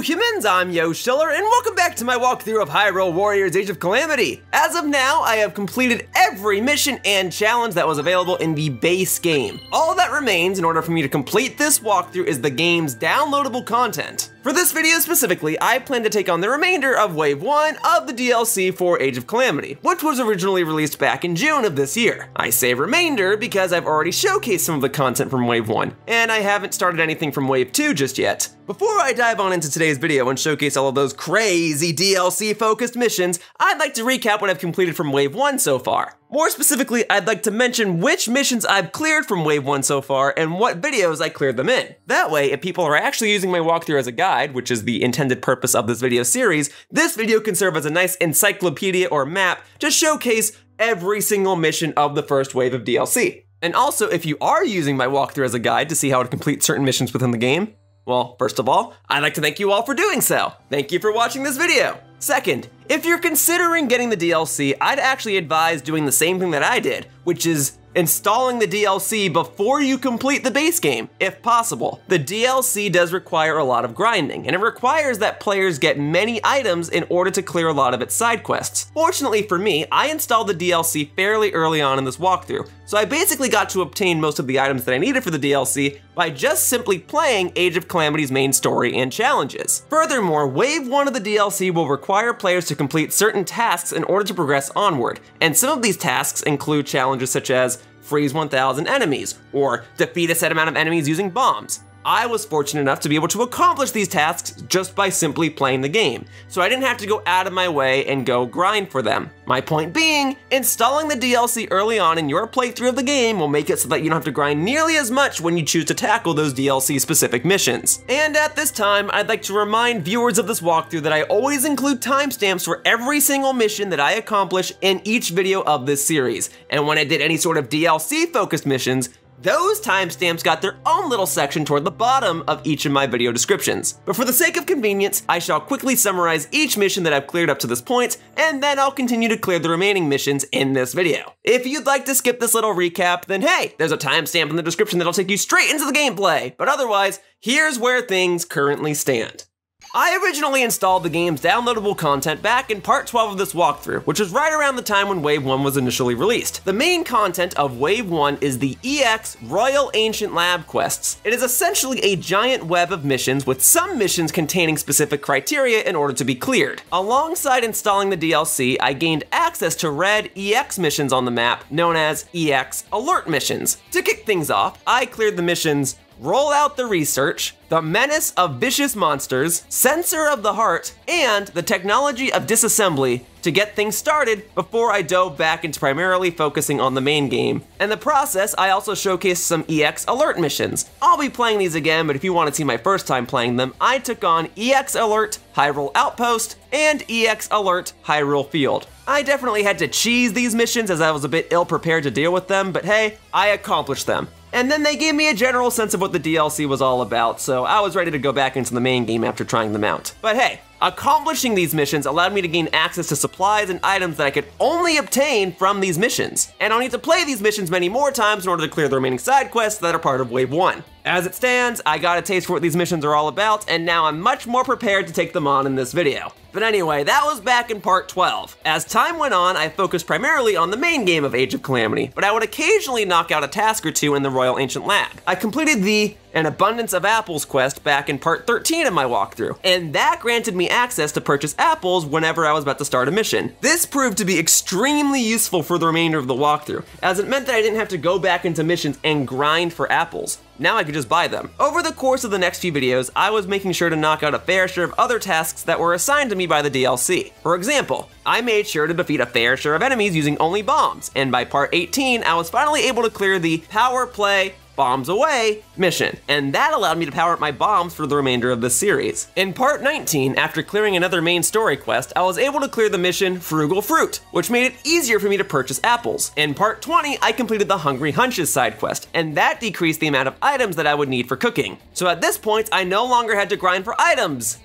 humans, I'm Yo Schiller, and welcome back to my walkthrough of Hyrule Warriors Age of Calamity. As of now, I have completed every mission and challenge that was available in the base game. All that remains in order for me to complete this walkthrough is the game's downloadable content. For this video specifically, I plan to take on the remainder of Wave 1 of the DLC for Age of Calamity, which was originally released back in June of this year. I say remainder because I've already showcased some of the content from Wave 1, and I haven't started anything from Wave 2 just yet. Before I dive on into today's video and showcase all of those crazy DLC-focused missions, I'd like to recap what I've completed from Wave 1 so far. More specifically, I'd like to mention which missions I've cleared from Wave 1 so far and what videos I cleared them in. That way, if people are actually using my walkthrough as a guide, which is the intended purpose of this video series, this video can serve as a nice encyclopedia or map to showcase every single mission of the first wave of DLC. And also, if you are using my walkthrough as a guide to see how to complete certain missions within the game, well, first of all, I'd like to thank you all for doing so. Thank you for watching this video. Second, if you're considering getting the DLC, I'd actually advise doing the same thing that I did, which is installing the DLC before you complete the base game, if possible. The DLC does require a lot of grinding, and it requires that players get many items in order to clear a lot of its side quests. Fortunately for me, I installed the DLC fairly early on in this walkthrough, so I basically got to obtain most of the items that I needed for the DLC by just simply playing Age of Calamity's main story and challenges. Furthermore, Wave 1 of the DLC will require players to complete certain tasks in order to progress onward, and some of these tasks include challenges such as freeze 1,000 enemies, or defeat a set amount of enemies using bombs. I was fortunate enough to be able to accomplish these tasks just by simply playing the game, so I didn't have to go out of my way and go grind for them. My point being, installing the DLC early on in your playthrough of the game will make it so that you don't have to grind nearly as much when you choose to tackle those DLC-specific missions. And at this time, I'd like to remind viewers of this walkthrough that I always include timestamps for every single mission that I accomplish in each video of this series. And when I did any sort of DLC-focused missions, those timestamps got their own little section toward the bottom of each of my video descriptions. But for the sake of convenience, I shall quickly summarize each mission that I've cleared up to this point, and then I'll continue to clear the remaining missions in this video. If you'd like to skip this little recap, then hey, there's a timestamp in the description that'll take you straight into the gameplay. But otherwise, here's where things currently stand. I originally installed the game's downloadable content back in part 12 of this walkthrough, which was right around the time when Wave 1 was initially released. The main content of Wave 1 is the EX Royal Ancient Lab quests. It is essentially a giant web of missions, with some missions containing specific criteria in order to be cleared. Alongside installing the DLC, I gained access to red EX missions on the map, known as EX Alert missions. To kick things off, I cleared the missions Roll Out the Research, The Menace of Vicious Monsters, Sensor of the Heart, and the Technology of Disassembly to get things started before I dove back into primarily focusing on the main game. In the process, I also showcased some EX Alert missions. I'll be playing these again, but if you want to see my first time playing them, I took on EX Alert Hyrule Outpost and EX Alert Hyrule Field. I definitely had to cheese these missions as I was a bit ill-prepared to deal with them, but hey, I accomplished them. And then they gave me a general sense of what the DLC was all about, so I was ready to go back into the main game after trying them out. But hey, accomplishing these missions allowed me to gain access to supplies and items that I could only obtain from these missions. And I'll need to play these missions many more times in order to clear the remaining side quests that are part of Wave 1. As it stands, I got a taste for what these missions are all about, and now I'm much more prepared to take them on in this video. But anyway, that was back in part 12. As time went on, I focused primarily on the main game of Age of Calamity, but I would occasionally knock out a task or two in the Royal Ancient Lab. I completed the An Abundance of Apples quest back in part 13 of my walkthrough, and that granted me access to purchase apples whenever I was about to start a mission. This proved to be extremely useful for the remainder of the walkthrough, as it meant that I didn't have to go back into missions and grind for apples. Now I could just buy them. Over the course of the next few videos, I was making sure to knock out a fair share of other tasks that were assigned to me by the DLC. For example, I made sure to defeat a fair share of enemies using only bombs, and by part 18, I was finally able to clear the Power Play Bombs Away mission, and that allowed me to power up my bombs for the remainder of this series. In part 19, after clearing another main story quest, I was able to clear the mission Frugal Fruit, which made it easier for me to purchase apples. In part 20, I completed the Hungry Hunches side quest, and that decreased the amount of items that I would need for cooking. So at this point, I no longer had to grind for items.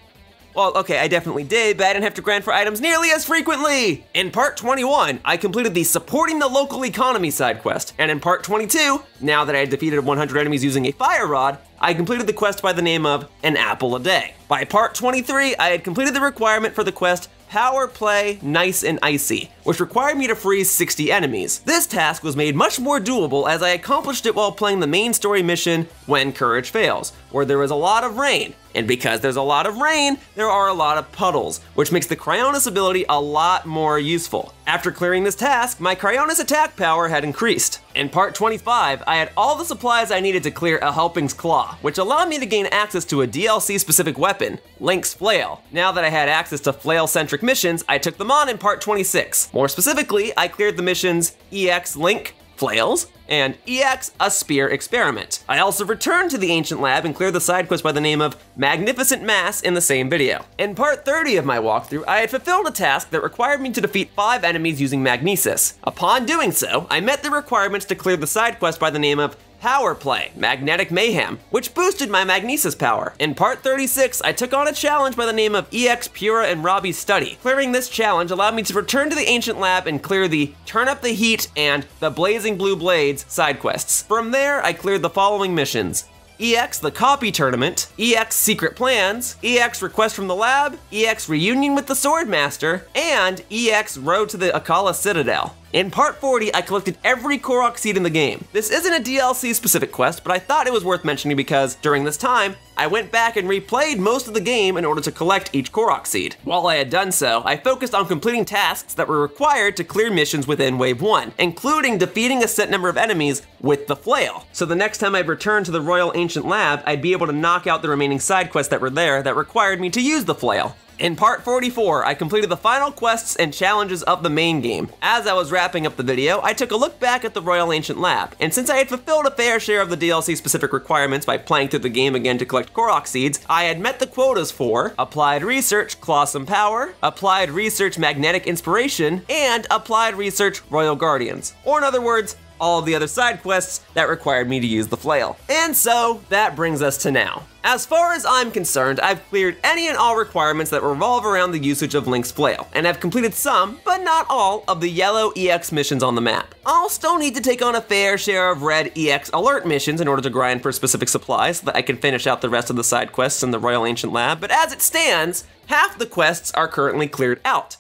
Well, okay, I definitely did, but I didn't have to grind for items nearly as frequently! In part 21, I completed the Supporting the Local Economy side quest, and in part 22, now that I had defeated 100 enemies using a fire rod, I completed the quest by the name of An Apple a Day. By part 23, I had completed the requirement for the quest Power Play Nice and Icy, which required me to freeze 60 enemies. This task was made much more doable as I accomplished it while playing the main story mission When Courage Fails, where there was a lot of rain. And because there's a lot of rain, there are a lot of puddles, which makes the Cryonis ability a lot more useful. After clearing this task, my Cryonis attack power had increased. In part 25, I had all the supplies I needed to clear a Helping's Claw, which allowed me to gain access to a DLC-specific weapon, Link's Flail. Now that I had access to flail-centric missions, I took them on in part 26. More specifically, I cleared the missions EX Link, Flails, and EX A Spear Experiment. I also returned to the Ancient Lab and cleared the side quest by the name of Magnificent Mass in the same video. In part 30 of my walkthrough, I had fulfilled a task that required me to defeat 5 enemies using Magnesis. Upon doing so, I met the requirements to clear the side quest by the name of Power Play, Magnetic Mayhem, which boosted my Magnesis power. In part 36, I took on a challenge by the name of EX Pura and Robbie's Study. Clearing this challenge allowed me to return to the Ancient Lab and clear the Turn Up the Heat and the Blazing Blue Blades side quests. From there, I cleared the following missions: EX The Copy Tournament, EX Secret Plans, EX Request from the Lab, EX Reunion with the Swordmaster, and EX Road to the Akala Citadel. In part 40, I collected every Korok seed in the game. This isn't a DLC specific quest, but I thought it was worth mentioning because during this time, I went back and replayed most of the game in order to collect each Korok seed. While I had done so, I focused on completing tasks that were required to clear missions within Wave 1, including defeating a set number of enemies with the Flail. So the next time I returned to the Royal Ancient Lab, I'd be able to knock out the remaining side quests that were there that required me to use the Flail. In part 44, I completed the final quests and challenges of the main game. As I was wrapping up the video, I took a look back at the Royal Ancient Lab, and since I had fulfilled a fair share of the DLC-specific requirements by playing through the game again to collect Korok seeds, I had met the quotas for Applied Research Clawsome Power, Applied Research Magnetic Inspiration, and Applied Research Royal Guardians. Or in other words, all of the other side quests that required me to use the Flail. And so, that brings us to now. As far as I'm concerned, I've cleared any and all requirements that revolve around the usage of Link's Flail, and I've completed some, but not all, of the yellow EX missions on the map. I'll still need to take on a fair share of red EX alert missions in order to grind for specific supplies so that I can finish out the rest of the side quests in the Royal Ancient Lab, but as it stands, half the quests are currently cleared out.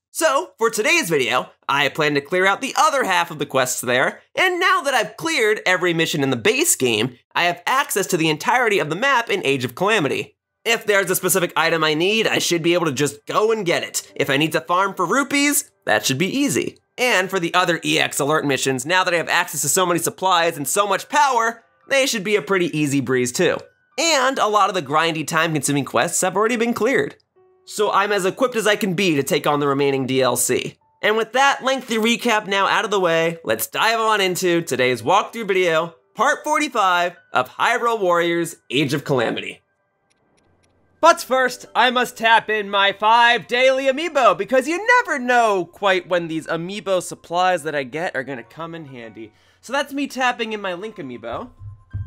So, for today's video, I plan to clear out the other half of the quests there, and now that I've cleared every mission in the base game, I have access to the entirety of the map in Age of Calamity. If there's a specific item I need, I should be able to just go and get it. If I need to farm for rupees, that should be easy. And for the other EX alert missions, now that I have access to so many supplies and so much power, they should be a pretty easy breeze too. And a lot of the grindy, time-consuming quests have already been cleared. So I'm as equipped as I can be to take on the remaining DLC. And with that lengthy recap now out of the way, let's dive on into today's walkthrough video, part 45 of Hyrule Warriors Age of Calamity. But first, I must tap in my 5 daily amiibo, because you never know quite when these amiibo supplies that I get are gonna come in handy. So that's me tapping in my Link amiibo.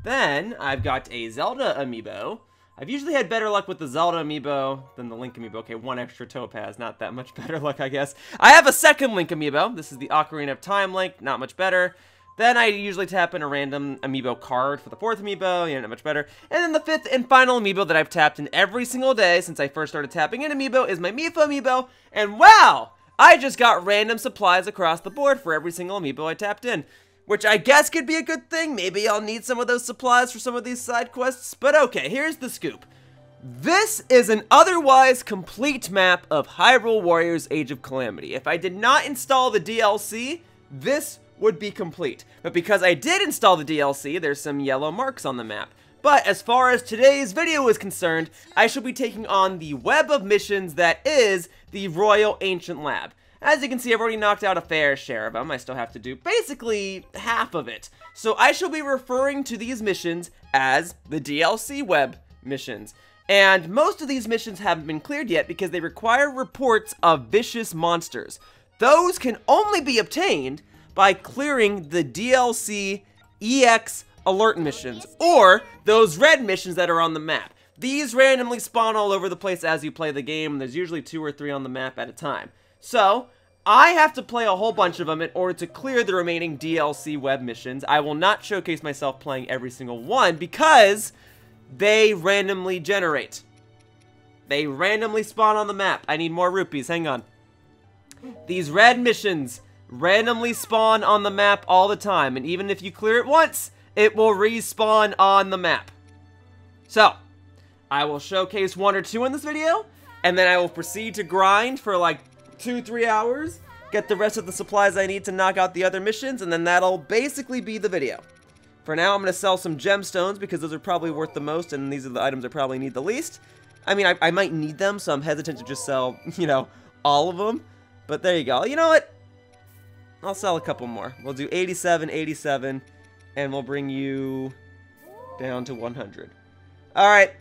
Then I've got a Zelda amiibo. I've usually had better luck with the Zelda amiibo than the Link amiibo. Okay, 1 extra topaz, not that much better luck, I guess. I have a second Link amiibo. This is the Ocarina of Time Link, not much better. Then I usually tap in a random amiibo card for the 4th amiibo, not much better. And then the 5th and final amiibo that I've tapped in every single day since I first started tapping in amiibo is my Mifa amiibo. And wow! I just got random supplies across the board for every single amiibo I tapped in. Which I guess could be a good thing. Maybe I'll need some of those supplies for some of these side quests. But okay, here's the scoop. This is an otherwise complete map of Hyrule Warriors Age of Calamity. If I did not install the DLC, this would be complete. But because I did install the DLC, there's some yellow marks on the map. But as far as today's video is concerned, I shall be taking on the web of missions that is the Royal Ancient Lab. As you can see, I've already knocked out a fair share of them. I still have to do basically half of it. So I shall be referring to these missions as the DLC web missions. And most of these missions haven't been cleared yet because they require reports of vicious monsters. Those can only be obtained by clearing the DLC EX alert missions, or those red missions that are on the map. These randomly spawn all over the place as you play the game, and there's usually 2 or 3 on the map at a time. So, I have to play a whole bunch of them in order to clear the remaining DLC web missions. I will not showcase myself playing every single one because they randomly generate. They randomly spawn on the map. I need more rupees. Hang on. These red missions randomly spawn on the map all the time, and even if you clear it once, it will respawn on the map. So, I will showcase 1 or 2 in this video, and then I will proceed to grind for like 2-3 hours, get the rest of the supplies I need to knock out the other missions, and then that'll basically be the video. For now, I'm going to sell some gemstones because those are probably worth the most, and these are the items I probably need the least. I mean, I might need them, so I'm hesitant to just sell, you know, all of them. But there you go. You know what? I'll sell a couple more. We'll do 87, 87, and we'll bring you down to 100. Alright.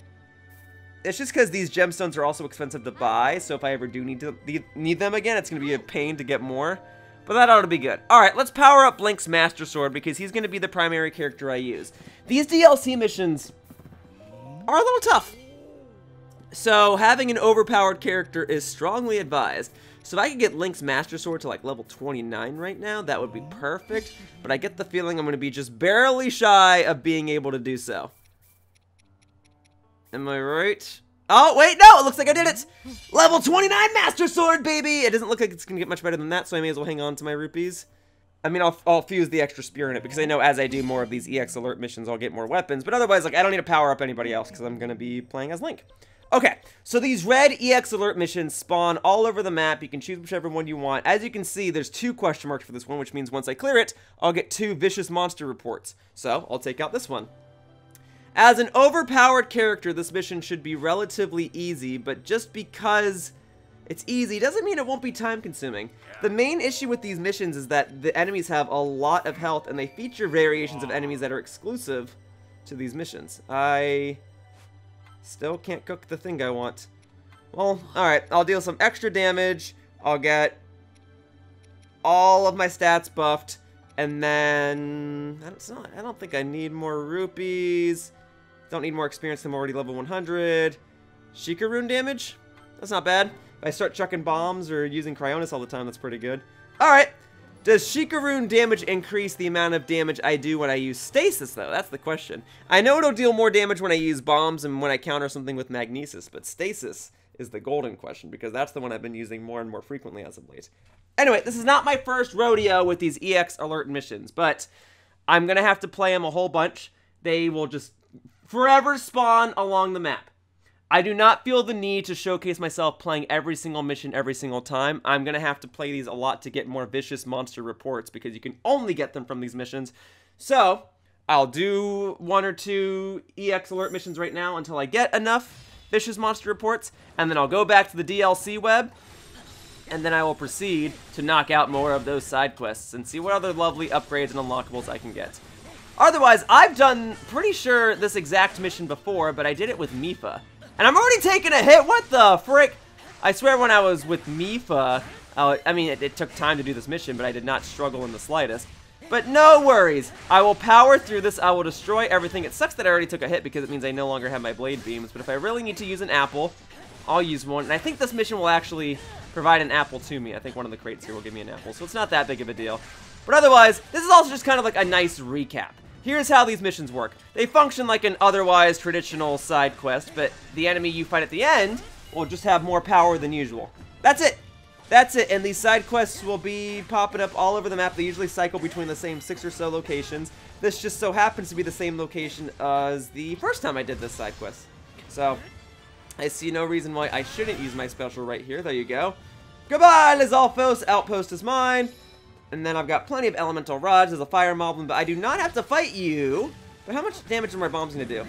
It's just because these gemstones are also expensive to buy, so if I ever do need them again, it's going to be a pain to get more. But that ought to be good. Alright, let's power up Link's Master Sword because he's going to be the primary character I use. These DLC missions are a little tough. So, having an overpowered character is strongly advised. So if I could get Link's Master Sword to like level 29 right now, that would be perfect. But I get the feeling I'm going to be just barely shy of being able to do so. Am I right? Oh, wait, no! It looks like I did it! Level 29 Master Sword, baby! It doesn't look like it's going to get much better than that, so I may as well hang on to my rupees. I mean, I'll fuse the extra spear in it, because I know as I do more of these EX alert missions, I'll get more weapons. But otherwise, like, I don't need to power up anybody else, because I'm going to be playing as Link. Okay, so these red EX alert missions spawn all over the map. You can choose whichever one you want. As you can see, there's 2 question marks for this one, which means once I clear it, I'll get 2 vicious monster reports. So, I'll take out this one. As an overpowered character, this mission should be relatively easy, but just because it's easy doesn't mean it won't be time-consuming. The main issue with these missions is that the enemies have a lot of health, and they feature variations of enemies that are exclusive to these missions. I still can't cook the thing I want. Well, alright, I'll deal some extra damage, I'll get all of my stats buffed, and then I don't think I need more rupees. Don't need more experience, I'm already level 100. Sheikah rune damage? That's not bad. If I start chucking bombs or using Cryonis all the time, that's pretty good. Alright. Does Sheikah rune damage increase the amount of damage I do when I use stasis, though? That's the question. I know it'll deal more damage when I use bombs and when I counter something with magnesis, but stasis is the golden question, because that's the one I've been using more and more frequently as of late. Anyway, this is not my first rodeo with these EX alert missions, but I'm going to have to play them a whole bunch. They will just forever spawn along the map. I do not feel the need to showcase myself playing every single mission every single time. I'm going to have to play these a lot to get more vicious monster reports because you can only get them from these missions. So, I'll do 1 or 2 EX alert missions right now until I get enough vicious monster reports, and then I'll go back to the DLC web, and then I will proceed to knock out more of those side quests and see what other lovely upgrades and unlockables I can get. Otherwise, I've done pretty sure this exact mission before, but I did it with Mipha. And I'm already taking a hit. What the frick? I swear when I was with Mipha, I mean, it took time to do this mission, but I did not struggle in the slightest. But no worries. I will power through this. I will destroy everything. It sucks that I already took a hit because it means I no longer have my blade beams. But if I really need to use an apple, I'll use one. And I think this mission will actually provide an apple to me. I think one of the crates here will give me an apple. So it's not that big of a deal. But otherwise, this is also just kind of like a nice recap. Here's how these missions work. They function like an otherwise traditional side quest, but the enemy you fight at the end will just have more power than usual. That's it. That's it, and these side quests will be popping up all over the map. They usually cycle between the same 6 or so locations. This just so happens to be the same location as the first time I did this side quest. So, I see no reason why I shouldn't use my special right here. There you go. Goodbye, Les Outpost. Outpost is mine. And then I've got plenty of elemental rods. There's a fire moblin, but I do not have to fight you. But how much damage are my bombs going to do?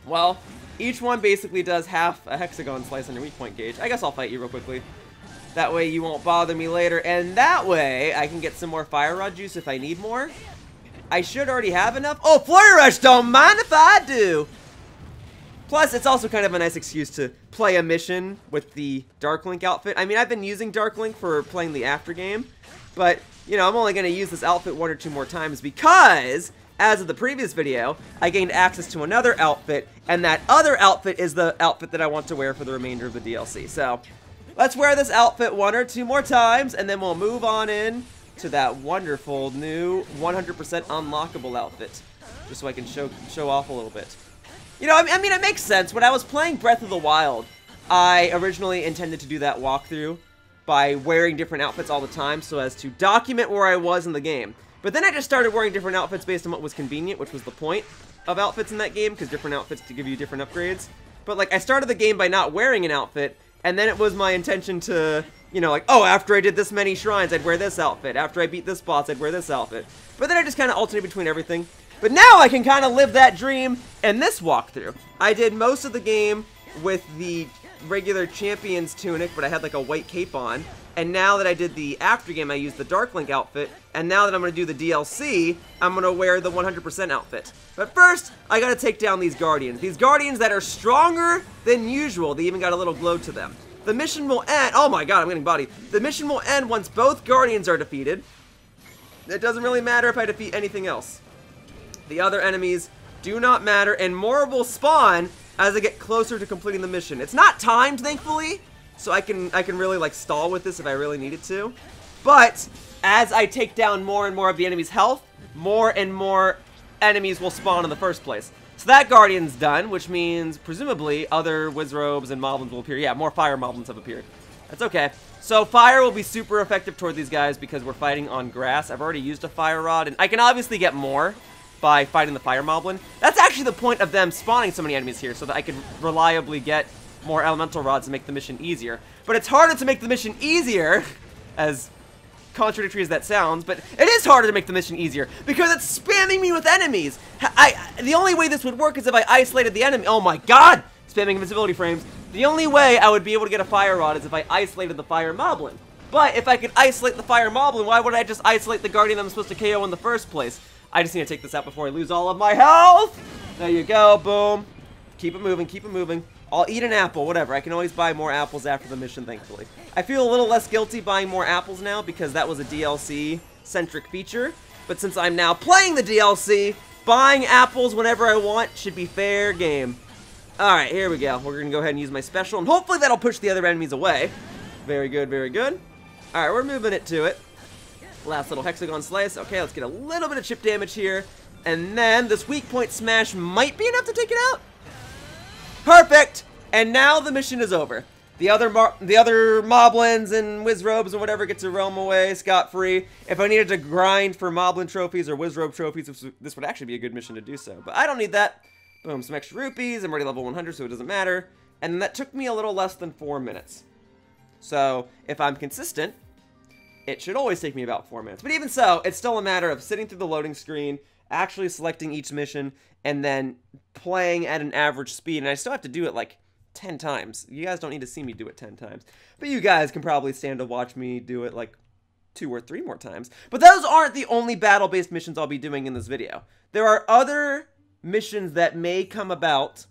Well, each one basically does half a hexagon slice on your weak point gauge. I guess I'll fight you real quickly. That way you won't bother me later. And that way I can get some more fire rod juice if I need more. I should already have enough. Oh, Flurry Rush, don't mind if I do. Plus, it's also kind of a nice excuse to play a mission with the Dark Link outfit. I mean, I've been using Dark Link for playing the after game. But, you know, I'm only going to use this outfit 1 or 2 more times because, as of the previous video, I gained access to another outfit, and that other outfit is the outfit that I want to wear for the remainder of the DLC. So, Let's wear this outfit 1 or 2 more times, and then we'll move on in to that wonderful new 100% unlockable outfit. Just so I can show off a little bit. You know, I mean, it makes sense. When I was playing Breath of the Wild, I originally intended to do that walkthrough by wearing different outfits all the time so as to document where I was in the game. But then I just started wearing different outfits based on what was convenient, which was the point of outfits in that game, because different outfits to give you different upgrades. But, like, I started the game by not wearing an outfit, and then it was my intention to, you know, like, oh, after I did this many shrines, I'd wear this outfit. After I beat this boss, I'd wear this outfit. But then I just kind of alternated between everything. But now I can kind of live that dream in this walkthrough. I did most of the game with the regular champion's tunic, but I had like a white cape on. And now that I did the after game, I used the Dark Link outfit. And now that I'm going to do the DLC, I'm going to wear the 100% outfit. But first, I got to take down these Guardians. These Guardians that are stronger than usual. They even got a little glow to them. The mission will end. Oh my god, I'm getting body. The mission will end once both Guardians are defeated. It doesn't really matter if I defeat anything else. The other enemies do not matter, and more will spawn as I get closer to completing the mission. It's not timed, thankfully, so I can really like stall with this if I really needed to. But as I take down more and more of the enemy's health, more and more enemies will spawn in the first place. So that Guardian's done, which means presumably other Wizrobes and Moblins will appear. Yeah, more Fire Moblins have appeared. That's okay. So fire will be super effective toward these guys because we're fighting on grass. I've already used a Fire Rod, and I can obviously get more by fighting the Fire Moblin. That's actually the point of them spawning so many enemies here, so that I can reliably get more Elemental Rods to make the mission easier. But it's harder to make the mission easier, as contradictory as that sounds, but it is harder to make the mission easier, because it's spamming me with enemies. The only way this would work is if I isolated the enemy. Oh my god! Spamming invisibility frames. The only way I would be able to get a Fire Rod is if I isolated the Fire Moblin. But if I could isolate the Fire Moblin, why would I just isolate the Guardian I'm supposed to KO in the first place? I just need to take this out before I lose all of my health. There you go, boom. Keep it moving, keep it moving. I'll eat an apple, whatever. I can always buy more apples after the mission, thankfully. I feel a little less guilty buying more apples now because that was a DLC-centric feature. But since I'm now playing the DLC, buying apples whenever I want should be fair game. Alright, here we go. We're going to go ahead and use my special, and hopefully that'll push the other enemies away. Very good, very good. Alright, we're moving it to it. Last little hexagon slice. Okay, let's get a little bit of chip damage here. And then this weak point smash might be enough to take it out. Perfect! And now the mission is over. The other Moblins and Wizrobes and whatever get to roam away scot-free. If I needed to grind for Moblin trophies or Wizrobe trophies, this would actually be a good mission to do so. But I don't need that. Boom, some extra rupees. I'm already level 100, so it doesn't matter. And that took me a little less than 4 minutes. So, if I'm consistent, it should always take me about 4 minutes. But even so, it's still a matter of sitting through the loading screen, actually selecting each mission, and then playing at an average speed. And I still have to do it like 10 times. You guys don't need to see me do it 10 times. But you guys can probably stand to watch me do it like 2 or 3 more times. But those aren't the only battle-based missions I'll be doing in this video. There are other missions that may come about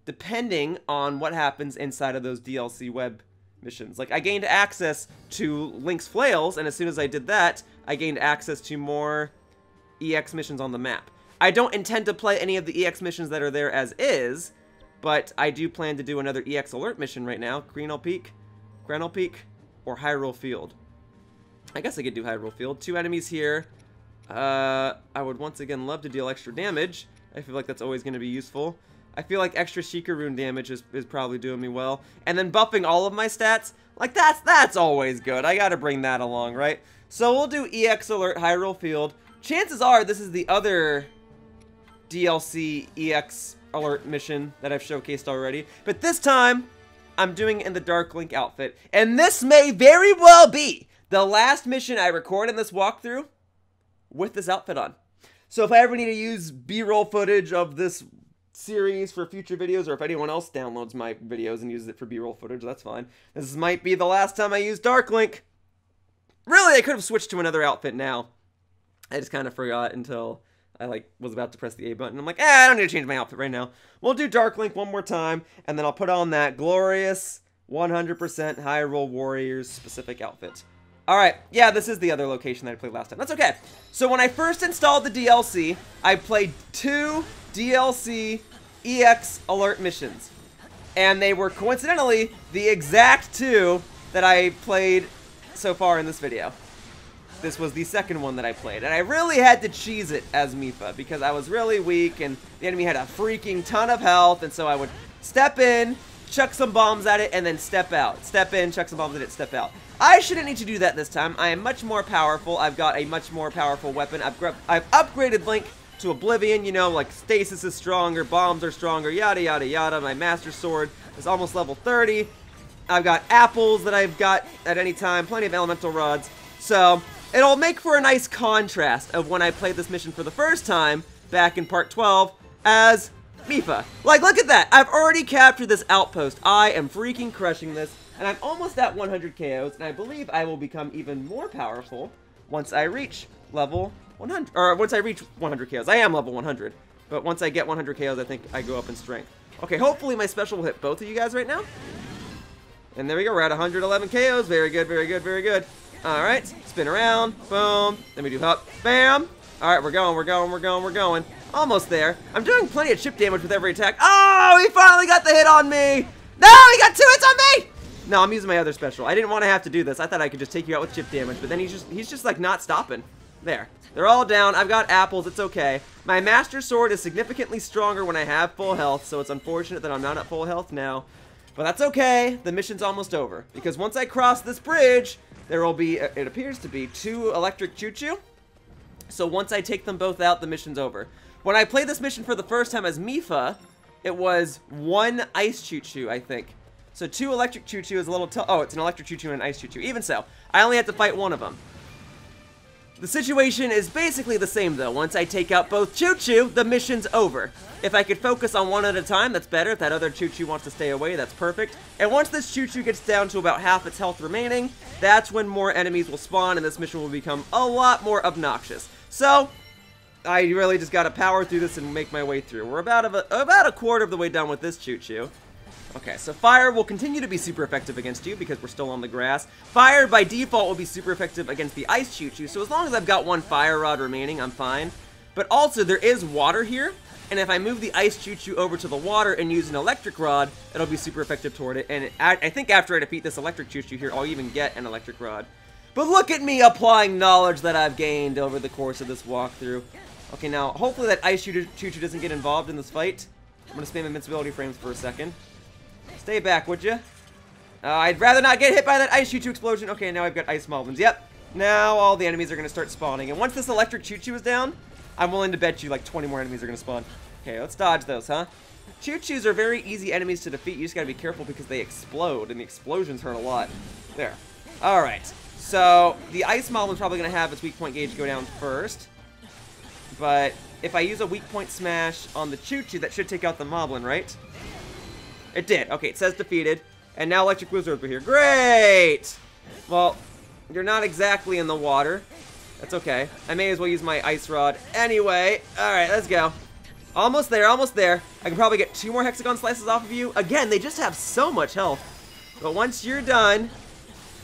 depending on what happens inside of those DLC web missions. Like, I gained access to Link's Flails, and as soon as I did that, I gained access to more EX missions on the map. I don't intend to play any of the EX missions that are there as is, but I do plan to do another EX alert mission right now. Crenel Peak, or Hyrule Field. I guess I could do Hyrule Field. 2 enemies here. I would once again love to deal extra damage. I feel like that's always going to be useful. I feel like extra Sheikah Rune damage is probably doing me well. And then buffing all of my stats, like that's always good. I gotta bring that along, right? So we'll do EX Alert Hyrule Field. Chances are this is the other DLC EX Alert mission that I've showcased already. But this time, I'm doing it in the Dark Link outfit. And this may very well be the last mission I record in this walkthrough with this outfit on. So if I ever need to use B-roll footage of this series for future videos, or if anyone else downloads my videos and uses it for B-roll footage, that's fine. This might be the last time I use Dark Link. Really, I could have switched to another outfit now. I just kind of forgot until I was about to press the A button. I'm like, I don't need to change my outfit right now. We'll do Dark Link one more time, and then I'll put on that glorious 100% Hyrule Warriors specific outfit. Alright, yeah, this is the other location that I played last time. That's okay. So when I first installed the DLC, I played 2 DLC EX alert missions. And they were coincidentally the exact 2 that I played so far in this video. This was the second one that I played, and I really had to cheese it as Mipha because I was really weak and the enemy had a freaking ton of health, and so I would step in, chuck some bombs at it, and then step out. Step in, chuck some bombs at it, step out. I shouldn't need to do that this time. I am much more powerful. I've got a much more powerful weapon. I've upgraded Link to Oblivion, you know, like stasis is stronger, bombs are stronger, yada yada yada. My Master Sword is almost level 30. I've got apples that I've got at any time, plenty of elemental rods. So it'll make for a nice contrast of when I played this mission for the first time back in part 12 as Mipha. Like, look at that. I've already captured this outpost. I am freaking crushing this, and I'm almost at 100 KOs, and I believe I will become even more powerful once I reach level 100, or once I reach 100 KOs. I am level 100, but once I get 100 KOs, I think I go up in strength. Okay, hopefully my special will hit both of you guys right now. And there we go, we're at 111 KOs. Very good, very good, very good. Alright, spin around, boom, then we do hop, bam. Alright, we're going, we're going, we're going, we're going. Almost there. I'm doing plenty of chip damage with every attack. Oh, he finally got the hit on me. No, he got 2 hits on me. No, I'm using my other special. I didn't want to have to do this. I thought I could just take you out with chip damage, but then he's just like not stopping. There. They're all down. I've got apples. It's okay. My Master Sword is significantly stronger when I have full health, so it's unfortunate that I'm not at full health now. But that's okay. The mission's almost over, because once I cross this bridge, there will be, it appears to be, 2 electric choo-choo. So once I take them both out, the mission's over. When I played this mission for the first time as Mipha, it was 1 ice choo-choo, I think. So 2 electric choo-choo is a little oh, it's an electric choo-choo and an ice choo-choo. Even so, I only had to fight 1 of them. The situation is basically the same, though. Once I take out both choo-choo, the mission's over. If I could focus on 1 at a time, that's better. If that other choo-choo wants to stay away, that's perfect. And once this choo-choo gets down to about half its health remaining, that's when more enemies will spawn, and this mission will become a lot more obnoxious. So I really just gotta power through this and make my way through. We're about a quarter of the way done with this choo-choo. Okay, so fire will continue to be super effective against you because we're still on the grass. Fire by default will be super effective against the ice choo-choo, so as long as I've got 1 fire rod remaining, I'm fine. But also, there is water here, and if I move the ice choo-choo over to the water and use an electric rod, it'll be super effective toward it. And I think after I defeat this electric choo-choo here, I'll even get an electric rod. But look at me applying knowledge that I've gained over the course of this walkthrough. Okay, now, hopefully that ice choo-choo doesn't get involved in this fight. I'm going to spam invincibility frames for a second. Stay back, would you? I'd rather not get hit by that ice choo-choo explosion. Okay, now I've got ice moblins. Yep. Now all the enemies are going to start spawning. And once this electric choo-choo is down, I'm willing to bet you like 20 more enemies are going to spawn. Okay, let's dodge those, huh? Choo-choos are very easy enemies to defeat. You just got to be careful because they explode, and the explosions hurt a lot. There. All right. So the ice moblin's probably going to have its weak point gauge go down first. But if I use a weak point smash on the choo-choo, that should take out the moblin, right? It did. Okay, it says defeated. And now electric wizards are here. Great! Well, you're not exactly in the water. That's okay. I may as well use my ice rod anyway. Alright, let's go. Almost there, almost there. I can probably get 2 more hexagon slices off of you. Again, they just have so much health. But once you're done,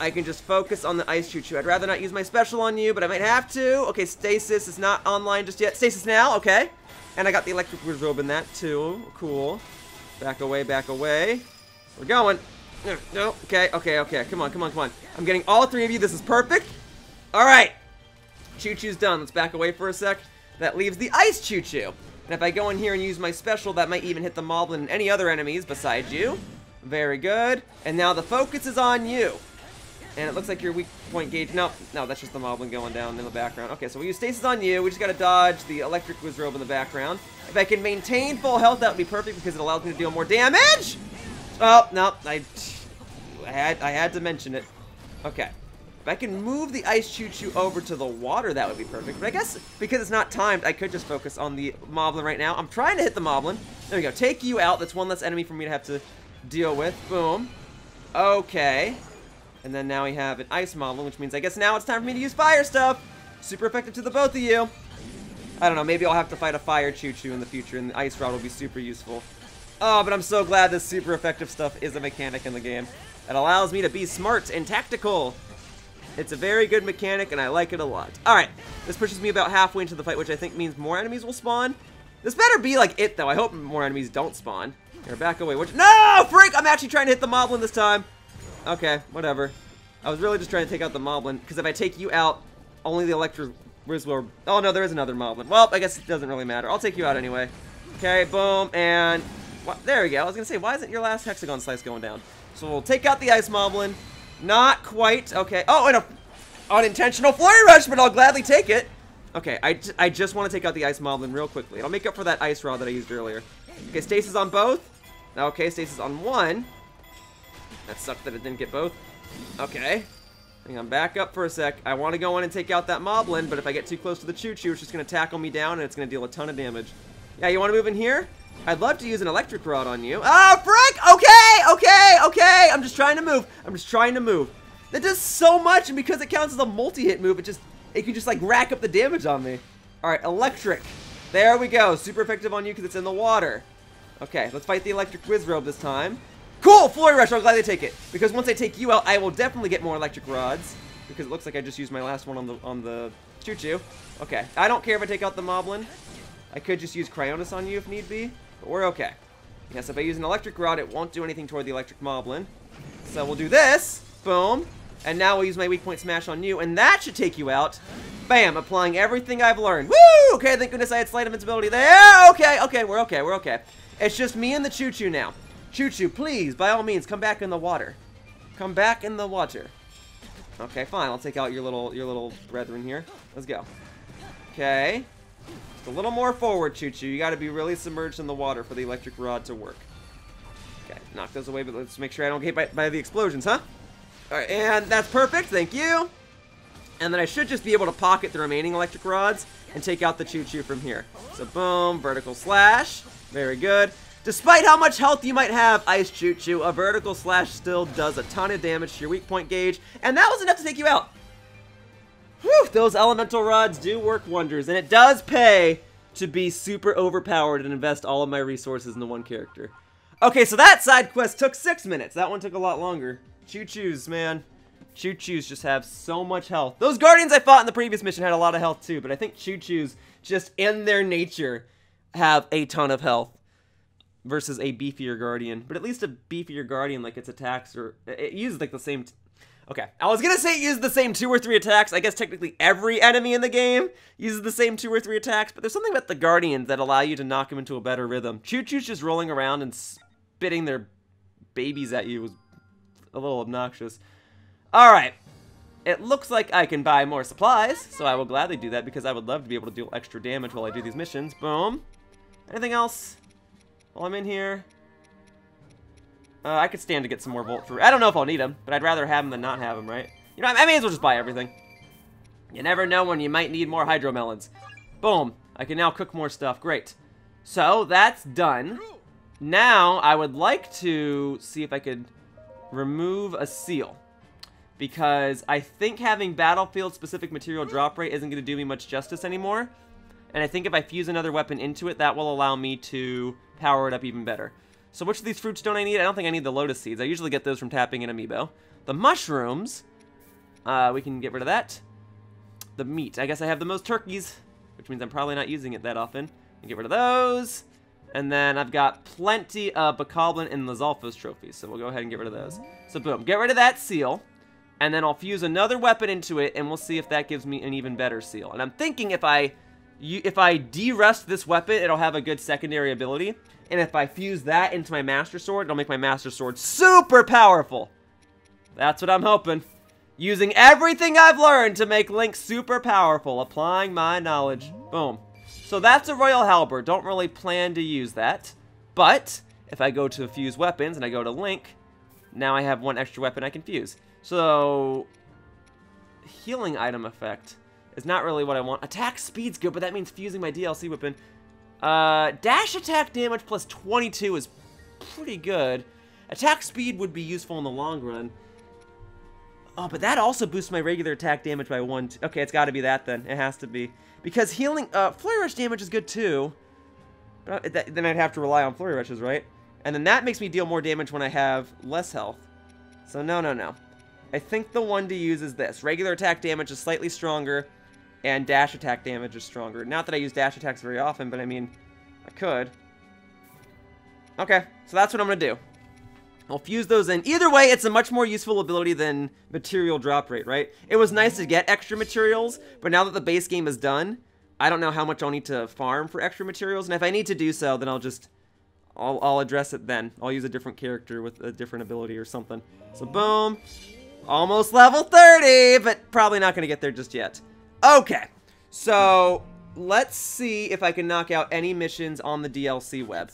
I can just focus on the ice choo-choo. I'd rather not use my special on you, but I might have to. Okay, stasis is not online just yet. Stasis now, okay. And I got the electric wizard in that too. Cool. Back away, back away. We're going. No, okay, okay, okay. Come on, come on, come on. I'm getting all 3 of you. This is perfect. All right. Choo-choo's done. Let's back away for a sec. That leaves the ice choo-choo. And if I go in here and use my special, that might even hit the moblin and any other enemies besides you. Very good. And now the focus is on you. And it looks like your weak point gauge. No, that's just the moblin going down in the background. Okay, so we use stasis on you. We just got to dodge the electric wizrobe in the background. If I can maintain full health, that would be perfect because it allows me to deal more damage. Oh, no, I had to mention it. Okay. If I can move the ice choo-choo over to the water, that would be perfect. But I guess because it's not timed, I could just focus on the moblin right now. I'm trying to hit the moblin. There we go. Take you out. That's 1 less enemy for me to have to deal with. Boom. Okay. And then now we have an ice moblin, which means I guess now it's time for me to use fire stuff. Super effective to the both of you. I don't know, maybe I'll have to fight a fire choo-choo in the future, and the ice rod will be super useful. Oh, but I'm so glad this super effective stuff is a mechanic in the game. It allows me to be smart and tactical. It's a very good mechanic, and I like it a lot. Alright, this pushes me about halfway into the fight, which I think means more enemies will spawn. This better be like it, though. I hope more enemies don't spawn. Here, back away. No, freak! I'm actually trying to hit the moblin this time. Okay, whatever. I was really just trying to take out the Moblin, because if I take you out, only the Electric Whiz will... Oh, no, there is another Moblin. Well, I guess it doesn't really matter. I'll take you out anyway. Okay, boom, and... There we go. I was going to say, why isn't your last Hexagon Slice going down? So we'll take out the Ice Moblin. Not quite. Okay. Oh, and a unintentional Flurry Rush, but I'll gladly take it. Okay, I just want to take out the Ice Moblin real quickly. I'll make up for that Ice Rod that I used earlier. Okay, Stasis on both. Okay, Stasis on one. That sucked that it didn't get both. Okay. Hang on, back up for a sec. I want to go in and take out that Moblin, but if I get too close to the Choo-Choo, it's just going to tackle me down, and it's going to deal a ton of damage. Yeah, you want to move in here? I'd love to use an Electric Rod on you. Oh, frick! Okay! I'm just trying to move. That does so much, and because it counts as a multi-hit move, it can just, like, rack up the damage on me. Alright, Electric. There we go. Super effective on you because it's in the water. Okay, let's fight the Electric Wizrobe this time. Cool! Flurry Rush, I'm glad they take it. Because once I take you out, I will definitely get more Electric Rods. Because it looks like I just used my last one on the Choo-Choo. Okay, I don't care if I take out the Moblin. I could just use Cryonis on you if need be. But we're okay. Yes, if I use an Electric Rod, it won't do anything toward the Electric Moblin. So we'll do this. Boom. And now we'll use my Weak Point Smash on you, and that should take you out. Bam! Applying everything I've learned. Woo! Okay, thank goodness I had Slight Invincibility there. Okay, we're okay. It's just me and the Choo-Choo now. Choo-Choo, please, by all means, come back in the water. Come back in the water. Okay, fine. I'll take out your little brethren here. Let's go. Okay. Just a little more forward, Choo-Choo. You got to be really submerged in the water for the Electric Rod to work. Okay, knock those away, but let's make sure I don't get hit by the explosions, huh? Alright, and that's perfect. Thank you. And then I should just be able to pocket the remaining Electric Rods and take out the Choo-Choo from here. So, boom, Vertical Slash. Very good. Despite how much health you might have, Ice Choo-Choo, a Vertical Slash still does a ton of damage to your weak point gauge, and that was enough to take you out. Whew, those Elemental Rods do work wonders, and it does pay to be super overpowered and invest all of my resources into one character. Okay, so that side quest took 6 minutes. That one took a lot longer. Choo-Choos, man. Choo-Choos just have so much health. Those Guardians I fought in the previous mission had a lot of health too, but I think Choo-Choos, just in their nature, have a ton of health. Versus a beefier Guardian. But at least a beefier Guardian, like its attacks, or it uses like the same... Okay, I was gonna say it uses the same 2 or 3 attacks. I guess technically every enemy in the game uses the same 2 or 3 attacks, but there's something about the Guardians that allow you to knock them into a better rhythm. Choo-Choo's just rolling around and spitting their babies at you was a little obnoxious. Alright, it looks like I can buy more supplies, so I will gladly do that because I would love to be able to deal extra damage while I do these missions. Boom. Anything else? While I'm in here, I could stand to get some more Volt Fruit. I don't know if I'll need them, but I'd rather have them than not have them, right? You know, I may as well just buy everything. You never know when you might need more Hydro Melons. Boom. I can now cook more stuff. Great. So, that's done. Now, I would like to see if I could remove a seal. Because I think having battlefield-specific material drop rate isn't going to do me much justice anymore. And I think if I fuse another weapon into it, that will allow me to power it up even better. So which of these fruits don't I need? I don't think I need the Lotus Seeds. I usually get those from tapping an amiibo. The mushrooms, we can get rid of that. The meat, I guess I have the most turkeys, which means I'm probably not using it that often. Get rid of those. And then I've got plenty of Bokoblin and Lizalfos trophies, so we'll go ahead and get rid of those. So boom, get rid of that seal. And then I'll fuse another weapon into it, and we'll see if that gives me an even better seal. And I'm thinking if I de-rust this weapon, it'll have a good secondary ability. And if I fuse that into my Master Sword, it'll make my Master Sword super powerful. That's what I'm hoping. Using everything I've learned to make Link super powerful. Applying my knowledge. Boom. So that's a Royal Halberd. Don't really plan to use that. But, if I go to fuse weapons and I go to Link, now I have one extra weapon I can fuse. So, healing item effect is not really what I want. Attack speed's good, but that means fusing my DLC weapon. Dash attack damage plus 22 is pretty good. Attack speed would be useful in the long run. Oh, but that also boosts my regular attack damage by 1. Okay, it's got to be that then. It has to be. Because healing, Flurry Rush damage is good too. But then I'd have to rely on Flurry Rushes, right? And then that makes me deal more damage when I have less health. So no. I think the one to use is this. Regular attack damage is slightly stronger, and dash attack damage is stronger. Not that I use dash attacks very often, but I mean, I could. Okay, so that's what I'm going to do. I'll fuse those in. Either way, it's a much more useful ability than material drop rate, right? It was nice to get extra materials, but now that the base game is done, I don't know how much I'll need to farm for extra materials, and if I need to do so, then I'll address it then. I'll use a different character with a different ability or something. So boom. Almost level 30, but probably not going to get there just yet. Okay, so let's see if I can knock out any missions on the DLC web.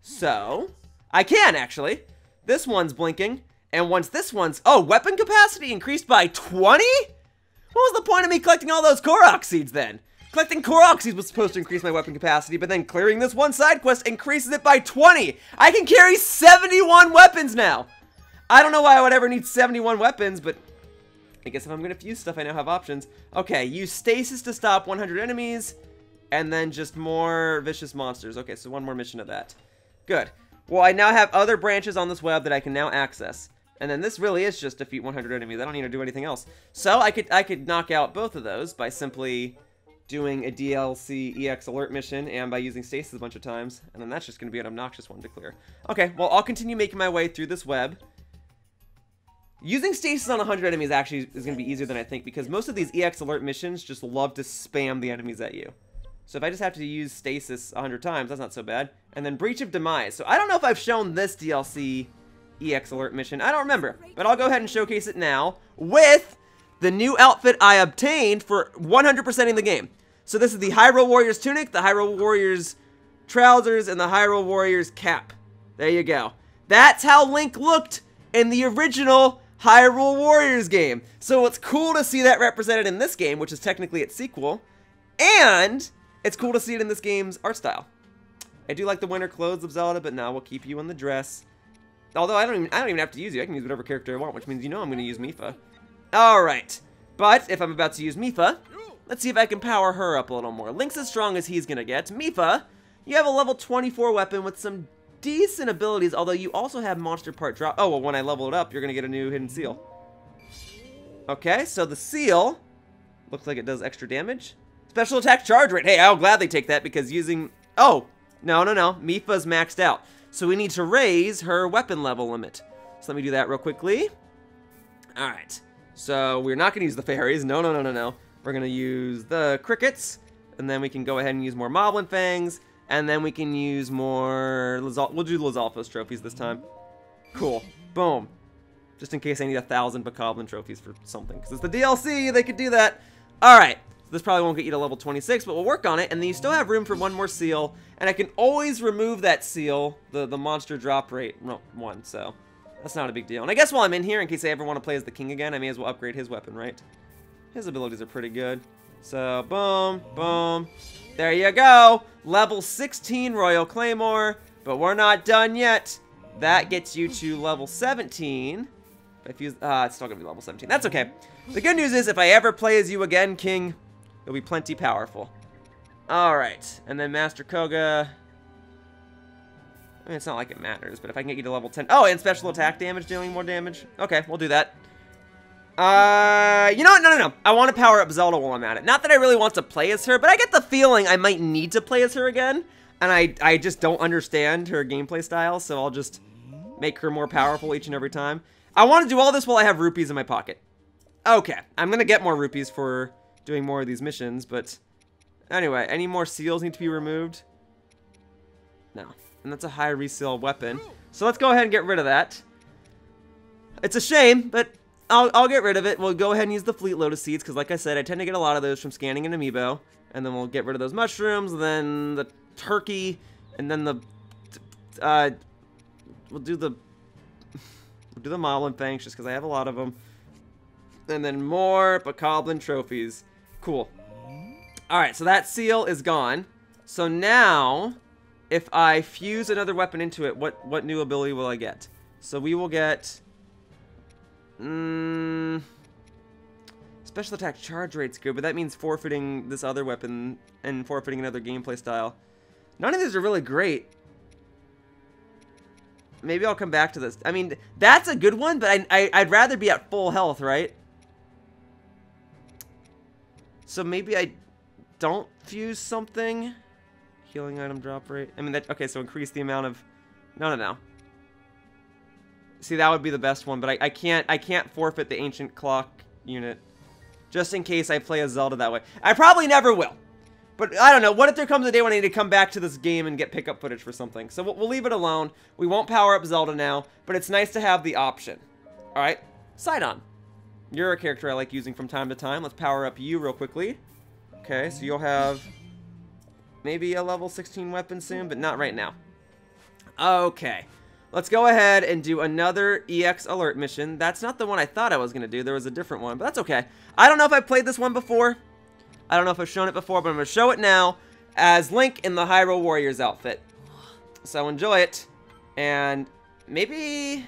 So, I can actually. This one's blinking, and once this one's... Oh, weapon capacity increased by 20? What was the point of me collecting all those Korok seeds then? Collecting Korok seeds was supposed to increase my weapon capacity, but then clearing this one side quest increases it by 20. I can carry 71 weapons now. I don't know why I would ever need 71 weapons, but I guess if I'm going to fuse stuff, I now have options. Okay, use stasis to stop 100 enemies, and then just more vicious monsters. Okay, so one more mission of that. Good. Well, I now have other branches on this web that I can now access. And then this really is just defeat 100 enemies. I don't need to do anything else. So I could knock out both of those by simply doing a DLC EX alert mission and by using stasis a bunch of times. And then that's just going to be an obnoxious one to clear. Okay, well, I'll continue making my way through this web. Using stasis on 100 enemies actually is going to be easier than I think, because most of these EX alert missions just love to spam the enemies at you. So if I just have to use stasis 100 times, that's not so bad. And then Breach of Demise. So I don't know if I've shown this DLC EX alert mission. I don't remember. But I'll go ahead and showcase it now with the new outfit I obtained for 100%ing the game. So this is the Hyrule Warriors tunic, the Hyrule Warriors trousers, and the Hyrule Warriors cap. There you go. That's how Link looked in the original Hyrule Warriors game. So it's cool to see that represented in this game, which is technically its sequel. And it's cool to see it in this game's art style. I do like the winter clothes of Zelda, but now we'll keep you in the dress. Although I don't even have to use you. I can use whatever character I want, which means you know I'm going to use Mipha. Alright. But if I'm about to use Mipha, let's see if I can power her up a little more. Link's as strong as he's going to get. Mipha, you have a level 24 weapon with some decent abilities, although you also have monster part drop. Oh, well, when I level it up, you're going to get a new hidden seal. Okay, so the seal looks like it does extra damage. Special attack charge rate. Hey, I'll gladly take that because using... Oh, no. Mipha's maxed out. So we need to raise her weapon level limit. So let me do that real quickly. Alright. So we're not going to use the fairies. No. We're going to use the crickets. And then we can go ahead and use more Moblin Fangs. And then we can use more... We'll do Lizalfos trophies this time. Cool. Boom. Just in case I need 1,000 Bokoblin trophies for something. Because it's the DLC, they could do that. Alright. This probably won't get you to level 26, but we'll work on it, and then you still have room for one more seal, and I can always remove that seal, the monster drop rate one, so that's not a big deal. And I guess while I'm in here, in case I ever want to play as the king again, I may as well upgrade his weapon, right? His abilities are pretty good. So, boom, boom. There you go! Level 16 Royal Claymore, but we're not done yet. That gets you to level 17. If you, it's still gonna be level 17. That's okay. The good news is, if I ever play as you again, King, you'll be plenty powerful. Alright, and then Master Koga. I mean, it's not like it matters, but if I can get you to level 10. Oh, and special attack damage, dealing more damage. Okay, we'll do that. You know what? No. I want to power up Zelda while I'm at it. Not that I really want to play as her, but I get the feeling I might need to play as her again. And I just don't understand her gameplay style, so I'll just make her more powerful each and every time. I want to do all this while I have rupees in my pocket. Okay, I'm going to get more rupees for doing more of these missions, but anyway, any more seals need to be removed? No. And that's a high resale weapon. So let's go ahead and get rid of that. It's a shame, but I'll get rid of it. We'll go ahead and use the Fleet Lotus Seeds, because like I said, I tend to get a lot of those from scanning an amiibo. And then we'll get rid of those mushrooms, then the turkey, and then the... we'll do the Moblin Fangs, just because I have a lot of them. And then more Bokoblin trophies. Cool. Alright, so that seal is gone. So now, if I fuse another weapon into it, what new ability will I get? So we will get... Special attack charge rate's good, but that means forfeiting this other weapon and forfeiting another gameplay style. None of these are really great. Maybe I'll come back to this. I mean, that's a good one, but I'd rather be at full health, right? So maybe I don't fuse something. Healing item drop rate. I mean, that, okay, so increase the amount of... No. See, that would be the best one, but I can't forfeit the ancient clock unit. Just in case I play a Zelda that way. I probably never will. But I don't know. What if there comes a day when I need to come back to this game and get pickup footage for something? So we'll leave it alone. We won't power up Zelda now, but it's nice to have the option. Alright, Sidon. You're a character I like using from time to time. Let's power up you real quickly. Okay, so you'll have maybe a level 16 weapon soon, but not right now. Okay. Let's go ahead and do another EX alert mission. That's not the one I thought I was going to do. There was a different one, but that's okay. I don't know if I've played this one before. I don't know if I've shown it before, but I'm going to show it now as Link in the Hyrule Warriors outfit. So enjoy it. And maybe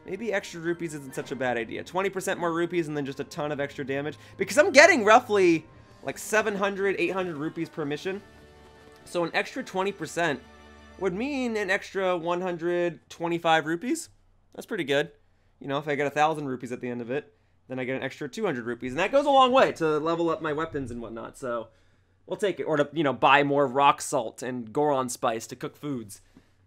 extra rupees isn't such a bad idea. 20% more rupees and then just a ton of extra damage. Because I'm getting roughly like 700, 800 rupees per mission. So an extra 20% would mean an extra 125 rupees. That's pretty good. You know, if I get 1,000 rupees at the end of it, then I get an extra 200 rupees. And that goes a long way to level up my weapons and whatnot. So we'll take it. Or to, you know, buy more rock salt and Goron spice to cook foods.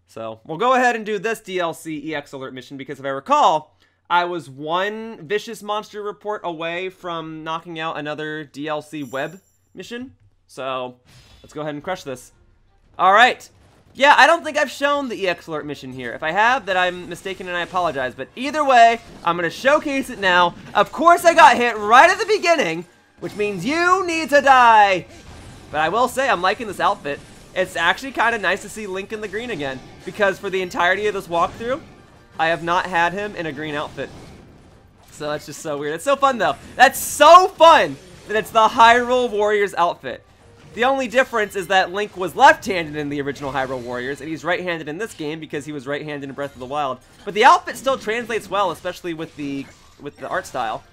So we'll go ahead and do this DLC EX alert mission because if I recall, I was one vicious monster report away from knocking out another DLC web mission. So let's go ahead and crush this. All right. Yeah, I don't think I've shown the EX alert mission here. If I have, then I'm mistaken and I apologize. But either way, I'm going to showcase it now. Of course, I got hit right at the beginning, which means you need to die. But I will say, I'm liking this outfit. It's actually kind of nice to see Link in the green again, because for the entirety of this walkthrough, I have not had him in a green outfit. So that's just so weird. It's so fun, though. That's so fun that it's the Hyrule Warriors outfit. The only difference is that Link was left-handed in the original Hyrule Warriors, and he's right-handed in this game because he was right-handed in Breath of the Wild. But the outfit still translates well, especially with the art style.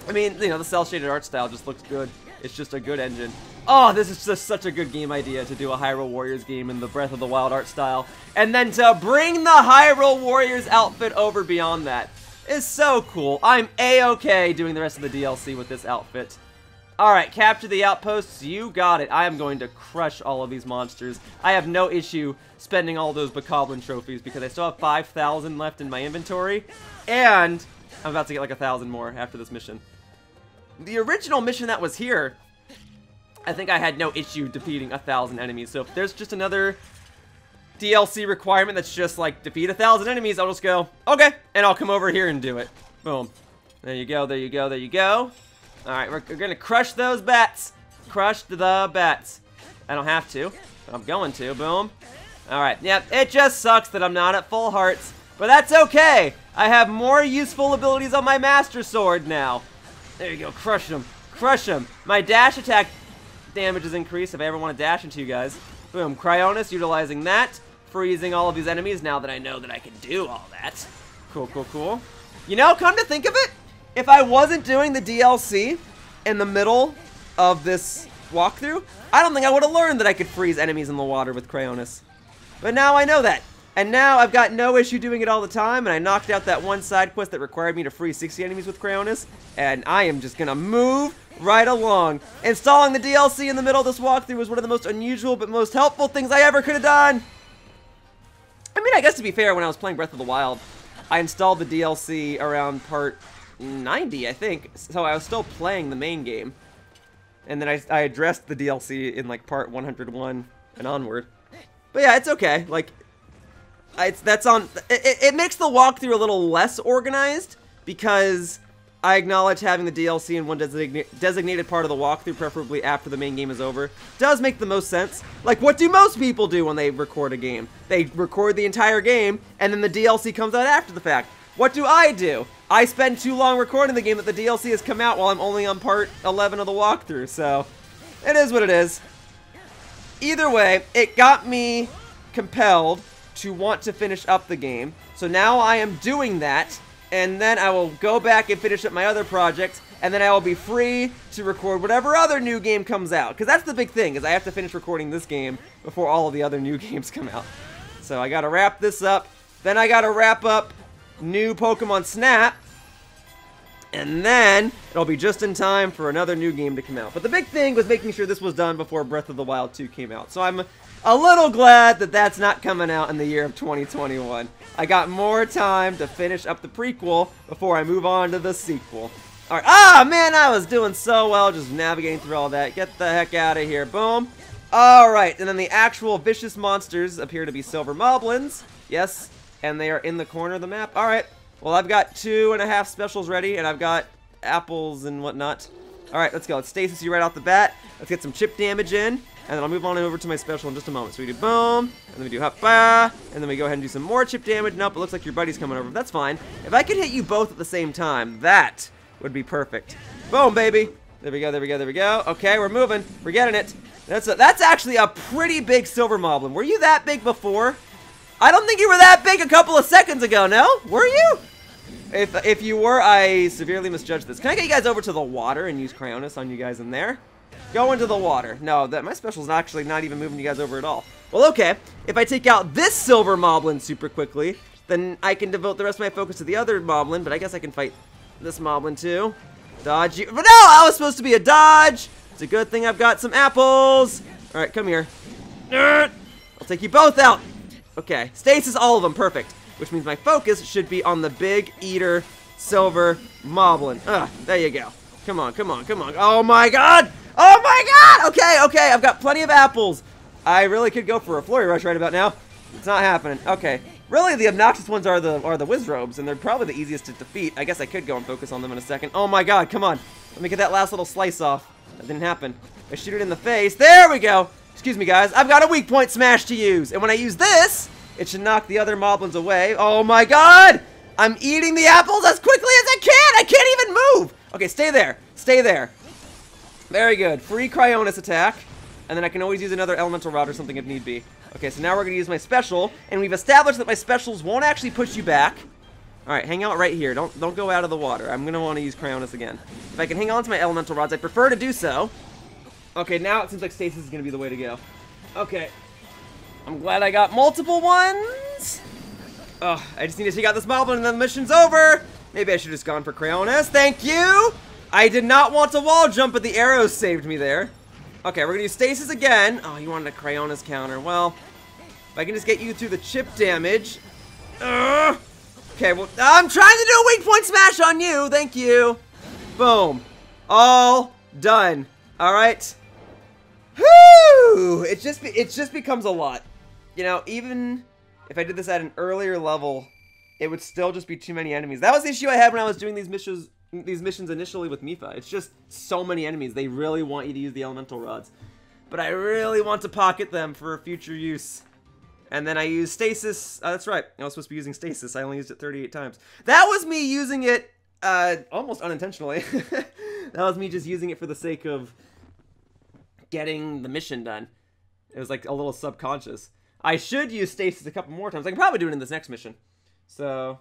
I mean, you know, the cel-shaded art style just looks good. It's just a good engine. Oh, this is just such a good game idea to do a Hyrule Warriors game in the Breath of the Wild art style. And then to bring the Hyrule Warriors outfit over beyond that is so cool. I'm A-okay doing the rest of the DLC with this outfit. Alright, capture the outposts. You got it. I am going to crush all of these monsters. I have no issue spending all those Bokoblin trophies because I still have 5,000 left in my inventory. And I'm about to get like 1,000 more after this mission. The original mission that was here, I think I had no issue defeating 1,000 enemies. So if there's just another DLC requirement that's just like defeat 1,000 enemies, I'll just go, okay, and I'll come over here and do it. Boom. There you go, there you go, there you go. Alright, we're gonna crush those bats. Crush the bats. I don't have to, but I'm going to. Boom. Alright, yep, it just sucks that I'm not at full hearts, but that's okay. I have more useful abilities on my Master Sword now. There you go, crush them. Crush them. My dash attack damage is increased if I ever want to dash into you guys. Boom, Cryonis, utilizing that. Freezing all of these enemies now that I know that I can do all that. Cool, cool, cool. You know, come to think of it, if I wasn't doing the DLC in the middle of this walkthrough, I don't think I would have learned that I could freeze enemies in the water with Cryonis. But now I know that. And now I've got no issue doing it all the time, and I knocked out that one side quest that required me to freeze 60 enemies with Cryonis, and I am just gonna move right along. Installing the DLC in the middle of this walkthrough was one of the most unusual but most helpful things I ever could have done. I mean, I guess to be fair, when I was playing Breath of the Wild, I installed the DLC around part 90, I think, so I was still playing the main game. And then I addressed the DLC in like part 101 and onward. But yeah, it's okay. Like, it makes the walkthrough a little less organized because I acknowledge having the DLC in one designated part of the walkthrough, preferably after the main game is over, does make the most sense. Like, what do most people do when they record a game? They record the entire game, and then the DLC comes out after the fact. What do? I spend too long recording the game that the DLC has come out while I'm only on part 11 of the walkthrough, so it is what it is. Either way, it got me compelled to want to finish up the game, so now I am doing that, and then I will go back and finish up my other projects, and then I will be free to record whatever other new game comes out, because that's the big thing, is I have to finish recording this game before all of the other new games come out. So I gotta wrap this up, then I gotta wrap up new Pokemon Snap, and then it'll be just in time for another new game to come out. But the big thing was making sure this was done before Breath of the Wild 2 came out. So I'm a little glad that that's not coming out in the year of 2021. I got more time to finish up the prequel before I move on to the sequel. Alright, ah man, I was doing so well just navigating through all that. Get the heck out of here, boom. Alright, and then the actual vicious monsters appear to be silver moblins. Yes, and they are in the corner of the map. Alright, well I've got 2.5 specials ready, and I've got apples and whatnot. Alright, let's go. Let's stasis you right off the bat. Let's get some chip damage in, and then I'll move on over to my special in just a moment. So we do boom, and then we do hop-ba, and then we go ahead and do some more chip damage. Nope, it looks like your buddy's coming over. That's fine. If I could hit you both at the same time, that would be perfect. Boom, baby. There we go, there we go, there we go. Okay, we're moving. We're getting it. That's actually a pretty big silver moblin. Were you that big before? I don't think you were that big a couple of seconds ago, no? Were you? If you were, I severely misjudged this. Can I get you guys over to the water and use Cryonis on you guys in there? Go into the water. No, my special's actually not even moving you guys over at all. Well, okay. If I take out this silver moblin super quickly, then I can devote the rest of my focus to the other moblin, but I guess I can fight this moblin too. Dodge you. But no, I was supposed to be a dodge. It's a good thing I've got some apples. All right, come here. I'll take you both out. Okay, stasis all of them, perfect. Which means my focus should be on the big eater silver moblin. There you go. Come on, come on, come on. Oh my god! Oh my god! Okay, okay, I've got plenty of apples. I really could go for a flurry rush right about now. It's not happening. Okay. Really, the obnoxious ones are the Wizrobes, and they're probably the easiest to defeat. I guess I could go and focus on them in a second. Oh my god, come on. Let me get that last little slice off. That didn't happen. I shoot it in the face. There we go. Excuse me, guys. I've got a weak point smash to use. And when I use this, it should knock the other moblins away. Oh my god! I'm eating the apples as quickly as I can! I can't even move! Okay, stay there. Stay there. Very good. Free Cryonis attack. And then I can always use another elemental rod or something if need be. Okay, so now we're going to use my special, and we've established that my specials won't actually push you back. Alright, hang out right here. Don't go out of the water. I'm going to want to use Cryonis again. If I can hang on to my elemental rods, I prefer to do so. Okay, now it seems like stasis is going to be the way to go. Okay. I'm glad I got multiple ones. Oh, I just need to take out this moblin and then the mission's over. Maybe I should have just gone for Cryonis. Thank you! I did not want to wall jump, but the arrows saved me there. Okay, we're gonna use stasis again. Oh, you wanted a Cryonis counter. Well, if I can just get you through the chip damage. Okay, well, I'm trying to do a weak point smash on you. Thank you. Boom. All done. All right. Whew! It just becomes a lot. You know, even if I did this at an earlier level, it would still just be too many enemies. That was the issue I had when I was doing these missions initially with Mipha. It's just so many enemies. They really want you to use the elemental rods. But I really want to pocket them for future use. And then I use stasis. That's right. I was supposed to be using stasis. I only used it 38 times. That was me using it almost unintentionally. That was me just using it for the sake of getting the mission done. It was like a little subconscious. I should use stasis a couple more times. I can probably do it in this next mission. So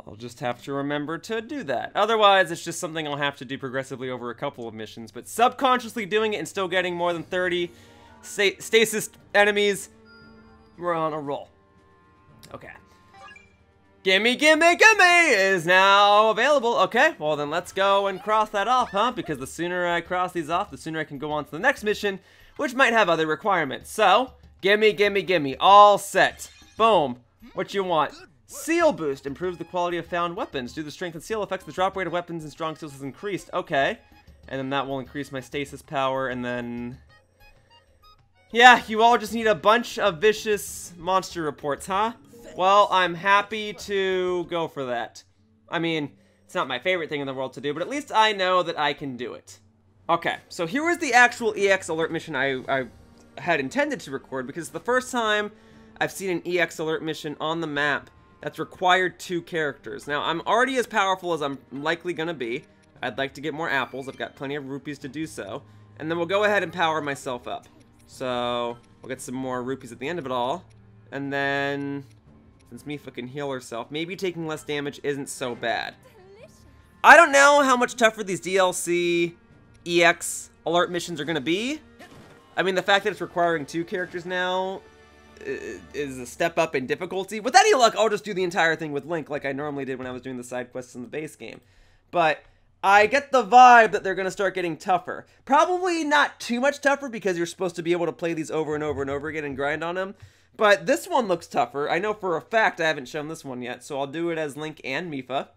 I'll just have to remember to do that. Otherwise, it's just something I'll have to do progressively over a couple of missions. But subconsciously doing it and still getting more than 30 stasis enemies, we're on a roll. Okay. Gimme, gimme, gimme is now available. Okay, well then let's go and cross that off, huh? Because the sooner I cross these off, the sooner I can go on to the next mission, which might have other requirements. So, gimme, gimme, gimme. All set. Boom. What you want? Seal boost improves the quality of found weapons. Due to the strength and seal effects, the drop rate of weapons and strong seals is increased. Okay. And then that will increase my stasis power, and then... yeah, you all just need a bunch of vicious monster reports, huh? Well, I'm happy to go for that. I mean, it's not my favorite thing in the world to do, but at least I know that I can do it. Okay, so here was the actual EX alert mission I had intended to record, because it's the first time I've seen an EX alert mission on the map that's required 2 characters. Now, I'm already as powerful as I'm likely gonna be. I'd like to get more apples. I've got plenty of rupees to do so. And then we'll go ahead and power myself up. So, we'll get some more rupees at the end of it all. And then, since Mipha can heal herself, maybe taking less damage isn't so bad. I don't know how much tougher these DLC EX alert missions are gonna be. I mean, the fact that it's requiring 2 characters now is a step up in difficulty. With any luck, I'll just do the entire thing with Link like I normally did when I was doing the side quests in the base game. But I get the vibe that they're going to start getting tougher. Probably not too much tougher because you're supposed to be able to play these over and over and over again and grind on them. But this one looks tougher. I know for a fact I haven't shown this one yet, so I'll do it as Link and Mipha.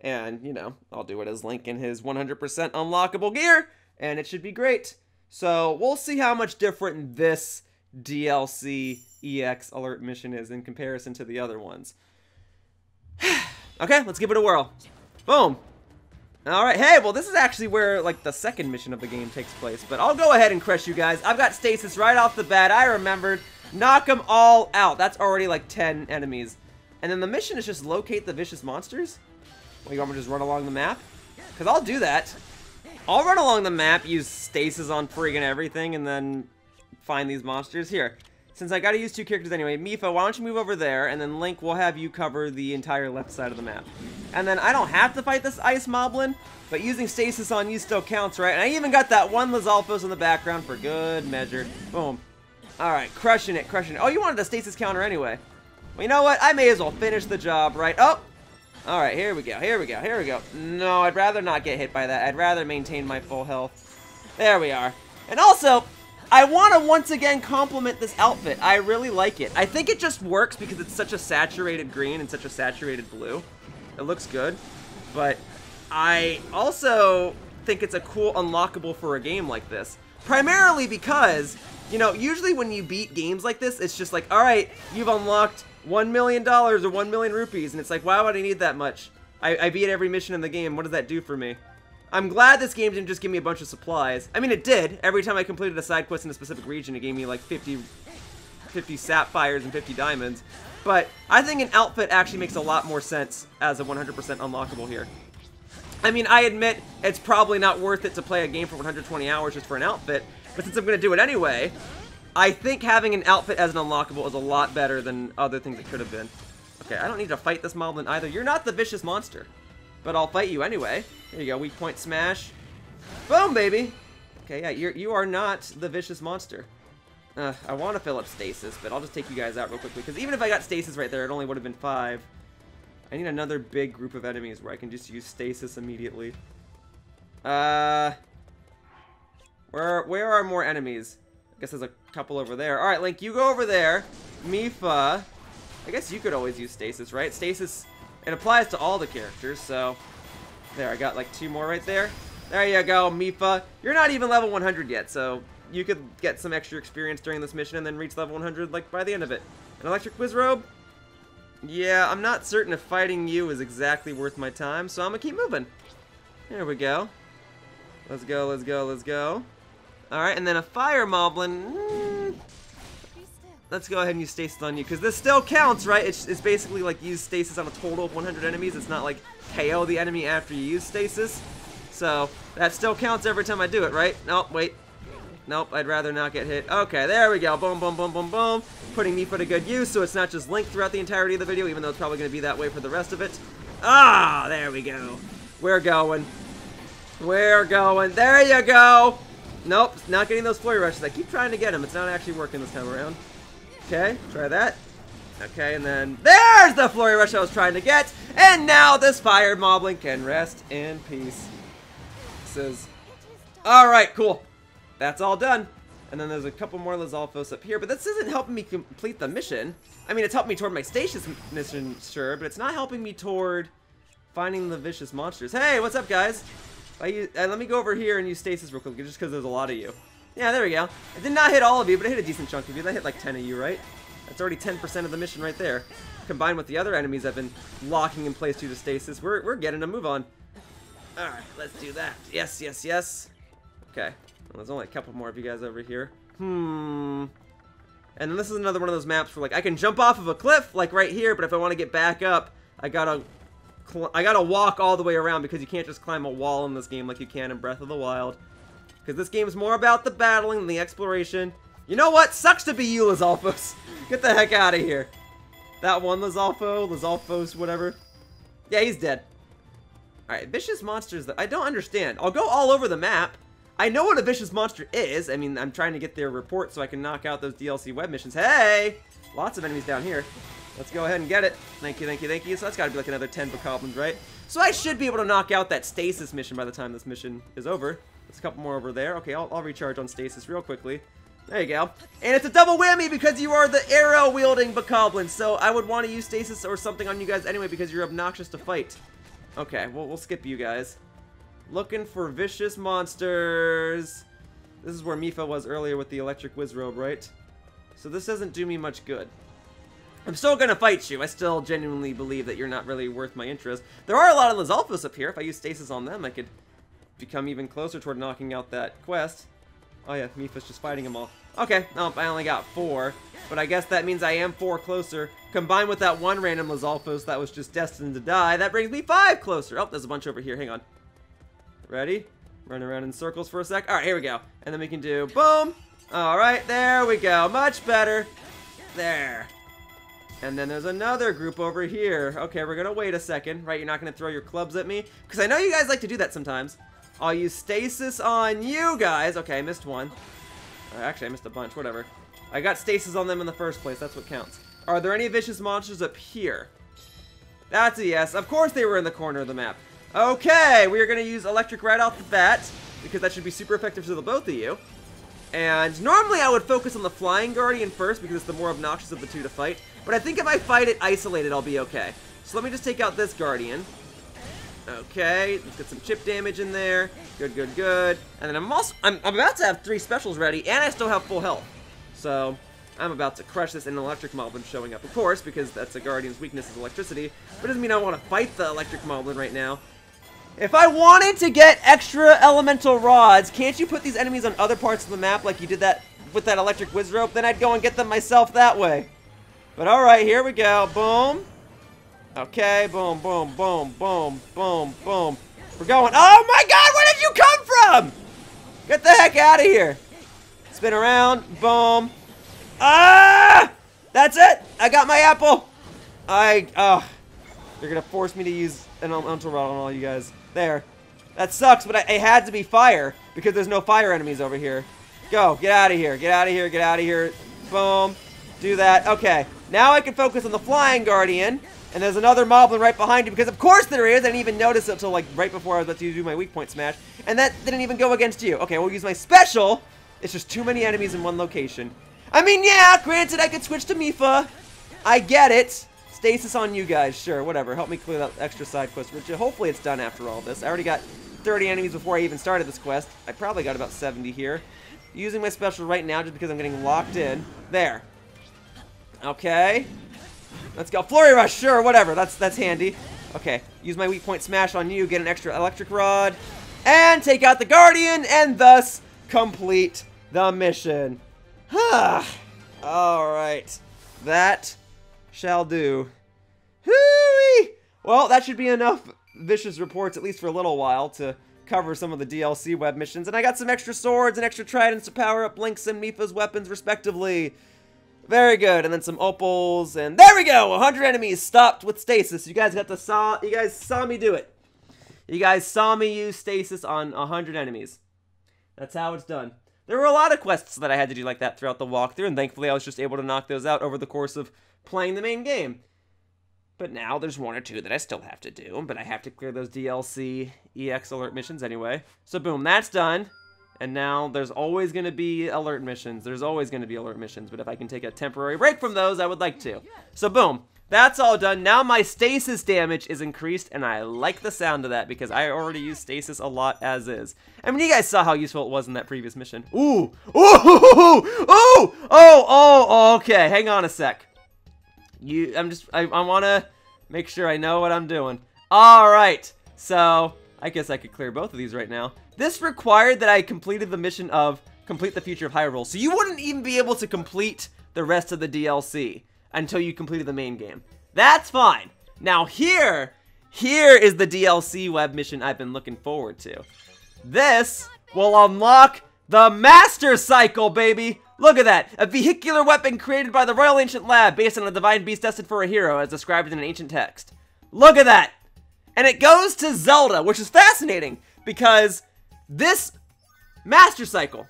And, you know, I'll do it as Link in his 100% unlockable gear, and it should be great. So we'll see how much different this DLC EX alert mission is in comparison to the other ones. Okay, let's give it a whirl. Boom. Alright, hey, well this is actually where, like, the second mission of the game takes place. But I'll go ahead and crush you guys. I've got stasis right off the bat. I remembered. Knock them all out. That's already, like, 10 enemies. And then the mission is just locate the vicious monsters? Well, you want me to just run along the map? Because I'll do that. I'll run along the map, use stasis on friggin' everything, and then find these monsters. Here, since I gotta use 2 characters anyway, Mipha, why don't you move over there, and then Link will have you cover the entire left side of the map. And then I don't have to fight this ice moblin, but using stasis on you still counts, right? And I even got that one Lizalfos in the background for good measure. Boom. Alright, crushing it, crushing it. Oh, you wanted a stasis counter anyway. Well, you know what? I may as well finish the job, right? Oh! Alright, here we go, here we go, here we go. No, I'd rather not get hit by that. I'd rather maintain my full health. There we are. And also, I want to once again compliment this outfit. I really like it. I think it just works because it's such a saturated green and such a saturated blue. It looks good. But I also think it's a cool unlockable for a game like this. Primarily because, you know, usually when you beat games like this, it's just like, alright, you've unlocked $1 million or 1 million rupees, and it's like, why would I need that much? I beat every mission in the game. What does that do for me? I'm glad this game didn't just give me a bunch of supplies. I mean, it did. Every time I completed a side quest in a specific region, it gave me like 50 sapphires and 50 diamonds. But I think an outfit actually makes a lot more sense as a 100% unlockable here. I mean, I admit it's probably not worth it to play a game for 120 hours just for an outfit, but since I'm going to do it anyway, I think having an outfit as an unlockable is a lot better than other things it could have been. Okay, I don't need to fight this moblin either. You're not the vicious monster, but I'll fight you anyway. There you go, weak point smash. Boom, baby! Okay, yeah, you are not the vicious monster. I want to fill up stasis, but I'll just take you guys out real quickly, because even if I got stasis right there, it only would have been 5. I need another big group of enemies where I can just use stasis immediately. Where are more enemies? I guess there's a couple over there. Alright, Link, you go over there. Mipha. I guess you could always use stasis, right? Stasis, it applies to all the characters, so... There, I got like 2 more right there. There you go, Mipha. You're not even level 100 yet, so you could get some extra experience during this mission and then reach level 100 like by the end of it. An electric whiz robe? Yeah, I'm not certain if fighting you is exactly worth my time, so I'm gonna keep moving. There we go. Let's go, let's go, let's go. Alright, and then a fire moblin. Let's go ahead and use stasis on you, because this still counts, right? It's basically like use stasis on a total of 100 enemies. It's not like KO the enemy after you use stasis. So, that still counts every time I do it, right? Nope, wait. Nope, I'd rather not get hit. Okay, there we go. Boom, boom, boom, boom, boom. Putting Mipha to good use, so it's not just Link throughout the entirety of the video, even though it's probably going to be that way for the rest of it. Ah, there we go. We're going. We're going. There you go. Nope, not getting those flurry rushes. I keep trying to get them. It's not actually working this time around. Okay, try that. Okay, and then there's the flurry rush I was trying to get. And now this fire moblin can rest in peace. This is... Alright, cool. That's all done. And then there's a couple more Lizalfos up here, but this isn't helping me complete the mission. I mean, it's helped me toward my stasis mission, sure, but it's not helping me toward finding the vicious monsters. Hey, what's up, guys? Let me go over here and use stasis real quick, just because there's a lot of you. Yeah, there we go. I did not hit all of you, but I hit a decent chunk of you. I hit like 10 of you, right? That's already 10% of the mission right there. Combined with the other enemies I've been locking in place due to stasis, we're getting a move on. Alright, let's do that. Yes, yes, yes. Okay. Well, there's only a couple more of you guys over here. And then this is another one of those maps where, like, I can jump off of a cliff, like right here, but if I want to get back up, I gotta walk all the way around, because you can't just climb a wall in this game like you can in Breath of the Wild. Because this game is more about the battling than the exploration. You know what? Sucks to be you, Lizalfos. Get the heck out of here. That one Lizalfos, whatever. Yeah, he's dead. Alright, vicious monsters that I don't understand. I'll go all over the map. I know what a vicious monster is. I mean, I'm trying to get their report so I can knock out those DLC web missions. Hey! Lots of enemies down here. Let's go ahead and get it. Thank you, thank you, thank you. So that's gotta be like another 10 bokoblins, right? So I should be able to knock out that stasis mission by the time this mission is over. There's a couple more over there. Okay, I'll recharge on stasis real quickly. There you go. And it's a double whammy because you are the arrow-wielding bokoblin. So I would want to use stasis or something on you guys anyway because you're obnoxious to fight. Okay, well, we'll skip you guys. Looking for vicious monsters. This is where Mipha was earlier with the electric Wizrobe, right? So this doesn't do me much good. I'm still gonna fight you. I still genuinely believe that you're not really worth my interest. There are a lot of Lizalfos up here. If I use stasis on them, I could become even closer toward knocking out that quest. Oh yeah, Mipha's just fighting them all. Okay, nope, I only got 4. But I guess that means I am 4 closer. Combined with that one random Lizalfos that was just destined to die, that brings me 5 closer. Oh, there's a bunch over here. Hang on. Ready? Run around in circles for a sec. Alright, here we go. And then we can do boom. Alright, there we go. Much better. There. And then there's another group over here. Okay, we're gonna wait a second. Right, you're not gonna throw your clubs at me? Because I know you guys like to do that sometimes. I'll use stasis on you guys. Okay, I missed one. Actually, I missed a bunch. Whatever. I got stasis on them in the first place. That's what counts. Are there any vicious monsters up here? That's a yes. Of course they were in the corner of the map. Okay, we are going to use electric right off the bat, because that should be super effective to the both of you. And normally I would focus on the Flying Guardian first, because it's the more obnoxious of the two to fight. But I think if I fight it isolated, I'll be okay. So let me just take out this Guardian. Okay, let's get some chip damage in there. Good, good, good. And then I'm about to have 3 specials ready, and I still have full health. So I'm about to crush this, and an electric moblin showing up, of course, because that's a Guardian's weakness is electricity. But it doesn't mean I want to fight the electric moblin right now. If I wanted to get extra elemental rods, can't you put these enemies on other parts of the map like you did that with that electric Wizrobe? Then I'd go and get them myself that way. But alright, here we go. Boom. Okay, boom, boom, boom, boom, boom, boom. We're going. Oh my god, where did you come from? Get the heck out of here. Spin around. Boom. Ah! That's it. I got my apple. You're gonna force me to use an elemental rod on all you guys. There. That sucks, but it had to be fire because there's no fire enemies over here. Go. Get out of here. Get out of here. Get out of here. Boom. Do that. Okay. Now I can focus on the Flying Guardian. And there's another moblin right behind you because of course there is. I didn't even notice it until like right before I was about to do my weak point smash. And that didn't even go against you. Okay, we'll use my special. It's just too many enemies in one location. I mean, yeah, granted I could switch to Mipha. I get it. Stasis on you guys, sure, whatever. Help me clear that extra side quest, which hopefully it's done after all this. I already got 30 enemies before I even started this quest. I probably got about 70 here. Using my special right now just because I'm getting locked in. There. Okay. Let's go. Flurry Rush, sure, whatever. That's handy. Okay, use my weak point smash on you, get an extra electric rod, and take out the Guardian, and thus complete the mission. Alright. That shall do. Hoo-wee! Well, that should be enough vicious reports, at least for a little while, to cover some of the DLC web missions. And I got some extra swords and extra tridents to power up Link's and Mipha's weapons, respectively. Very good. And then some opals, and there we go! 100 enemies stopped with stasis. You guys saw me do it. You guys saw me use stasis on 100 enemies. That's how it's done. There were a lot of quests that I had to do like that throughout the walkthrough, and thankfully I was just able to knock those out over the course of playing the main game. But now there's 1 or 2 that I still have to do, but I have to clear those DLC EX alert missions anyway. So boom, that's done. And now there's always going to be alert missions. There's always going to be alert missions, but if I can take a temporary break from those, I would like to. So boom, that's all done. Now my stasis damage is increased, and I like the sound of that because I already use stasis a lot as is. I mean, you guys saw how useful it was in that previous mission. Ooh! Ooh! Ooh! Oh, okay, hang on a sec. I want to make sure I know what I'm doing. Alright, so I guess I could clear both of these right now. This required that I completed the mission of complete the future of Hyrule, so you wouldn't even be able to complete the rest of the DLC until you completed the main game. That's fine. Now here is the DLC web mission I've been looking forward to. This will unlock the Master Cycle, baby! Look at that! A vehicular weapon created by the Royal Ancient Lab based on a divine beast destined for a hero as described in an ancient text. Look at that! And it goes to Zelda, which is fascinating because this Master Cycle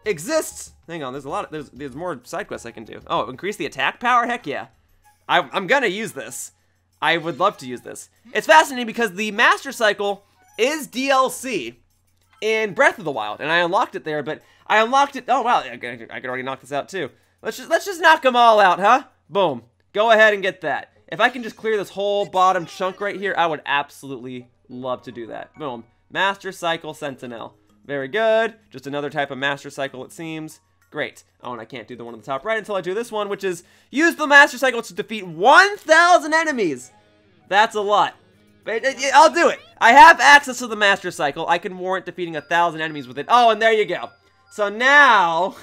exists. Hang on, there's more side quests I can do. Oh, increase the attack power? Heck yeah. I'm gonna use this. I would love to use this. It's fascinating because the Master Cycle is DLC in Breath of the Wild, and I unlocked it there, but I unlocked it. Oh wow, I could already knock this out too. Let's just knock them all out, huh? Boom. Go ahead and get that. If I can just clear this whole bottom chunk right here, I would absolutely love to do that. Boom. Master Cycle Sentinel. Very good. Just another type of Master Cycle, it seems. Great. Oh, and I can't do the one on the top right until I do this one, which is use the Master Cycle to defeat 1,000 enemies. That's a lot. But I'll do it. I have access to the Master Cycle. I can warrant defeating 1,000 enemies with it. Oh, and there you go. So now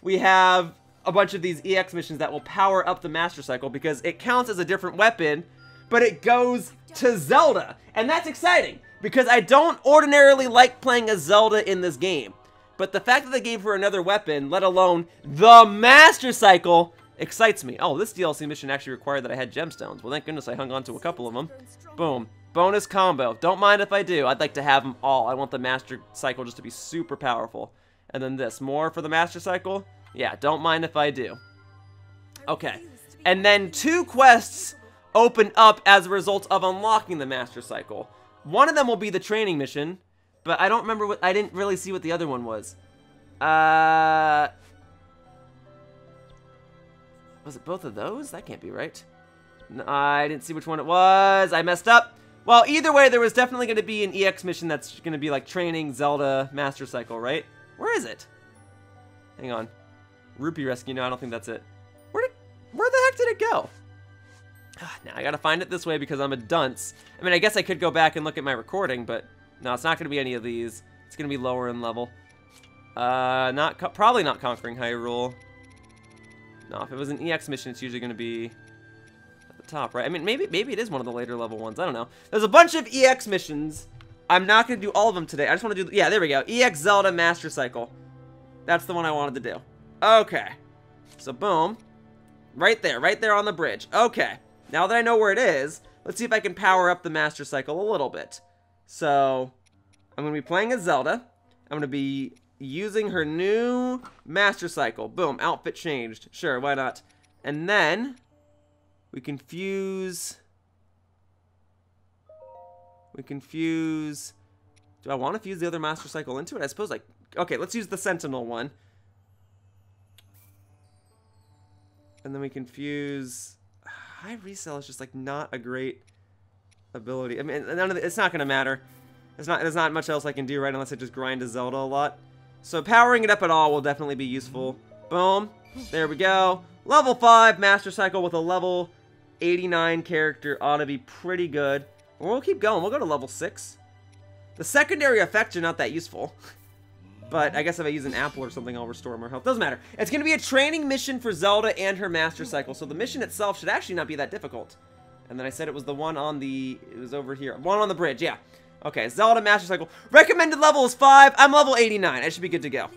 we have a bunch of these EX missions that will power up the Master Cycle because it counts as a different weapon, but it goes to Zelda. And that's exciting because I don't ordinarily like playing as Zelda in this game. But the fact that they gave her another weapon, let alone the Master Cycle, excites me. Oh, this DLC mission actually required that I had gemstones. Well, thank goodness I hung on to a couple of them. Boom. Bonus combo. Don't mind if I do. I'd like to have them all. I want the Master Cycle just to be super powerful. And then this. More for the Master Cycle? Yeah, don't mind if I do. Okay. And then 2 quests open up as a result of unlocking the Master Cycle. One of them will be the training mission, but I don't remember what, I didn't really see what the other one was. Was it both of those? That can't be right. No, I didn't see which one it was. I messed up. Well, either way, there was definitely going to be an EX mission that's going to be like training Zelda Master Cycle, right? Where is it? Hang on. Rupee Rescue. No, I don't think that's it. Where the heck did it go? Now I gotta find it this way because I'm a dunce. I mean, I guess I could go back and look at my recording, but no, it's not gonna be any of these. It's gonna be lower in level. Probably not Conquering Hyrule. No, if it was an EX mission, it's usually gonna be at the top, right? I mean, maybe it is one of the later level ones. I don't know. There's a bunch of EX missions. I'm not gonna do all of them today. I just want to do, yeah, there we go. EX Zelda Master Cycle. That's the one I wanted to do. Okay. So boom. Right there on the bridge. Okay. Now that I know where it is, let's see if I can power up the Master Cycle a little bit. So, I'm going to be playing as Zelda. I'm going to be using her new Master Cycle. Boom, outfit changed. Sure, why not? And then, we can fuse... Do I want to fuse the other Master Cycle into it? I suppose okay, let's use the Sentinel one. And then we can fuse... High Resell is just like not a great ability. I mean, it's not gonna matter. There's not much else I can do, right? Unless I just grind a Zelda a lot. So powering it up at all will definitely be useful. Boom. There we go. Level 5 Master Cycle with a level 89 character ought to be pretty good. We'll keep going. We'll go to level 6. The secondary effects are not that useful. But I guess if I use an apple or something, I'll restore more health. Doesn't matter. It's going to be a training mission for Zelda and her Master Cycle. So the mission itself should actually not be that difficult. And then I said it was the one on the... It was over here. One on the bridge, yeah. Okay, Zelda Master Cycle. Recommended level is 5. I'm level 89. I should be good to go.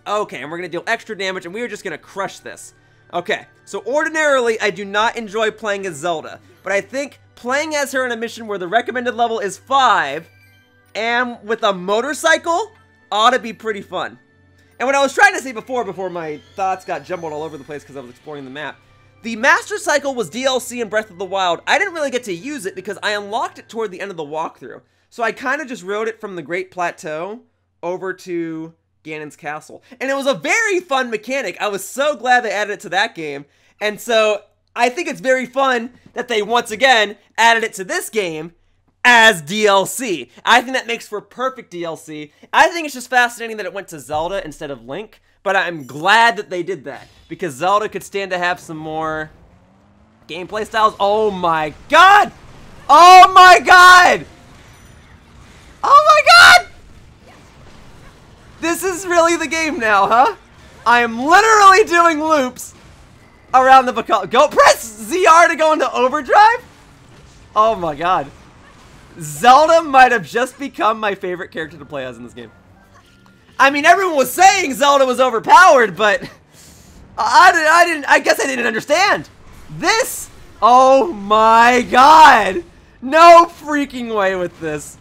Okay, and we're going to deal extra damage, and we are just going to crush this. Okay, so ordinarily, I do not enjoy playing as Zelda. But I think playing as her in a mission where the recommended level is 5, and with a motorcycle... ought to be pretty fun. And what I was trying to say before my thoughts got jumbled all over the place because I was exploring the map, the Master Cycle was DLC in Breath of the Wild. I didn't really get to use it because I unlocked it toward the end of the walkthrough. So I kind of just rode it from the Great Plateau over to Ganon's Castle. And it was a very fun mechanic. I was so glad they added it to that game. And so I think it's very fun that they once again added it to this game as DLC. I think that makes for perfect DLC. I think it's just fascinating that it went to Zelda instead of Link, but I'm glad that they did that, because Zelda could stand to have some more gameplay styles. Oh my god! Oh my god! Oh my god! This is really the game now, huh? I am literally doing loops around the Bacall. Go press ZR to go into overdrive? Oh my god. Zelda might have just become my favorite character to play as in this game. I mean, everyone was saying Zelda was overpowered, but I guess I didn't understand. This, oh my god. No freaking way with this.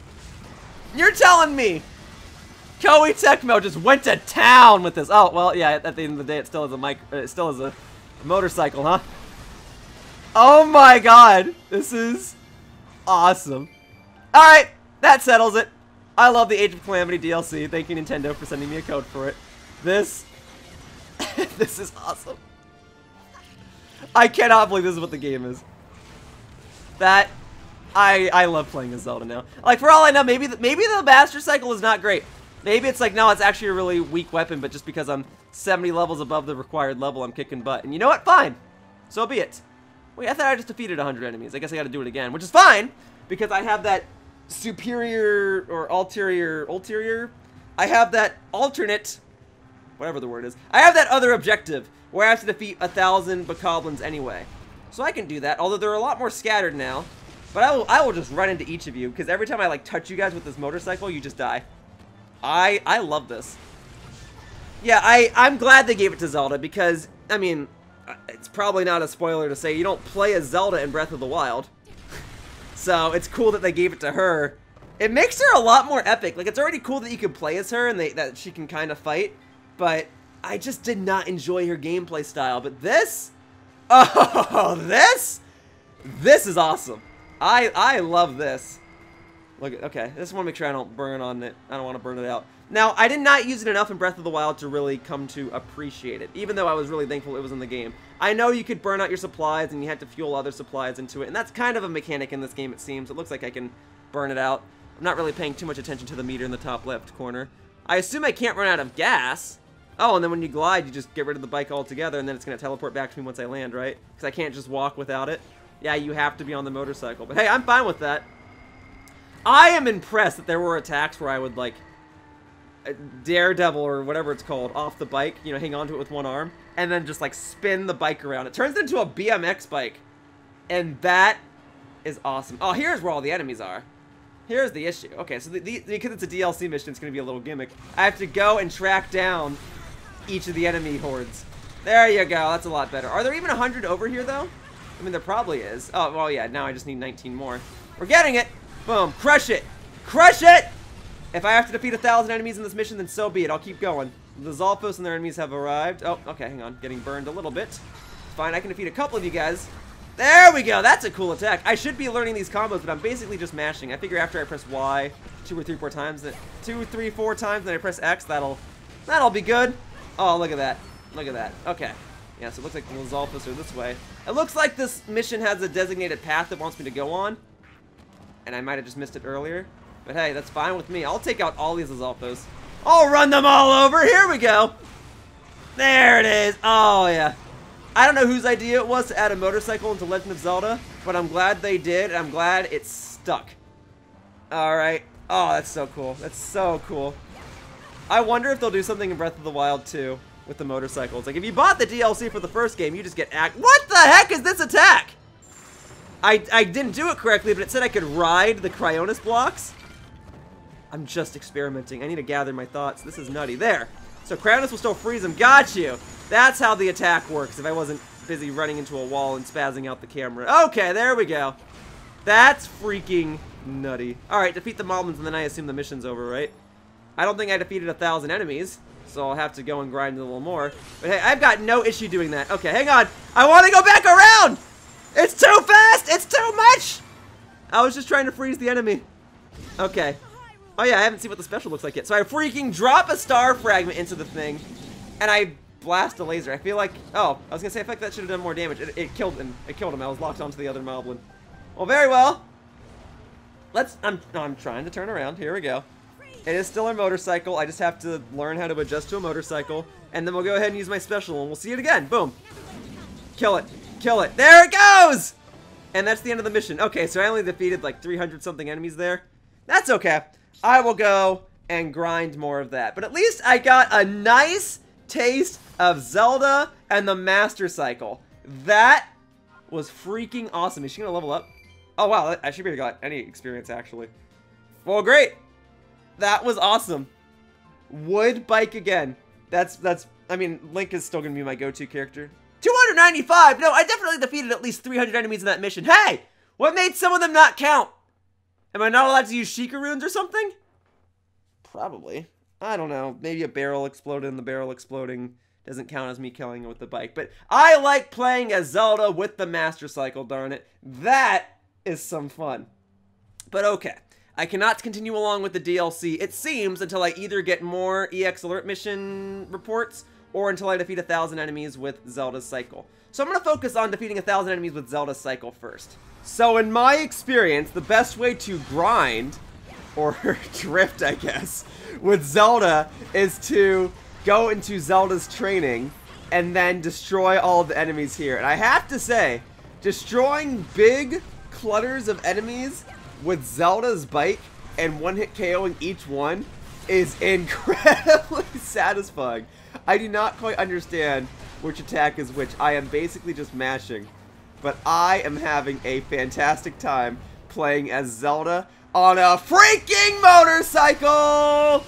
You're telling me Koei Tecmo just went to town with this. Oh, well, yeah, at the end of the day, it still is a motorcycle, huh? Oh my god, this is awesome. Alright, that settles it. I love the Age of Calamity DLC. Thank you, Nintendo, for sending me a code for it. This is awesome. I cannot believe this is what the game is. I love playing as Zelda now. Like, for all I know, maybe the Master Cycle is not great. Maybe it's like, no, it's actually a really weak weapon, but just because I'm 70 levels above the required level, I'm kicking butt. And you know what? Fine. So be it. Wait, I thought I just defeated 100 enemies. I guess I gotta do it again, which is fine, because I have that superior, or ulterior? I have that alternate, whatever the word is. I have that other objective, where I have to defeat 1,000 bokoblins anyway. So I can do that, although they're a lot more scattered now. But I will just run into each of you, because every time I, like, touch you guys with this motorcycle, you just die. I love this. Yeah, I'm glad they gave it to Zelda, because, I mean, it's probably not a spoiler to say you don't play as Zelda in Breath of the Wild. So it's cool that they gave it to her. It makes her a lot more epic. Like, it's already cool that you can play as her and that she can kind of fight. But I just did not enjoy her gameplay style. But this, oh, this is awesome. I love this. Look, okay, I just want to make sure I don't burn on it. I don't want to burn it out. Now, I did not use it enough in Breath of the Wild to really come to appreciate it, even though I was really thankful it was in the game. I know you could burn out your supplies and you had to fuel other supplies into it, and that's kind of a mechanic in this game, it seems. It looks like I can burn it out. I'm not really paying too much attention to the meter in the top left corner. I assume I can't run out of gas. Oh, and then when you glide, you just get rid of the bike altogether, and then it's going to teleport back to me once I land, right? Because I can't just walk without it. Yeah, you have to be on the motorcycle. But hey, I'm fine with that. I am impressed that there were attacks where I would, like, Daredevil or whatever it's called off the bike, you know, hang on to it with one arm, and then just, like, spin the bike around. It turns into a BMX bike, and that is awesome. Oh, here's where all the enemies are. Here's the issue. Okay, so because it's a DLC mission, it's going to be a little gimmick. I have to go and track down each of the enemy hordes. There you go. That's a lot better. Are there even 100 over here, though? I mean, there probably is. Oh, well, yeah, now I just need 19 more. We're getting it! Boom. Crush it! Crush it! If I have to defeat 1,000 enemies in this mission, then so be it. I'll keep going. The Zalfos and their enemies have arrived. Oh, okay, hang on. Getting burned a little bit. Fine, I can defeat a couple of you guys. There we go! That's a cool attack. I should be learning these combos, but I'm basically just mashing. I figure after I press Y 2 or 3, 4 times, then 2, 3, 4 times, then I press X, that'll be good. Oh, look at that. Look at that. Okay. Yeah, so it looks like the Zalfos are this way. It looks like this mission has a designated path it wants me to go on. And I might have just missed it earlier. But hey, that's fine with me. I'll take out all these Zalfos. I'll run them all over. Here we go. There it is. Oh, yeah. I don't know whose idea it was to add a motorcycle into Legend of Zelda, but I'm glad they did, and I'm glad it stuck. Alright. Oh, that's so cool. That's so cool. I wonder if they'll do something in Breath of the Wild, too, with the motorcycles. Like, if you bought the DLC for the first game, you just get What the heck is this attack? I didn't do it correctly, but it said I could ride the Cryonis blocks. I'm just experimenting. I need to gather my thoughts. This is nutty. There. So Cryonis will still freeze him. Got you. That's how the attack works, if I wasn't busy running into a wall and spazzing out the camera. Okay, there we go. That's freaking nutty. Alright, defeat the Moblins, and then I assume the mission's over, right? I don't think I defeated 1,000 enemies, so I'll have to go and grind a little more. But hey, I've got no issue doing that. Okay, hang on. I want to go back around! It's too fast! It's too much! I was just trying to freeze the enemy. Okay. Oh yeah, I haven't seen what the special looks like yet. So I freaking drop a star fragment into the thing, and I blast a laser. I feel like, oh, I was gonna say, I feel like that should have done more damage. It killed him. It killed him. I was locked onto the other Moblin. Well, very well. I'm trying to turn around. Here we go. It is still a motorcycle. I just have to learn how to adjust to a motorcycle, and then we'll go ahead and use my special, and we'll see it again. Boom. Kill it. Kill it. There it goes! And that's the end of the mission. Okay, so I only defeated like 300-something enemies there. That's okay. I will go and grind more of that. But at least I got a nice taste of Zelda and the Master Cycle. That was freaking awesome. Is she gonna level up? Oh wow, I should be got any experience actually. Well, great. That was awesome. Would bike again. I mean, Link is still gonna be my go-to character. 295! No, I definitely defeated at least 300 enemies in that mission. Hey! What made some of them not count? Am I not allowed to use Sheikah runes or something? Probably. I don't know, maybe a barrel exploded and the barrel exploding doesn't count as me killing it with the bike. But I like playing as Zelda with the Master Cycle, darn it. That is some fun. But okay, I cannot continue along with the DLC, it seems, until I either get more EX alert mission reports or until I defeat 1,000 enemies with Zelda's cycle. So I'm going to focus on defeating 1,000 enemies with Zelda's cycle first. So in my experience, the best way to grind, or drift I guess, with Zelda is to go into Zelda's training and then destroy all of the enemies here. And I have to say, destroying big clutters of enemies with Zelda's bike and one-hit KOing each one is incredibly satisfying. I do not quite understand which attack is which. I am basically just mashing. But I am having a fantastic time playing as Zelda on a freaking motorcycle!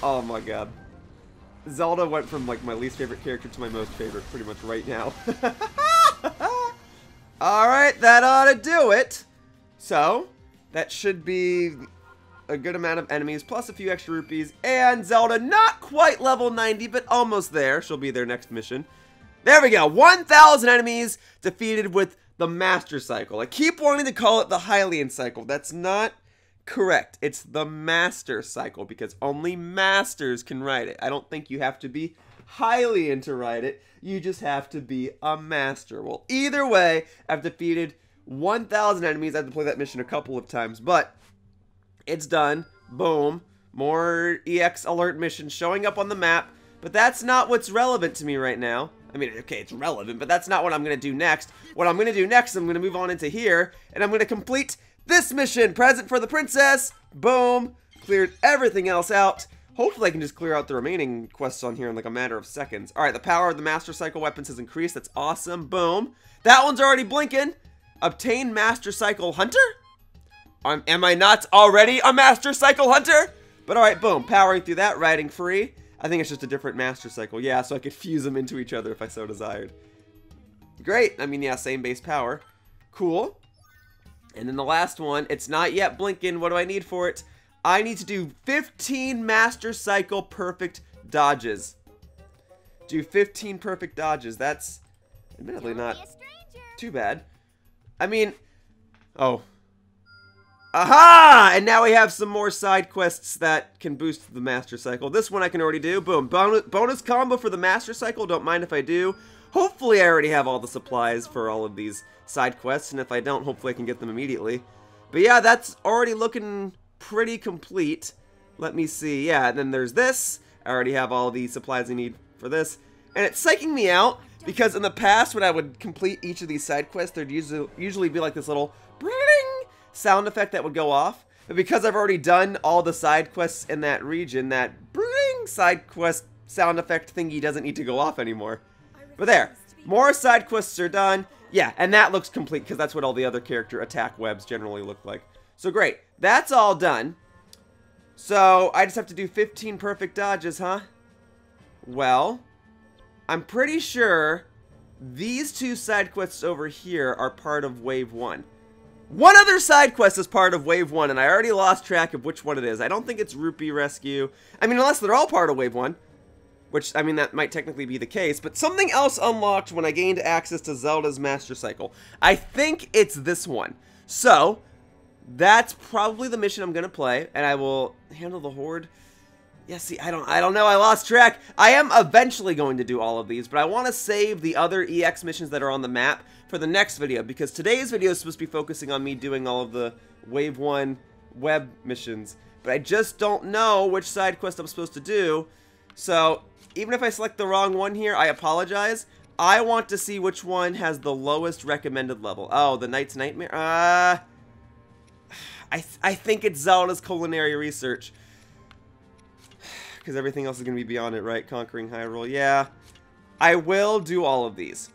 Oh my god. Zelda went from like my least favorite character to my most favorite pretty much right now. Alright, that ought to do it. So, that should be a good amount of enemies, plus a few extra rupees, and Zelda not quite level 90, but almost there. She'll be their next mission. There we go, 1,000 enemies defeated with the Master Cycle. I keep wanting to call it the Hylian Cycle. That's not correct. It's the Master Cycle, because only Masters can ride it. I don't think you have to be Hylian to ride it. You just have to be a Master. Well, either way, I've defeated 1,000 enemies. I had to play that mission a couple of times, but it's done. Boom. More EX alert missions showing up on the map, but that's not what's relevant to me right now. I mean, okay, it's relevant, but that's not what I'm going to do next. What I'm going to do next, I'm going to move on into here, and I'm going to complete this mission. Present for the princess. Boom. Cleared everything else out. Hopefully I can just clear out the remaining quests on here in like a matter of seconds. Alright, the power of the Master Cycle weapons has increased. That's awesome. Boom. That one's already blinking. Obtain Master Cycle Hunter? Am I not already a Master Cycle Hunter? But alright, boom. Powering through that, riding free. I think it's just a different Master Cycle. Yeah, so I could fuse them into each other if I so desired. Great. I mean, yeah, same base power. Cool. And then the last one, it's not yet blinking. What do I need for it? I need to do 15 Master Cycle perfect dodges. Do 15 perfect dodges. That's admittedly not too bad. I mean, oh. Aha! And now we have some more side quests that can boost the Master Cycle. This one I can already do. Boom. Bonus combo for the Master Cycle. Don't mind if I do. Hopefully I already have all the supplies for all of these side quests. And if I don't, hopefully I can get them immediately. But yeah, that's already looking pretty complete. Let me see. Yeah, and then there's this. I already have all the supplies I need for this. And it's psyching me out because in the past when I would complete each of these side quests, there'd usually be like this little bring sound effect that would go off. But because I've already done all the side quests in that region, that bring side quest sound effect thingy doesn't need to go off anymore. But there, more side quests are done. Yeah, and that looks complete because that's what all the other character attack webs generally look like. So great, that's all done. So I just have to do 15 perfect dodges, huh? Well, I'm pretty sure these two side quests over here are part of Wave 1. One other side quest is part of Wave 1, and I already lost track of which one it is. I don't think it's Rupee Rescue. I mean, unless they're all part of Wave 1. Which, I mean, that might technically be the case. But something else unlocked when I gained access to Zelda's Master Cycle. I think it's this one. So, that's probably the mission I'm going to play. And I will handle the Horde. Yeah, see, I don't know. I lost track. I am eventually going to do all of these. But I want to save the other EX missions that are on the map for the next video. Because today's video is supposed to be focusing on me doing all of the Wave 1 web missions. But I just don't know which side quest I'm supposed to do. So, even if I select the wrong one here, I apologize. I want to see which one has the lowest recommended level. Oh, the Knight's Nightmare? I think it's Zelda's Culinary Research. Because everything else is going to be beyond it, right? Conquering Hyrule. Yeah. I will do all of these.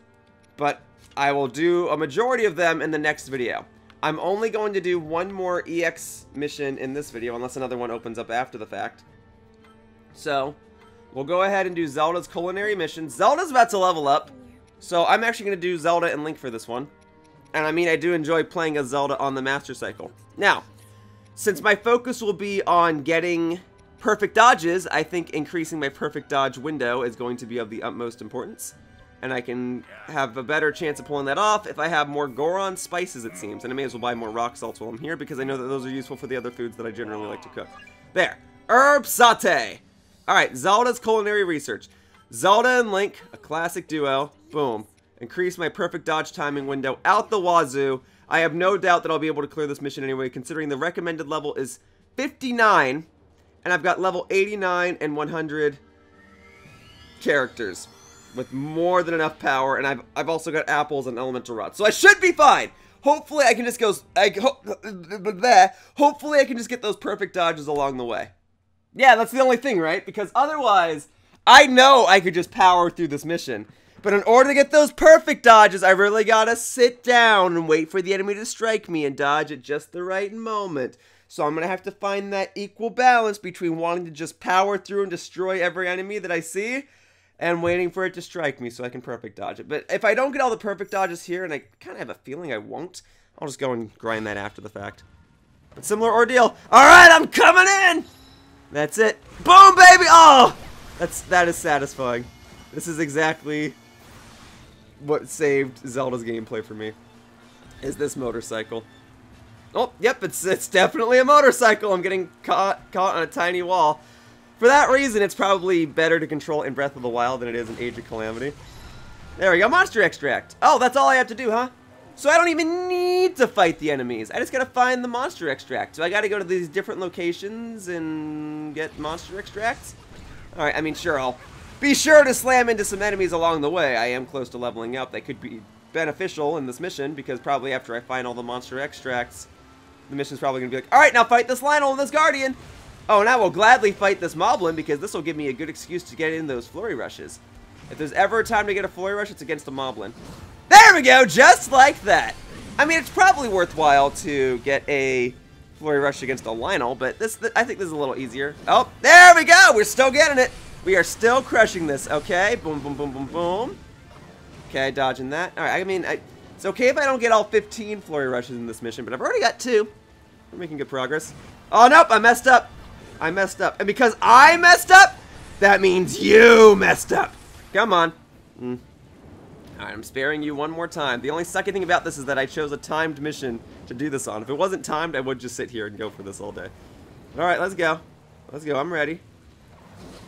But I will do a majority of them in the next video. I'm only going to do one more EX mission in this video, unless another one opens up after the fact. So, we'll go ahead and do Zelda's Culinary mission. Zelda's about to level up, so I'm actually going to do Zelda and Link for this one. And I mean, I do enjoy playing as Zelda on the Master Cycle. Now, since my focus will be on getting perfect dodges, I think increasing my perfect dodge window is going to be of the utmost importance. And I can have a better chance of pulling that off if I have more Goron spices, it seems. And I may as well buy more rock salts while I'm here, because I know that those are useful for the other foods that I generally like to cook. There. Herb Sauté. Alright, Zelda's Culinary Research. Zelda and Link, a classic duo. Boom. Increase my perfect dodge timing window out the wazoo. I have no doubt that I'll be able to clear this mission anyway, considering the recommended level is 59. And I've got level 89 and 100 characters. With more than enough power, and I've also got apples and elemental rot, so I should be fine. Hopefully, I can just go. Hopefully, I can just get those perfect dodges along the way. Yeah, that's the only thing, right? Because otherwise, I know I could just power through this mission. But in order to get those perfect dodges, I really gotta sit down and wait for the enemy to strike me and dodge at just the right moment. So I'm gonna have to find that equal balance between wanting to just power through and destroy every enemy that I see, and waiting for it to strike me so I can perfect dodge it. But if I don't get all the perfect dodges here, and I kind of have a feeling I won't, I'll just go and grind that after the fact. But similar ordeal. Alright, I'm coming in! That's it. Boom, baby! Oh! That is satisfying. This is exactly what saved Zelda's gameplay for me. Is this motorcycle. Oh, yep, it's definitely a motorcycle. I'm getting caught on a tiny wall. For that reason, it's probably better to control in Breath of the Wild than it is in Age of Calamity. There we go, Monster Extract. Oh, that's all I have to do, huh? So I don't even need to fight the enemies. I just gotta find the Monster Extract. So I gotta go to these different locations and get Monster Extracts? Alright, I mean, sure, I'll be sure to slam into some enemies along the way. I am close to leveling up. That could be beneficial in this mission, because probably after I find all the Monster Extracts, the mission's probably gonna be like, alright, now fight this Lionel and this Guardian! Oh, and I will gladly fight this Moblin, because this will give me a good excuse to get in those flurry rushes. If there's ever a time to get a flurry rush, it's against a Moblin. There we go, just like that. I mean, it's probably worthwhile to get a flurry rush against a Lionel, but I think this is a little easier. Oh, there we go, we're still getting it. We are still crushing this, okay? Boom, boom, boom, boom, boom. Okay, dodging that. All right, I mean, it's okay if I don't get all 15 flurry rushes in this mission, but I've already got 2. We're making good progress. Oh, nope, I messed up. I messed up. And because I messed up, that means you messed up. Come on. Alright, I'm sparing you one more time. The only sucky thing about this is that I chose a timed mission to do this on. If it wasn't timed, I would just sit here and go for this all day. Alright, let's go. Let's go. I'm ready.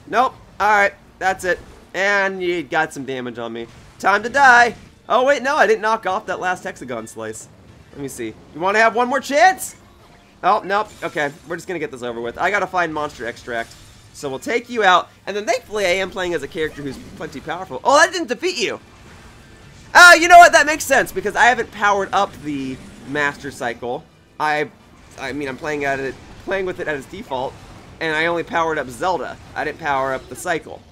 Nope. Alright, that's it. And you got some damage on me. Time to die. Oh, wait, no, I didn't knock off that last hexagon slice. Let me see. You want to have one more chance? Oh, nope. Okay, we're just going to get this over with. I got to find Monster Extract. So we'll take you out. And then thankfully I am playing as a character who's plenty powerful. Oh, that didn't defeat you. You know what? That makes sense because I haven't powered up the Master Cycle. I mean, I'm playing with it at its default. And I only powered up Zelda. I didn't power up the cycle.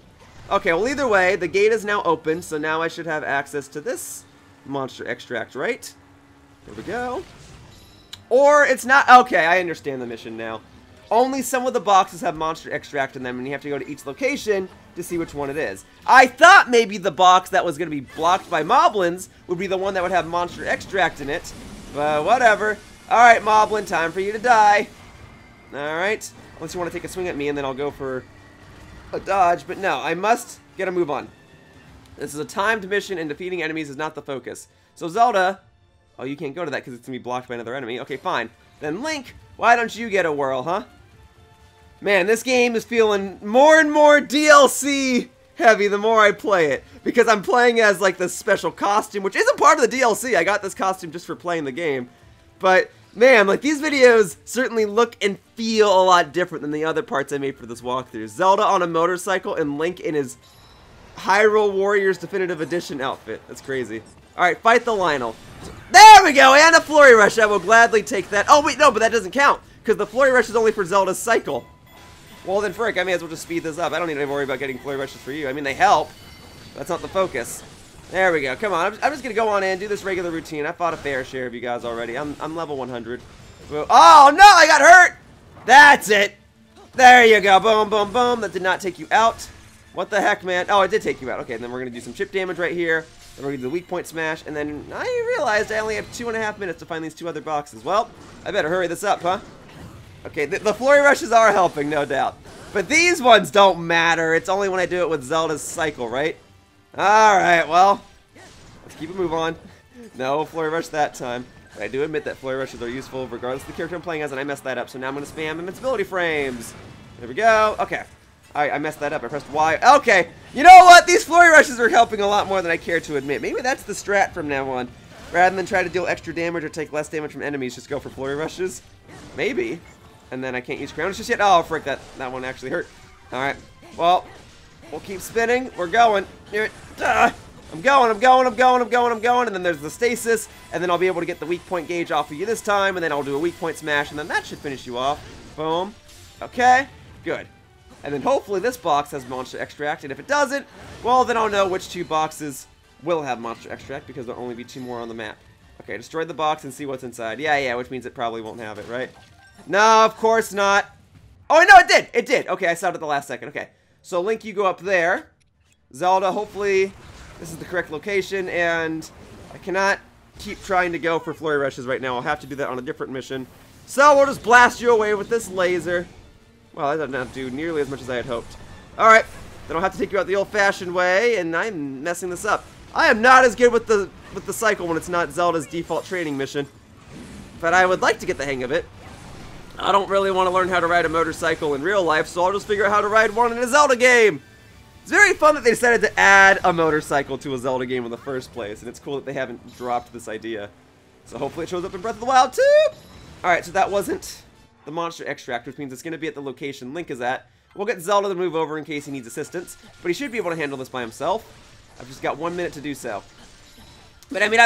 Okay, well either way, the gate is now open. So now I should have access to this Monster Extract, right? There we go. Or it's not. Okay, I understand the mission now. Only some of the boxes have Monster Extract in them, and you have to go to each location to see which one it is. I thought maybe the box that was going to be blocked by Moblins would be the one that would have Monster Extract in it. But whatever. Alright, Moblin, time for you to die. Alright. Unless you want to take a swing at me, and then I'll go for a dodge. But no, I must get a move on. This is a timed mission, and defeating enemies is not the focus. So Zelda... Oh, you can't go to that because it's going to be blocked by another enemy. Okay, fine. Then Link, why don't you get a whirl, huh? Man, this game is feeling more and more DLC heavy the more I play it. Because I'm playing as, like, this special costume, which isn't part of the DLC. I got this costume just for playing the game. But, man, like, these videos certainly look and feel a lot different than the other parts I made for this walkthrough. Zelda on a motorcycle and Link in his Hyrule Warriors Definitive Edition outfit. That's crazy. Alright, fight the Lionel. There we go, and a Flurry Rush. I will gladly take that. Oh, wait, no, but that doesn't count, because the Flurry Rush is only for Zelda's cycle. Well, then, frick, I may as well just speed this up. I don't need to worry about getting Flurry Rushes for you. I mean, they help. That's not the focus. There we go. Come on, I'm just going to go on in, do this regular routine. I fought a fair share of you guys already. I'm level 100. Oh, no, I got hurt! That's it. There you go. Boom, boom, boom. That did not take you out. What the heck, man? Oh, it did take you out. Okay, then we're going to do some chip damage right here. Then we're going to do the weak point smash, and then I realized I only have 2.5 minutes to find these 2 other boxes. Well, I better hurry this up, huh? Okay, the flurry rushes are helping, no doubt. But these ones don't matter. It's only when I do it with Zelda's cycle, right? Alright, well, let's keep it move on. No flurry rush that time. But I do admit that flurry rushes are useful regardless of the character I'm playing as, and I messed that up. So now I'm going to spam invincibility frames. There we go. Okay. I messed that up. I pressed Y. Okay. You know what? These flurry rushes are helping a lot more than I care to admit. Maybe that's the strat from now on. Rather than try to deal extra damage or take less damage from enemies, just go for flurry rushes. Maybe. And then I can't use crowns just yet. Oh, frick. That one actually hurt. Alright. Well, we'll keep spinning. We're going. I'm going. And then there's the stasis. And then I'll be able to get the weak point gauge off of you this time. And then I'll do a weak point smash. And then that should finish you off. Boom. Okay. Good. And then hopefully this box has monster extract. And if it doesn't, well, then I'll know which 2 boxes will have monster extract, because there'll only be 2 more on the map. Okay, destroy the box and see what's inside. Yeah, which means it probably won't have it, right? No, of course not. Oh, no, it did. It did. Okay, I saw it at the last second. Okay. So, Link, you go up there. Zelda, hopefully this is the correct location, and I cannot keep trying to go for flurry rushes right now. I'll have to do that on a different mission. So, we'll just blast you away with this laser. Well, that doesn't have to do nearly as much as I had hoped. Alright, then I'll have to take you out the old-fashioned way, and I'm messing this up. I am not as good with the cycle when it's not Zelda's default training mission. But I would like to get the hang of it. I don't really want to learn how to ride a motorcycle in real life, so I'll just figure out how to ride one in a Zelda game. It's very fun that they decided to add a motorcycle to a Zelda game in the first place, and it's cool that they haven't dropped this idea. So hopefully it shows up in Breath of the Wild too! Alright, so that wasn't the monster extract, which means it's going to be at the location Link is at. We'll get Zelda to move over in case he needs assistance, but he should be able to handle this by himself. I've just got 1 minute to do so. But I mean,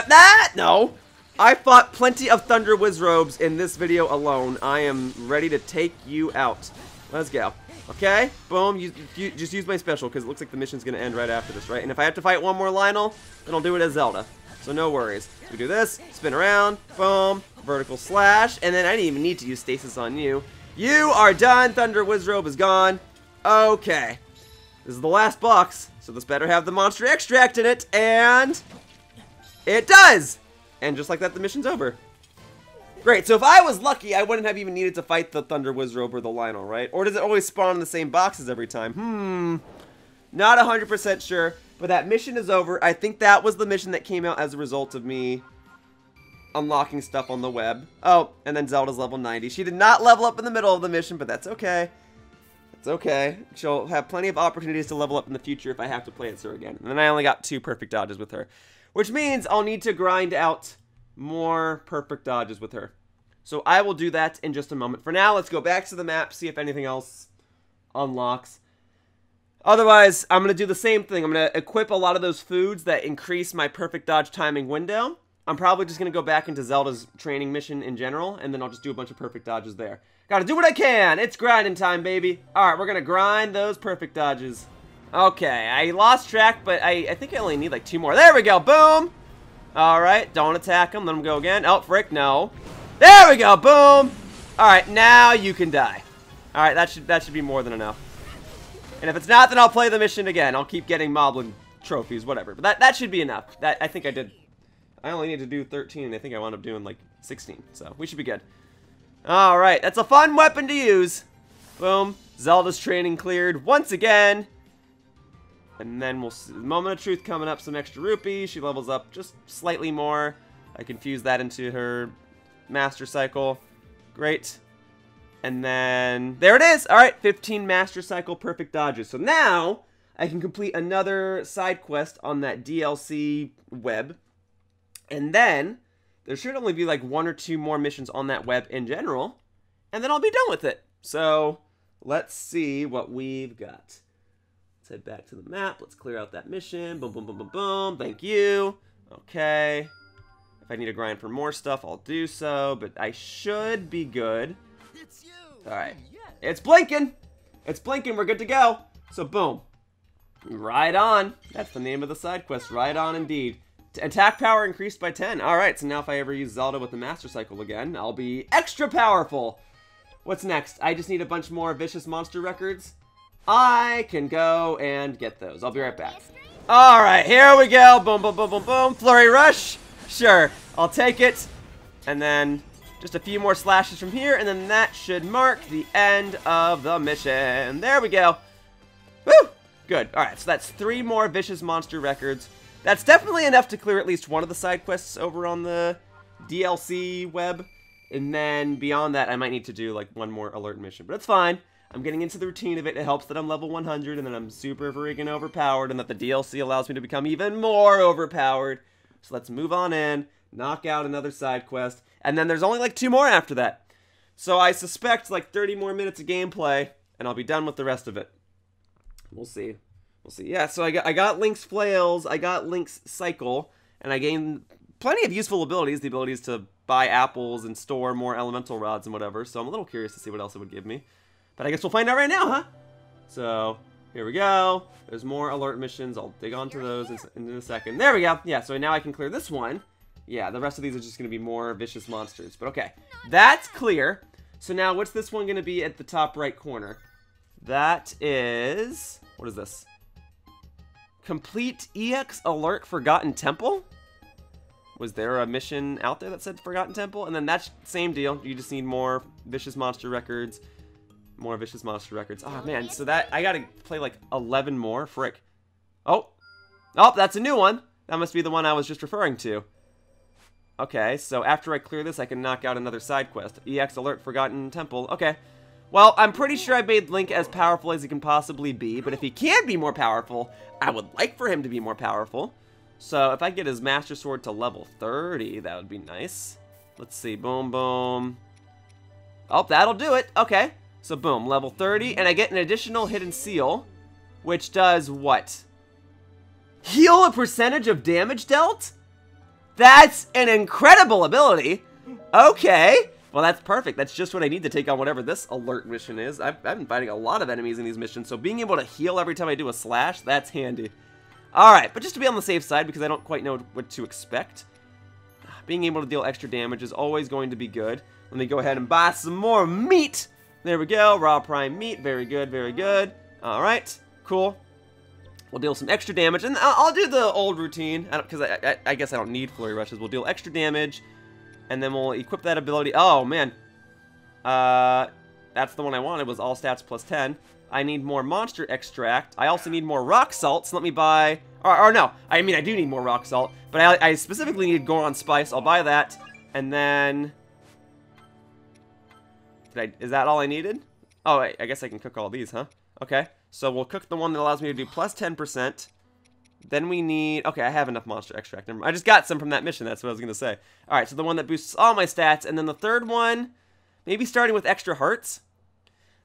no! I fought plenty of Thunder Wizrobes in this video alone. I am ready to take you out. Let's go. Okay? Boom. You just use my special, because it looks like the mission's going to end right after this, right? And if I have to fight one more Lionel, then I'll do it as Zelda. So no worries. We do this, spin around, boom, vertical slash, and then I didn't even need to use stasis on you. You are done. Thunder Wizrobe is gone. Okay. This is the last box, so this better have the monster extract in it, and it does! And just like that, the mission's over. Great, so if I was lucky, I wouldn't have even needed to fight the Thunder Wizrobe or the Lionel, right? Or does it always spawn in the same boxes every time? Not 100% sure, but that mission is over. I think that was the mission that came out as a result of me unlocking stuff on the web. Oh, and then Zelda's level 90. She did not level up in the middle of the mission, but that's okay. It's okay. She'll have plenty of opportunities to level up in the future if I have to play as her again. And then I only got 2 perfect dodges with her, which means I'll need to grind out more perfect dodges with her. So I will do that in just a moment. For now, let's go back to the map, see if anything else unlocks. Otherwise, I'm going to do the same thing. I'm going to equip a lot of those foods that increase my perfect dodge timing window. I'm probably just going to go back into Zelda's training mission in general, and then I'll just do a bunch of perfect dodges there. Gotta do what I can! It's grinding time, baby! Alright, we're going to grind those perfect dodges. Okay, I lost track, but I think I only need like 2 more. There we go! Boom! Alright, don't attack him. Let him go again. Oh, frick, no. There we go! Boom! Alright, now you can die. Alright, that should be more than enough. And if it's not, then I'll play the mission again. I'll keep getting Moblin trophies, whatever. But that should be enough. I think I did. I only need to do 13, and I think I wound up doing like 16. So we should be good. Alright, that's a fun weapon to use. Boom. Zelda's training cleared once again. And then we'll see. Moment of Truth coming up, some extra rupees. She levels up just slightly more. I can fuse that into her master cycle. Great. And then, there it is! Alright, 15 Master Cycle Perfect Dodges. So now, I can complete another side quest on that DLC web. And then, there should only be like 1 or 2 more missions on that web in general. And then I'll be done with it. So, let's see what we've got. Let's head back to the map. Let's clear out that mission. Boom, boom, boom, boom, boom. Thank you. Okay. If I need to grind for more stuff, I'll do so. But I should be good. Alright. It's blinking! It's blinking, we're good to go! So boom. Right on. That's the name of the side quest. Right on indeed. Attack power increased by 10. Alright, so now if I ever use Zelda with the Master Cycle again, I'll be extra powerful! What's next? I just need a bunch more Vicious Monster records. I can go and get those. I'll be right back. Alright, here we go! Boom, boom, boom, boom, boom! Flurry Rush! Sure, I'll take it. And then Just a few more slashes from here, and then that should mark the end of the mission. There we go. Woo! Good. Alright, so that's 3 more Vicious Monster records. That's definitely enough to clear at least one of the side quests over on the DLC web. And then beyond that, I might need to do like 1 more alert mission. But it's fine. I'm getting into the routine of it. It helps that I'm level 100 and that I'm super freaking overpowered and that the DLC allows me to become even more overpowered. So let's move on in, knock out another side quest. And then there's only like 2 more after that. So I suspect like 30 more minutes of gameplay and I'll be done with the rest of it. We'll see. We'll see. Yeah, so I got Link's Flails, I got Link's Cycle, and I gained plenty of useful abilities. The abilities to buy apples and store more elemental rods and whatever. So I'm a little curious to see what else it would give me. But I guess we'll find out right now, huh? So here we go. There's more alert missions. I'll dig onto those in a second. There we go. Yeah, so now I can clear this one. Yeah, the rest of these are just going to be more vicious monsters. But okay, that's clear. So now what's this one going to be at the top right corner? That is... what is this? Complete EX Alert Forgotten Temple? Was there a mission out there that said Forgotten Temple? And then that's same deal. You just need more Vicious Monster records. More Vicious Monster records. Oh, man. So that... I gotta play like 11 more. Frick. Oh. Oh, that's a new one. That must be the one I was just referring to. Okay, so after I clear this, I can knock out another side quest. EX Alert Forgotten Temple. Okay. Well, I'm pretty sure I made Link as powerful as he can possibly be, but if he can be more powerful, I would like for him to be more powerful. So if I get his Master Sword to level 30, that would be nice. Let's see. Boom, boom. Oh, that'll do it. Okay. So boom, level 30, and I get an additional hidden seal, which does what? Heal a percentage of damage dealt? That's an incredible ability. Okay. Well, that's perfect. That's just what I need to take on whatever this alert mission is. I've been fighting a lot of enemies in these missions, so being able to heal every time I do a slash, that's handy. Alright, but just to be on the safe side, because I don't quite know what to expect, being able to deal extra damage is always going to be good. Let me go ahead and buy some more meat. There we go, raw prime meat. Very good, very good. Alright, cool. We'll deal some extra damage, and I'll do the old routine, because I guess I don't need flurry rushes. We'll deal extra damage, and then we'll equip that ability. Oh, man. That's the one I wanted, was all stats plus 10. I need more monster extract. I also need more rock salt, so let me buy... Or no, I mean, I do need more rock salt, but I specifically need Goron Spice. I'll buy that, and then... Is that all I needed? Oh, wait, I guess I can cook all these, huh? Okay, so we'll cook the one that allows me to do plus 10%. Then we need... Okay, I have enough monster extract. I just got some from that mission, that's what I was going to say. Alright, so the one that boosts all my stats, and then the third one, maybe starting with extra hearts.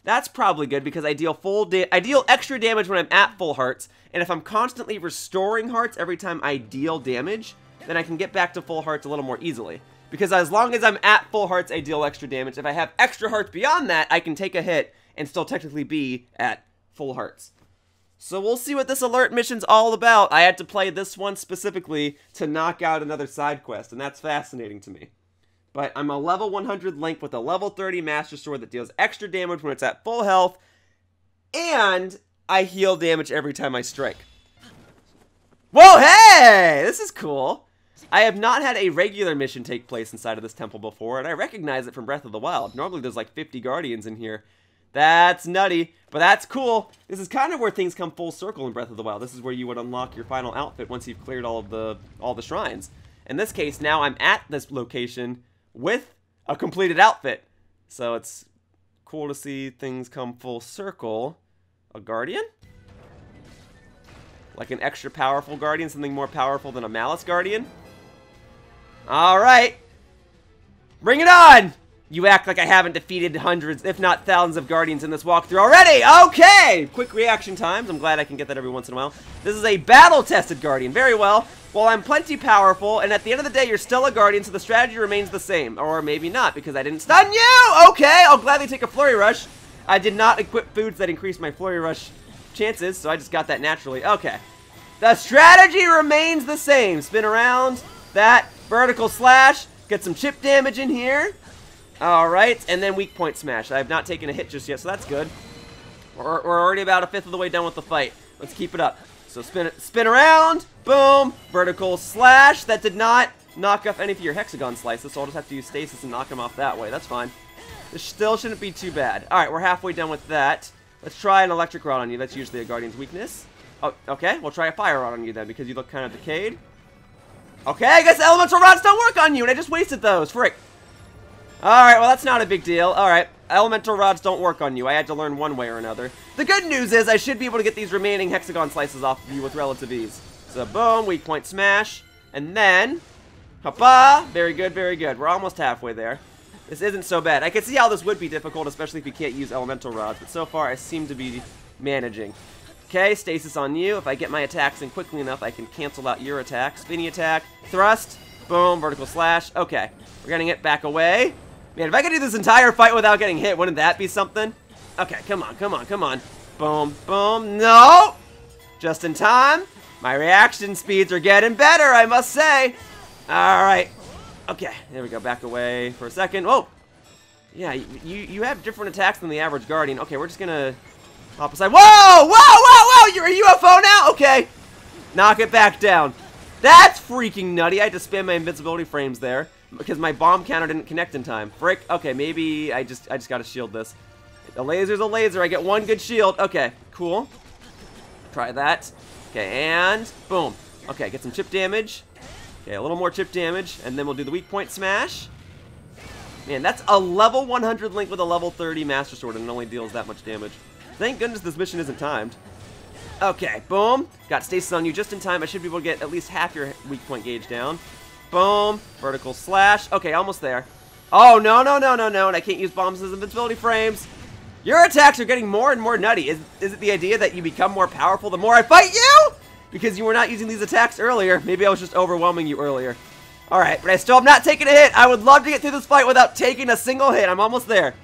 That's probably good, because I deal extra damage when I'm at full hearts, and if I'm constantly restoring hearts every time I deal damage, then I can get back to full hearts a little more easily. Because as long as I'm at full hearts, I deal extra damage. If I have extra hearts beyond that, I can take a hit and still technically be at full hearts. So we'll see what this alert mission's all about. I had to play this one specifically to knock out another side quest, and that's fascinating to me. But I'm a level 100 Link with a level 30 Master Sword that deals extra damage when it's at full health, and I heal damage every time I strike. Whoa, hey! This is cool. I have not had a regular mission take place inside of this temple before, and I recognize it from Breath of the Wild. Normally there's like 50 guardians in here. That's nutty, but that's cool. This is kind of where things come full circle in Breath of the Wild. This is where you would unlock your final outfit once you've cleared all the shrines. In this case, now I'm at this location with a completed outfit. So it's cool to see things come full circle. A guardian? Like an extra powerful guardian, something more powerful than a Malice guardian? Alright. Bring it on! You act like I haven't defeated hundreds, if not thousands of guardians in this walkthrough already! Okay! Quick reaction times. I'm glad I can get that every once in a while. This is a battle-tested guardian. Very well. Well, I'm plenty powerful, and at the end of the day, you're still a guardian, so the strategy remains the same. Or maybe not, because I didn't stun you! Okay, I'll gladly take a flurry rush. I did not equip foods that increase my flurry rush chances, so I just got that naturally. Okay. The strategy remains the same. Spin around, that, vertical slash, get some chip damage in here. Alright, and then weak point smash. I have not taken a hit just yet, so that's good. We're already about a fifth of the way done with the fight. Let's keep it up. So spin around, boom, vertical slash. That did not knock off any of your hexagon slices, so I'll just have to use stasis and knock them off that way. That's fine. This still shouldn't be too bad. Alright, we're halfway done with that. Let's try an electric rod on you. That's usually a guardian's weakness. Oh, okay. We'll try a fire rod on you then, because you look kind of decayed. Okay, I guess elemental rods don't work on you, and I just wasted those. Frick. Alright, well, that's not a big deal. Alright, elemental rods don't work on you. I had to learn one way or another. The good news is I should be able to get these remaining hexagon slices off of you with relative ease. So, boom, weak point smash. And then, hoppa! Very good, very good. We're almost halfway there. This isn't so bad. I can see how this would be difficult, especially if you can't use elemental rods. But so far, I seem to be managing. Okay, stasis on you. If I get my attacks in quickly enough, I can cancel out your attack. Spinny attack, thrust, boom, vertical slash. Okay, we're getting it back away. Man, if I could do this entire fight without getting hit, wouldn't that be something? Okay, come on, come on, come on. Boom, boom, no! Just in time. My reaction speeds are getting better, I must say. Alright. Okay, there we go, back away for a second. Whoa! Yeah, you have different attacks than the average guardian. Okay, we're just gonna hop aside. Whoa! Whoa, whoa, whoa! You're a UFO now? Okay. Knock it back down. That's freaking nutty. I had to spam my invincibility frames there because my bomb counter didn't connect in time. Frick. Okay, maybe I just gotta shield this. A laser's a laser. I get one good shield. Okay, cool. Try that. Okay, and boom. Okay, get some chip damage. Okay, a little more chip damage, and then we'll do the weak point smash. Man, that's a level 100 Link with a level 30 Master Sword, and it only deals that much damage. Thank goodness this mission isn't timed. Okay, boom. Got stasis on you just in time. I should be able to get at least half your weak point gauge down. Boom. Vertical slash. Okay, almost there. Oh, no, no, no, no, no, and I can't use bombs as invincibility frames. Your attacks are getting more and more nutty. Is it the idea that you become more powerful the more I fight you? Because you were not using these attacks earlier. Maybe I was just overwhelming you earlier. Alright, but I still have not taken a hit. I would love to get through this fight without taking a single hit. I'm almost there.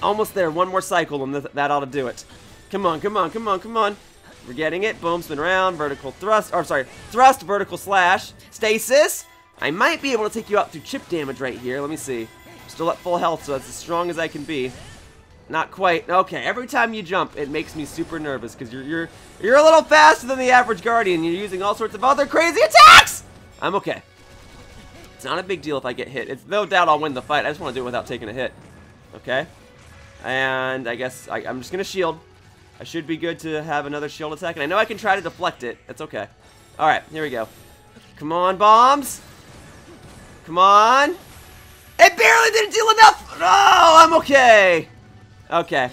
Almost there. One more cycle and that ought to do it. Come on, come on, come on, come on. We're getting it. Boom, spin around. Vertical thrust. Or, sorry. Thrust, vertical slash. Stasis. I might be able to take you out through chip damage right here. Let me see. I'm still at full health, so that's as strong as I can be. Not quite. Okay, every time you jump, it makes me super nervous because you're a little faster than the average guardian. You're using all sorts of other crazy attacks. I'm okay. It's not a big deal if I get hit. It's no doubt I'll win the fight. I just want to do it without taking a hit. Okay. And I guess I'm just gonna shield. I should be good to have another shield attack, and I know I can try to deflect it. It's okay. All right, here we go. Come on, bombs. Come on. It barely didn't deal enough. Oh, I'm okay. Okay.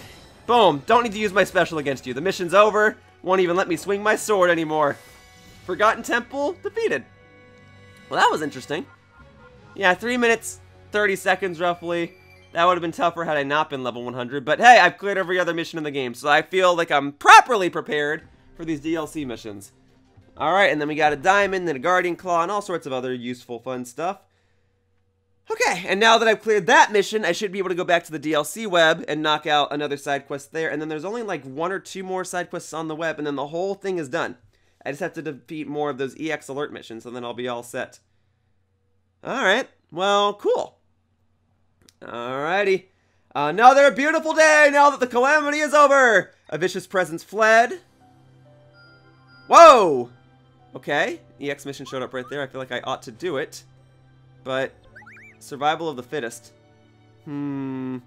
Boom. Don't need to use my special against you. The mission's over. Won't even let me swing my sword anymore. Forgotten Temple defeated. Well, that was interesting. Yeah, 3 minutes, 30 seconds roughly. That would have been tougher had I not been level 100. But hey, I've cleared every other mission in the game, so I feel like I'm properly prepared for these DLC missions. Alright, and then we got a diamond and a guardian claw and all sorts of other useful, fun stuff. Okay, and now that I've cleared that mission, I should be able to go back to the DLC web and knock out another side quest there. And then there's only like 1 or 2 more side quests on the web, and then the whole thing is done. I just have to defeat more of those EX alert missions, and then I'll be all set. Alright, well, cool. Alrighty. Another beautiful day now that the Calamity is over! A vicious presence fled. Whoa! Okay, EX mission showed up right there. I feel like I ought to do it. But survival of the fittest. Okay,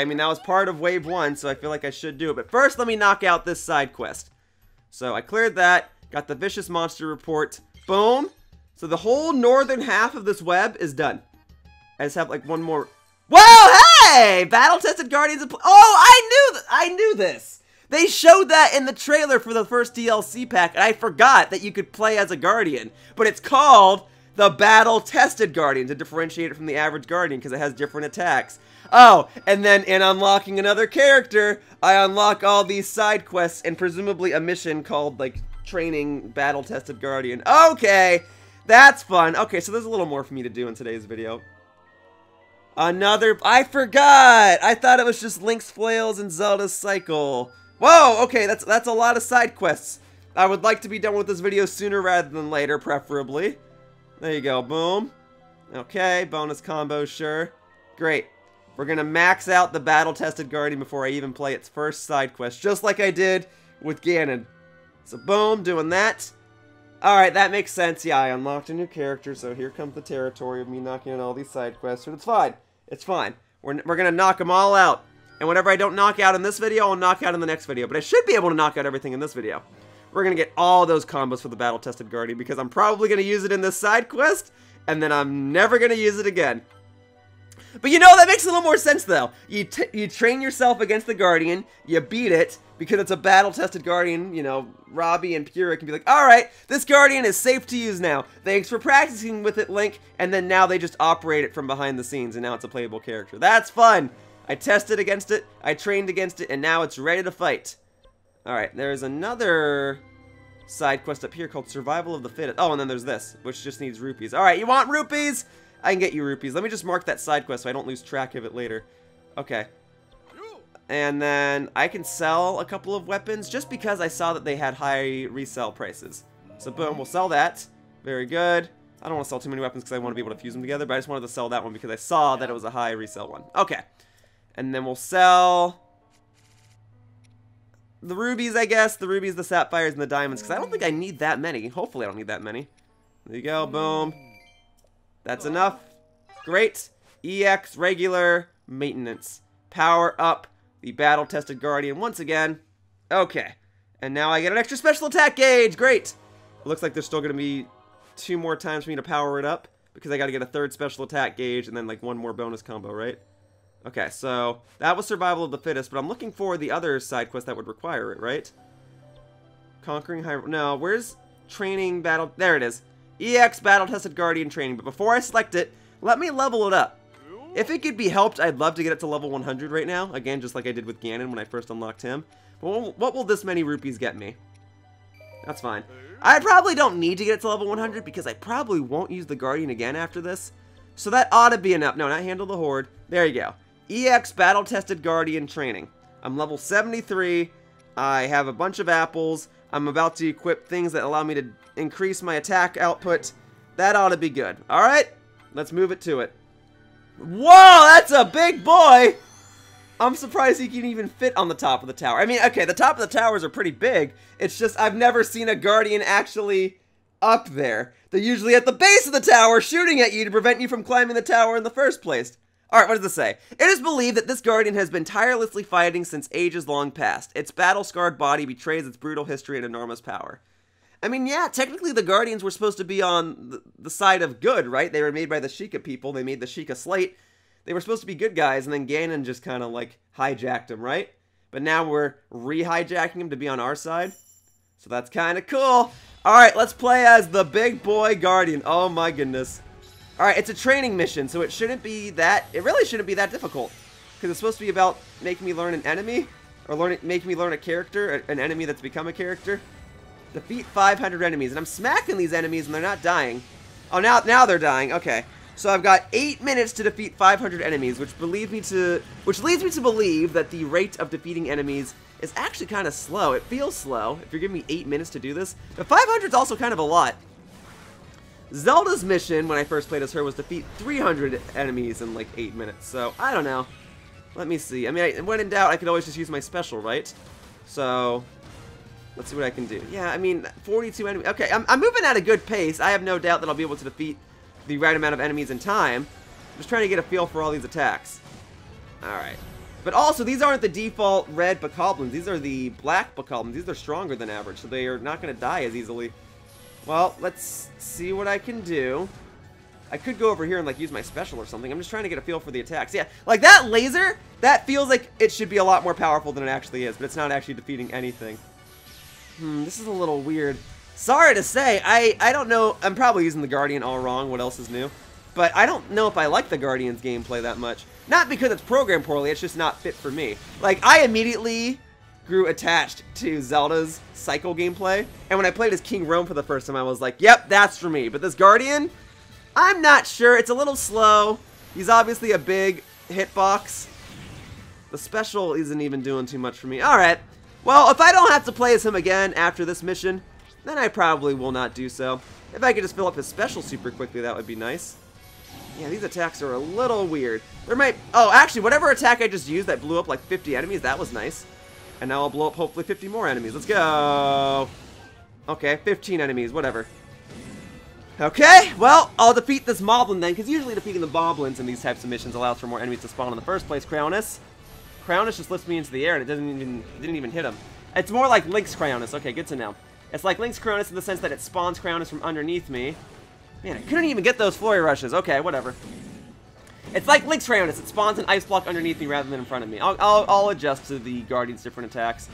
I mean, that was part of wave 1, so I feel like I should do it. But first, let me knock out this side quest. So I cleared that, got the vicious monster report. Boom! So the whole northern half of this web is done. I just have like one more. Whoa, hey! Battle-tested Guardians of... Oh, I knew this! They showed that in the trailer for the first DLC pack, and I forgot that you could play as a Guardian. But it's called the Battle-Tested Guardian to differentiate it from the average Guardian because it has different attacks. Oh, and then in unlocking another character, I unlock all these side quests and presumably a mission called, like, Training Battle-Tested Guardian. Okay, that's fun. Okay, so there's a little more for me to do in today's video. I forgot! I thought it was just Link's Flails and Zelda's Cycle. Whoa, okay, that's a lot of side quests. I would like to be done with this video sooner rather than later, preferably. There you go, boom. Okay, bonus combo, sure. Great. We're gonna max out the battle-tested Guardian before I even play its first side quest, just like I did with Ganon. So boom, doing that. Alright, that makes sense. Yeah, I unlocked a new character, so here comes the territory of me knocking out all these side quests. But it's fine. It's fine. We're gonna knock them all out. And whatever I don't knock out in this video, I'll knock out in the next video. But I should be able to knock out everything in this video. We're gonna get all those combos for the battle-tested Guardian, because I'm probably gonna use it in this side quest, and then I'm never gonna use it again. But you know, that makes a little more sense, though. You train yourself against the Guardian, you beat it, because it's a battle-tested Guardian, you know, Robbie and Pyrrha can be like, alright, this Guardian is safe to use now. Thanks for practicing with it, Link. And then now they just operate it from behind the scenes, and now it's a playable character. That's fun! I tested against it, I trained against it, and now it's ready to fight. Alright, there's another side quest up here called Survival of the Fittest. Oh, and then there's this, which just needs rupees. Alright, you want rupees? I can get you rupees. Let me just mark that side quest so I don't lose track of it later. Okay. And then I can sell a couple of weapons just because I saw that they had high resale prices. So boom, we'll sell that. Very good. I don't want to sell too many weapons because I want to be able to fuse them together, but I just wanted to sell that one because I saw that it was a high resale one. Okay. And then we'll sell the rubies, I guess. The rubies, the sapphires, and the diamonds, because I don't think I need that many. Hopefully I don't need that many. There you go, boom. That's enough. Great. EX, regular, maintenance. Power up the battle-tested Guardian once again. Okay. And now I get an extra special attack gauge. Great. It looks like there's still going to be 2 more times for me to power it up, because I got to get a 3rd special attack gauge and then like 1 more bonus combo, right? Okay, so that was Survival of the Fittest, but I'm looking for the other side quest that would require it, right? Conquering Hyrule. No, where's training battle? There it is. EX battle-tested Guardian training. But before I select it, let me level it up. If it could be helped, I'd love to get it to level 100 right now. Again, just like I did with Ganon when I first unlocked him. But what will this many rupees get me? That's fine. I probably don't need to get it to level 100 because I probably won't use the Guardian again after this. So that ought to be enough. No, not Handle the Horde. There you go. EX battle-tested Guardian training. I'm level 73. I have a bunch of apples. I'm about to equip things that allow me to increase my attack output. That ought to be good. Alright, let's move it to it. Whoa, that's a big boy! I'm surprised he can even fit on the top of the tower. I mean, okay, the top of the towers are pretty big. It's just I've never seen a Guardian actually up there. They're usually at the base of the tower shooting at you to prevent you from climbing the tower in the first place. Alright, what does this say? It is believed that this Guardian has been tirelessly fighting since ages long past. Its battle-scarred body betrays its brutal history and enormous power. I mean, yeah, technically the Guardians were supposed to be on the side of good, right? They were made by the Sheikah people. They made the Sheikah Slate. They were supposed to be good guys, and then Ganon just kind of, like, hijacked them, right? But now we're re-hijacking them to be on our side. So that's kind of cool. Alright, let's play as the big boy Guardian. Oh my goodness. Alright, it's a training mission, so it shouldn't be that... It really shouldn't be that difficult. Because it's supposed to be about making me learn an enemy. Or making me learn a character, an enemy that's become a character. Defeat 500 enemies. And I'm smacking these enemies and they're not dying. Oh, now they're dying. Okay. So I've got 8 minutes to defeat 500 enemies, which leads me to believe that the rate of defeating enemies is actually kind of slow. It feels slow if you're giving me 8 minutes to do this. But 500 is also kind of a lot. Zelda's mission, when I first played as her, was defeat 300 enemies in like 8 minutes. So, I don't know. Let me see. I mean, when in doubt, I could always just use my special, right? So, let's see what I can do. Yeah, I mean, 42 enemies. Okay, I'm moving at a good pace. I have no doubt that I'll be able to defeat the right amount of enemies in time. I'm just trying to get a feel for all these attacks. Alright. But also, these aren't the default red bokoblins. These are the black bokoblins. These are stronger than average, so they are not going to die as easily. Well, let's see what I can do. I could go over here and, like, use my special or something. I'm just trying to get a feel for the attacks. Yeah, like, that laser, that feels like it should be a lot more powerful than it actually is, but it's not actually defeating anything. This is a little weird. Sorry to say, I don't know. I'm probably using the Guardian all wrong. What else is new? But I don't know if I like the Guardian's gameplay that much. Not because it's programmed poorly, it's just not fit for me. Like, I immediately grew attached to Zelda's cycle gameplay. And when I played as King Rome for the first time, I was like, yep, that's for me. But this Guardian, I'm not sure. It's a little slow. He's obviously a big hitbox. The special isn't even doing too much for me. Alright. Well, if I don't have to play as him again after this mission, then I probably will not do so. If I could just fill up his special super quickly, that would be nice. Yeah, these attacks are a little weird. There might... Oh, actually, whatever attack I just used that blew up like 50 enemies, that was nice. And now I'll blow up hopefully 50 more enemies. Let's go! Okay, 15 enemies, whatever. Okay, well, I'll defeat this moblin then, because usually defeating the moblins in these types of missions allows for more enemies to spawn in the first place. Cryonis just lifts me into the air, and it didn't even hit him. It's more like Link's Cryonis. Okay, good to know. It's like Link's Cryonis in the sense that it spawns Cryonis from underneath me. Man, I couldn't even get those flurry rushes. Okay, whatever. It's like Link's Cryonis. It spawns an ice block underneath me rather than in front of me. I'll adjust to the Guardian's different attacks.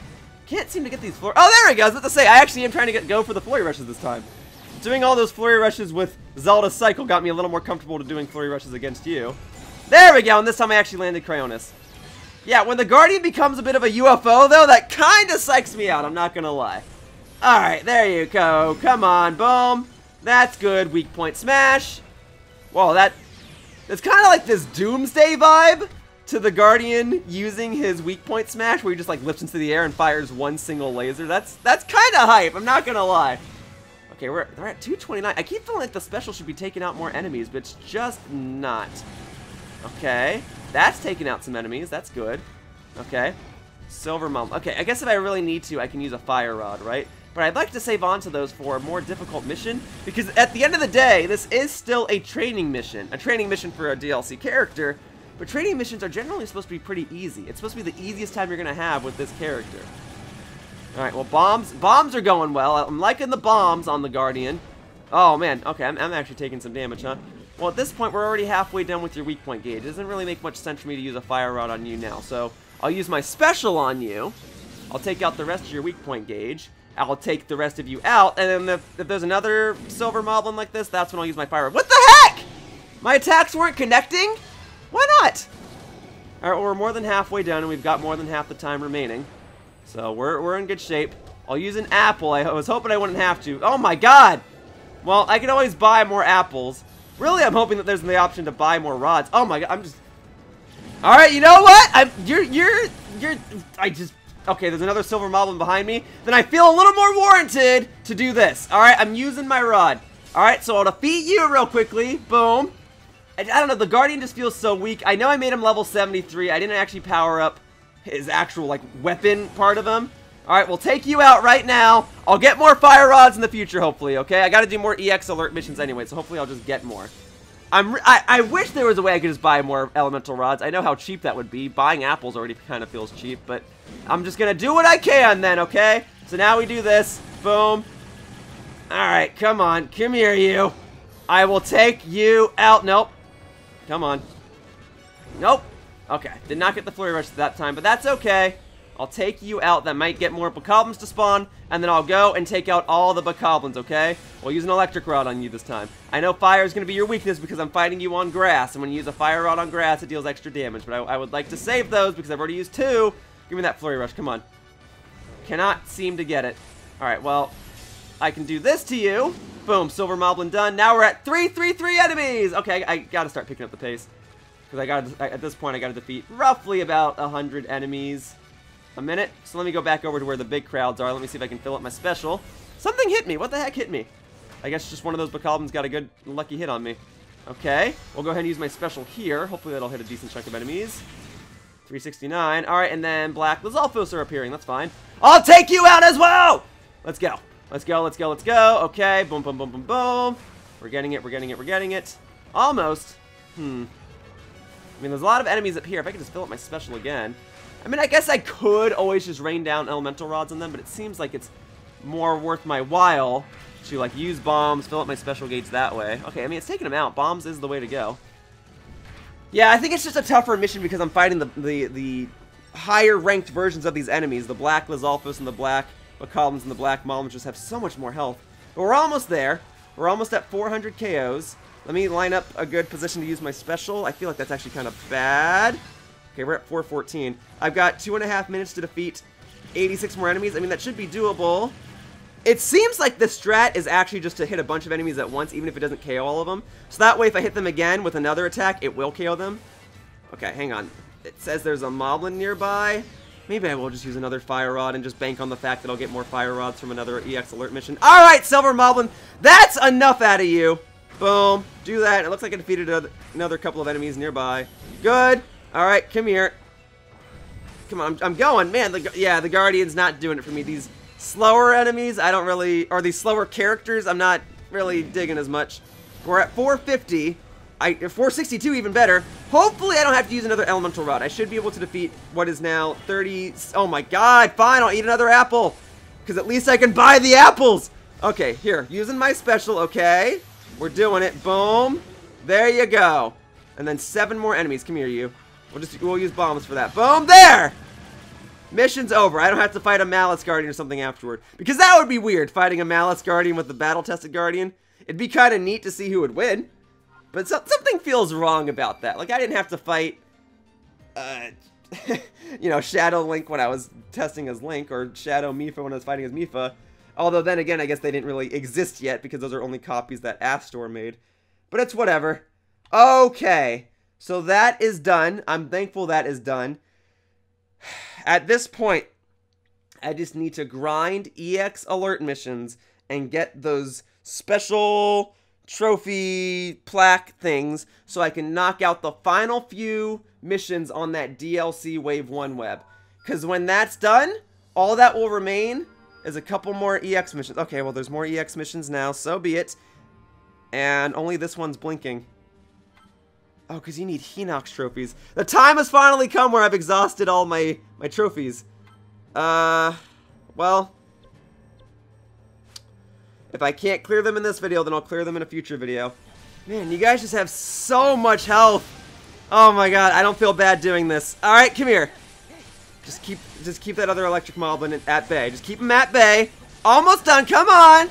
Can't seem to get these flurry... Oh, there we go! I was about to say, I actually am trying to go for the flurry rushes this time. Doing all those flurry rushes with Zelda's Cycle got me a little more comfortable to doing flurry rushes against you. There we go, and this time I actually landed Cryonis. Yeah, when the Guardian becomes a bit of a UFO, though, that kind of psychs me out, I'm not gonna lie. Alright, there you go. Come on, boom. That's good. Weak point smash. Whoa, it's kind of like this Doomsday vibe to the Guardian using his weak point smash, where he just like lifts into the air and fires one single laser. That's kind of hype, I'm not gonna lie. Okay, we're at 229. I keep feeling like the special should be taking out more enemies, but it's just not. Okay, that's taking out some enemies. That's good. Okay, Silver Mum. Okay, I guess if I really need to, I can use a Fire Rod, right? But I'd like to save on to those for a more difficult mission, because at the end of the day, this is still a training mission for a DLC character, but training missions are generally supposed to be pretty easy. It's supposed to be the easiest time you're going to have with this character. Alright, well, bombs are going well. I'm liking the bombs on the Guardian. Oh, man. Okay, I'm actually taking some damage, huh? Well, at this point, we're already halfway done with your weak point gauge. It doesn't really make much sense for me to use a Fire Rod on you now, so I'll use my special on you. I'll take out the rest of your weak point gauge. I'll take the rest of you out, and then if there's another silver moblin like this, that's when I'll use my Fire Rod. What the heck? My attacks weren't connecting? Why not? Alright, well, we're more than halfway done, and we've got more than half the time remaining. So we're in good shape. I'll use an apple. I was hoping I wouldn't have to. Oh my god! Well, I can always buy more apples. Really, I'm hoping that there's the option to buy more rods. Oh my god, I'm just... Alright, you know what? Okay, there's another silver moblin behind me. Then I feel a little more warranted to do this. Alright, I'm using my rod. Alright, so I'll defeat you real quickly. Boom. I don't know, the Guardian just feels so weak. I know I made him level 73. I didn't actually power up his actual, like, weapon part of him. Alright, we'll take you out right now. I'll get more fire rods in the future, hopefully, okay? I gotta do more EX alert missions anyway, so hopefully I'll just get more. I wish there was a way I could just buy more elemental rods. I know how cheap that would be. Buying apples already kind of feels cheap, but I'm just gonna do what I can then, okay? So now we do this. Boom. Alright, come on. Come here, you. I will take you out. Nope. Come on. Nope. Okay, did not get the flurry rush that time, but that's okay. I'll take you out. That might get more bokoblins to spawn, and then I'll go and take out all the bokoblins, okay? We'll use an electric rod on you this time. I know fire is going to be your weakness because I'm fighting you on grass, and when you use a fire rod on grass, it deals extra damage, but I would like to save those because I've already used 2. Give me that flurry rush, come on. Cannot seem to get it. Alright, well, I can do this to you. Boom, silver moblin done. Now we're at 333 enemies! Okay, I gotta start picking up the pace. Because at this point, I gotta defeat roughly about 100 enemies a minute. So let me go back over to where the big crowds are. Let me see if I can fill up my special. Something hit me. What the heck hit me? I guess just one of those bokoblins got a good lucky hit on me. Okay, we'll go ahead and use my special here. Hopefully that'll hit a decent chunk of enemies. 369. Alright, and then black Lizalfos are appearing. That's fine. I'll take you out as well! Let's go. Let's go, let's go, let's go. Okay, boom, boom, boom, boom, boom. We're getting it, we're getting it, we're getting it. Almost. I mean, there's a lot of enemies up here. If I could just fill up my special again. I mean, I guess I could always just rain down elemental rods on them, but it seems like it's more worth my while to, like, use bombs, fill up my special gauge that way. Okay, I mean, it's taking them out. Bombs is the way to go. Yeah, I think it's just a tougher mission because I'm fighting the higher ranked versions of these enemies. The black Lizalfos and the black bokoblins and the black moblins just have so much more health. But we're almost there. We're almost at 400 KOs. Let me line up a good position to use my special. I feel like that's actually kind of bad. Okay, we're at 414. I've got 2.5 minutes to defeat 86 more enemies. I mean, that should be doable. It seems like the strat is actually just to hit a bunch of enemies at once, even if it doesn't KO all of them. So that way, if I hit them again with another attack, it will KO them. Okay, hang on. It says there's a moblin nearby. Maybe I will just use another fire rod and just bank on the fact that I'll get more fire rods from another EX alert mission. Alright, silver moblin. That's enough out of you. Boom. Do that. It looks like I defeated another couple of enemies nearby. Good. Alright, come here. Come on, I'm going. Man, yeah, the Guardian's not doing it for me. These slower enemies, I don't really, or these slower characters, I'm not really digging as much. We're at 450. 462 even better. Hopefully I don't have to use another elemental rod. I should be able to defeat what is now 30. Oh my god, fine, I'll eat another apple. Because at least I can buy the apples. Okay, here, using my special, okay. We're doing it, boom. There you go. And then 7 more enemies, come here you. We'll use bombs for that. Boom, there! Mission's over. I don't have to fight a Malice Guardian or something afterward. Because that would be weird, fighting a Malice Guardian with the battle-tested Guardian. It'd be kind of neat to see who would win. But something feels wrong about that. Like, I didn't have to fight, you know, Shadow Link when I was testing as Link, or Shadow Mipha when I was fighting as Mipha. Although then again, I guess they didn't really exist yet, because those are only copies that Astor made. But it's whatever. Okay, so that is done. I'm thankful that is done. At this point, I just need to grind EX alert missions and get those special trophy plaque things so I can knock out the final few missions on that DLC Wave 1 web. Because when that's done, all that will remain is a couple more EX missions. Okay, well, there's more EX missions now, so be it. And only this one's blinking. Oh, because you need Hinox trophies. The time has finally come where I've exhausted all my trophies. Well, if I can't clear them in this video, then I'll clear them in a future video. Man, you guys just have so much health. Oh my god, I don't feel bad doing this. Alright, come here. Just keep that other electric moblin at bay. Just keep him at bay. Almost done, come on!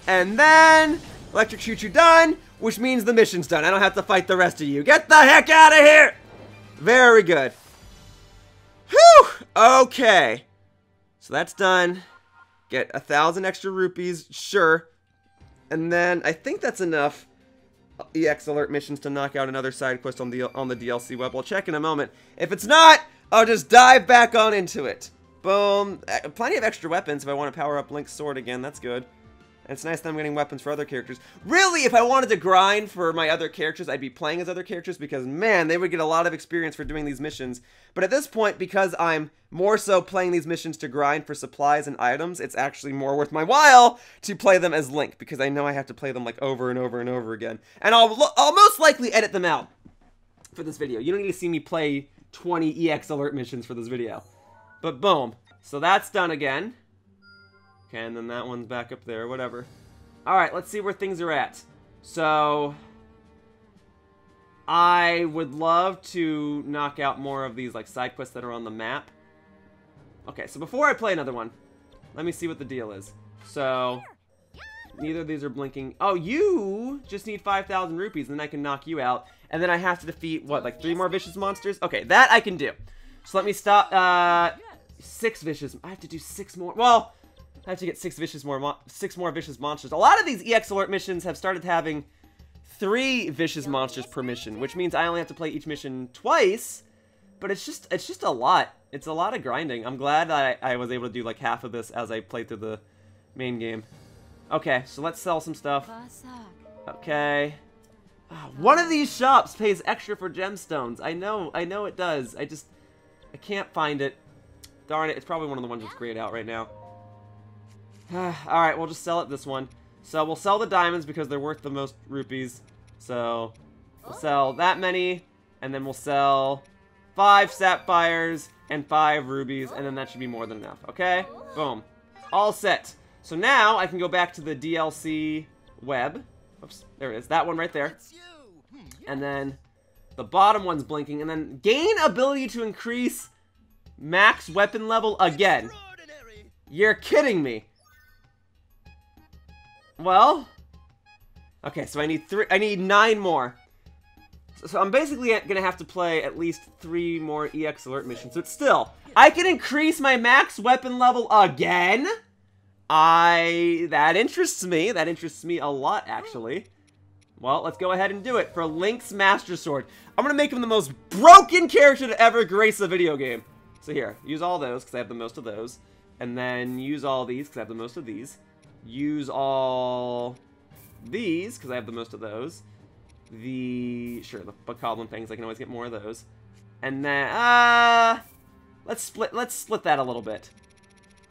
And then, electric choo-choo done, which means the mission's done. I don't have to fight the rest of you. Get the heck out of here! Very good. Whew! Okay. So that's done. Get 1,000 extra rupees, sure. And then I think that's enough EX alert missions to knock out another side quest on the DLC web. I'll check in a moment. If it's not, I'll just dive back on into it. Boom. Plenty of extra weapons if I want to power up Link's sword again. That's good. And it's nice that I'm getting weapons for other characters. Really, if I wanted to grind for my other characters, I'd be playing as other characters because, man, they would get a lot of experience for doing these missions. But at this point, because I'm more so playing these missions to grind for supplies and items, it's actually more worth my while to play them as Link because I know I have to play them like over and over and over again. And I'll most likely edit them out for this video. You don't need to see me play 20 EX alert missions for this video. But boom. So that's done again. Okay, and then that one's back up there, whatever. Alright, let's see where things are at. So, I would love to knock out more of these like side quests that are on the map. Okay, so before I play another one, let me see what the deal is. So, neither of these are blinking. Oh, you just need 5,000 rupees, and then I can knock you out. And then I have to defeat, what, like 3 more vicious monsters? Okay, that I can do. So let me stop, 6 vicious, I have to do 6 more, well, I have to get 6 more vicious monsters. A lot of these EX alert missions have started having 3 vicious monsters per mission, which means I only have to play each mission twice, but it's just a lot. It's a lot of grinding. I'm glad that I was able to do like half of this as I played through the main game. Okay, so let's sell some stuff. Okay. One of these shops pays extra for gemstones. I know it does. I can't find it. Darn it, it's probably one of the ones that's grayed out right now. Alright, we'll just sell it this one. So we'll sell the diamonds because they're worth the most rupees. So we'll sell that many, and then we'll sell 5 sapphires and 5 rubies, and then that should be more than enough. Okay? Boom. All set. So now I can go back to the DLC web. Oops, there it is. That one right there. And then the bottom one's blinking, and then gain ability to increase max weapon level again. You're kidding me. Well, okay, so I need 9 more. So I'm basically gonna have to play at least 3 more EX alert missions. But still, I can increase my max weapon level again. That interests me. That interests me a lot, actually. Well, let's go ahead and do it for Link's Master Sword. I'm gonna make him the most broken character to ever grace a video game. So here, use all those because I have the most of those, and then use all these because I have the most of these. Use all these because I have the most of those. Sure, the Bokoblin things, I can always get more of those. And then let's split that a little bit.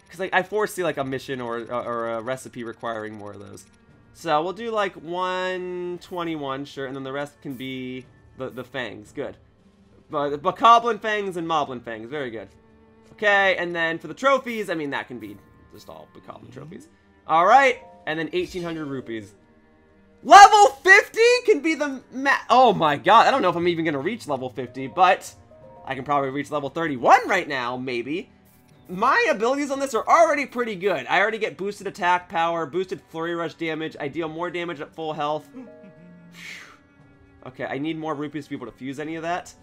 because I foresee like a mission or a recipe requiring more of those. So we'll do like 121, sure, and then the rest can be the fangs. Good. Bokoblin fangs and moblin fangs. Very good. Okay, and then for the trophies, I mean, that can be just all Bokoblin trophies. All right, and then 1,800 rupees. Level 50 can be the oh my god, I don't know if I'm even going to reach level 50, but I can probably reach level 31 right now, maybe. My abilities on this are already pretty good. I already get boosted attack power, boosted flurry rush damage. I deal more damage at full health. Okay, I need more rupees to be able to fuse any of that.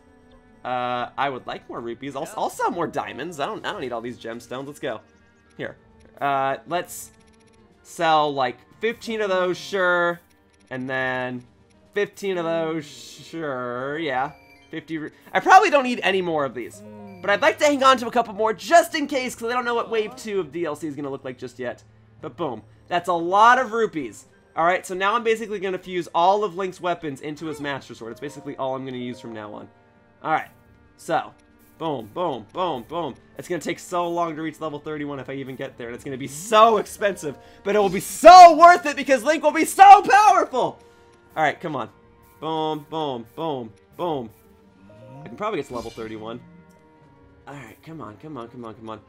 I would like more rupees. I'll sell more diamonds. I don't need all these gemstones. Let's go. Here. Let's sell like 15 of those, sure. And then 15 of those, sure. Yeah. 50. I probably don't need any more of these. But I'd like to hang on to a couple more just in case, because I don't know what Wave 2 of DLC is going to look like just yet. But boom. That's a lot of rupees. Alright, so now I'm basically going to fuse all of Link's weapons into his Master Sword. It's basically all I'm going to use from now on. Alright, so, boom, boom, boom, boom. It's going to take so long to reach level 31 if I even get there, and it's going to be so expensive. But it will be so worth it because Link will be so powerful! Alright, come on. Boom, boom, boom, boom. I can probably get to level 31. Alright, come on, come on, come on, come on.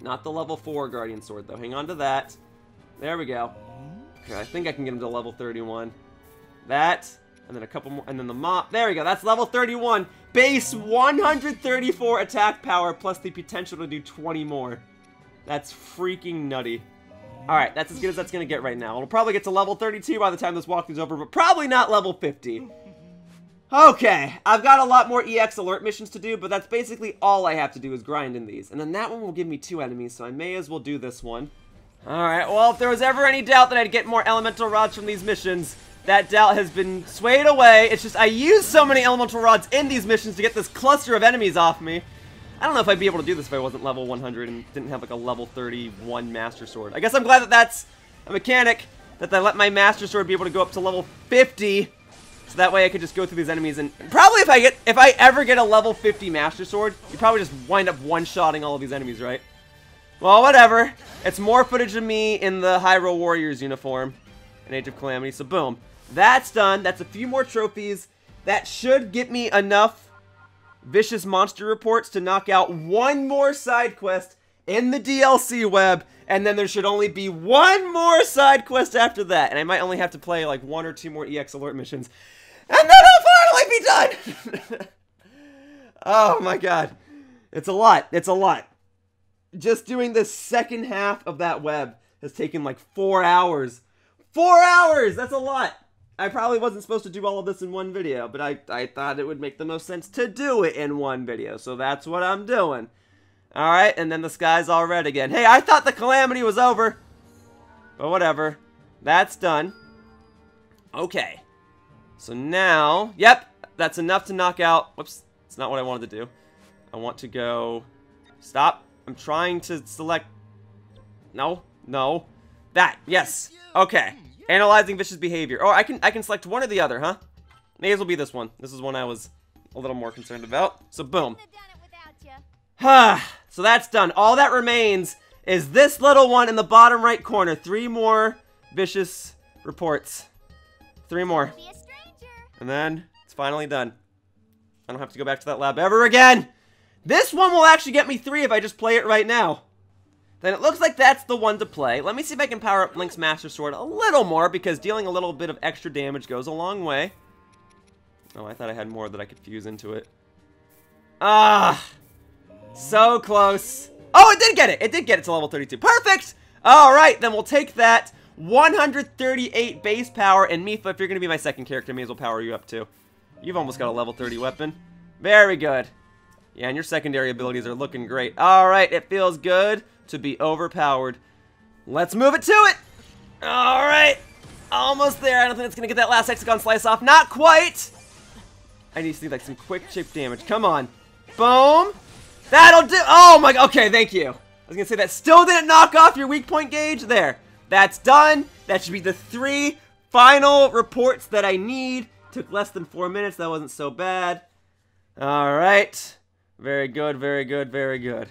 Not the level 4 Guardian Sword, though. Hang on to that. There we go. Okay, I think I can get him to level 31. That, and then a couple more, and then the mop. There we go, that's level 31. Base 134 attack power, plus the potential to do 20 more. That's freaking nutty. Alright, that's as good as that's going to get right now. It'll probably get to level 32 by the time this walkthrough's over, but probably not level 50. Okay, I've got a lot more EX alert missions to do, but that's basically all I have to do is grind in these. And then that one will give me 2 enemies, so I may as well do this one. Alright, well, if there was ever any doubt that I'd get more elemental rods from these missions, that doubt has been swayed away. It's just I used so many elemental rods in these missions to get this cluster of enemies off me. I don't know if I'd be able to do this if I wasn't level 100 and didn't have like a level 31 Master Sword. I guess I'm glad that that's a mechanic, that I let my Master Sword be able to go up to level 50. So that way I could just go through these enemies, and probably if I ever get a level 50 Master Sword, you probably just wind up one-shotting all of these enemies, right? Well, whatever. It's more footage of me in the Hyrule Warriors uniform in Age of Calamity, so boom. That's done. That's a few more trophies. That should get me enough vicious monster reports to knock out one more side quest in the DLC web, and then there should only be one more side quest after that, and I might only have to play like 1 or 2 more EX alert missions. And then I'll finally be done! Oh my god. It's a lot. It's a lot. Just doing the second half of that web has taken like 4 hours. 4 hours! That's a lot! I probably wasn't supposed to do all of this in one video, but I thought it would make the most sense to do it in one video, so that's what I'm doing. Alright, and then the sky's all red again. Hey, I thought the Calamity was over! But whatever. That's done. Okay. So now, yep, that's enough to knock out. Whoops, it's not what I wanted to do. I want to go, stop. I'm trying to select, no, no. That, yes, okay. Analyzing vicious behavior. Oh, I can select one or the other, huh? May as well be this one. This is one I was a little more concerned about. So boom. So that's done. All that remains is this little one in the bottom right corner. 3 more vicious reports. 3 more. And then it's finally done. I don't have to go back to that lab ever again. This one will actually get me 3 if I just play it right now. Then it looks like that's the one to play. Let me see if I can power up Link's Master Sword a little more, because dealing a little bit of extra damage goes a long way. Oh, I thought I had more that I could fuse into it. Ah, so close. Oh, it did get it. It did get it to level 32. Perfect. All right, then we'll take that. 138 base power, and Mifa, if you're going to be my second character, I may as well power you up too. You've almost got a level 30 weapon. Very good. Yeah, and your secondary abilities are looking great. Alright, it feels good to be overpowered. Let's move it to it! Alright, almost there. I don't think it's going to get that last hexagon slice off. Not quite! I need to see like some quick chip damage. Come on. Boom! That'll do! Oh my god, okay, thank you. I was going to say that still didn't knock off your weak point gauge. There. That's done. That should be the 3 final reports that I need. Took less than 4 minutes. That wasn't so bad. Alright. Very good, very good, very good.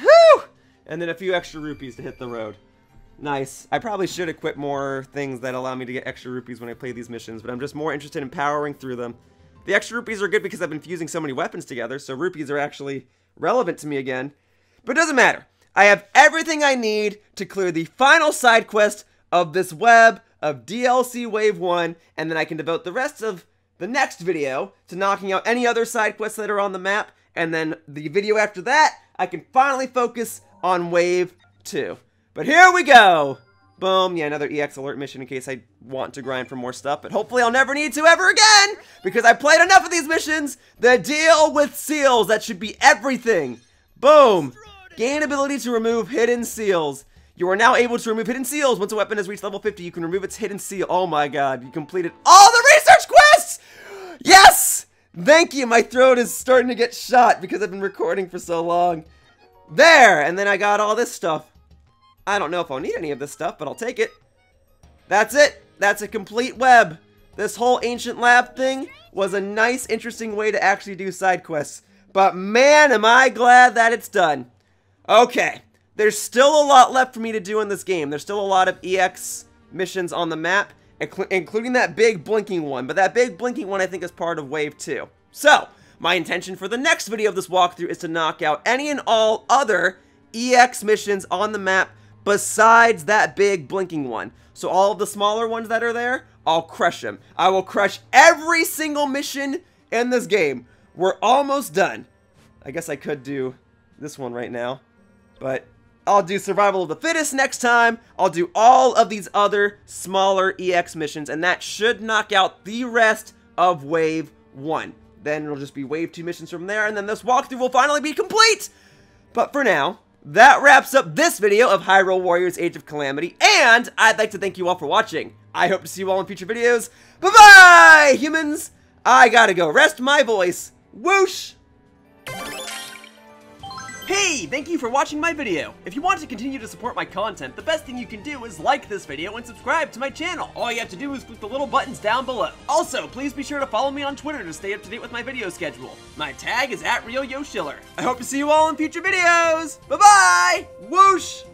Whew! and then a few extra rupees to hit the road. Nice. I probably should equip more things that allow me to get extra rupees when I play these missions, but I'm just more interested in powering through them. The extra rupees are good because I've been fusing so many weapons together, so rupees are actually relevant to me again. But it doesn't matter. I have everything I need to clear the final side quest of this web of DLC Wave 1, and then I can devote the rest of the next video to knocking out any other side quests that are on the map, and then the video after that, I can finally focus on Wave 2. But here we go! Boom, yeah, another EX alert mission in case I want to grind for more stuff, but hopefully I'll never need to ever again, because I played enough of these missions that deal with seals. That should be everything. Boom! Gain ability to remove hidden seals. You are now able to remove hidden seals. Once a weapon has reached level 50, you can remove its hidden seal. Oh my god, you completed all the research quests! Yes! Thank you, my throat is starting to get shot because I've been recording for so long. There, and then I got all this stuff. I don't know if I'll need any of this stuff, but I'll take it. That's it. That's a complete web. This whole ancient lab thing was a nice, interesting way to actually do side quests. But man, am I glad that it's done. Okay, there's still a lot left for me to do in this game. There's still a lot of EX missions on the map, including that big blinking one. But that big blinking one I think is part of Wave 2. So, my intention for the next video of this walkthrough is to knock out any and all other EX missions on the map besides that big blinking one. So all of the smaller ones that are there, I'll crush them. I will crush every single mission in this game. We're almost done. I guess I could do this one right now, but I'll do Survival of the Fittest next time. I'll do all of these other smaller EX missions, and that should knock out the rest of Wave 1. Then it'll just be Wave 2 missions from there, and then this walkthrough will finally be complete! But for now, that wraps up this video of Hyrule Warriors Age of Calamity, and I'd like to thank you all for watching. I hope to see you all in future videos. Bye-bye, humans! I gotta go rest my voice. Whoosh! Hey, thank you for watching my video. If you want to continue to support my content, the best thing you can do is like this video and subscribe to my channel. All you have to do is click the little buttons down below. Also, please be sure to follow me on Twitter to stay up to date with my video schedule. My tag is @RealYoShiller. I hope to see you all in future videos. Bye-bye! Whoosh!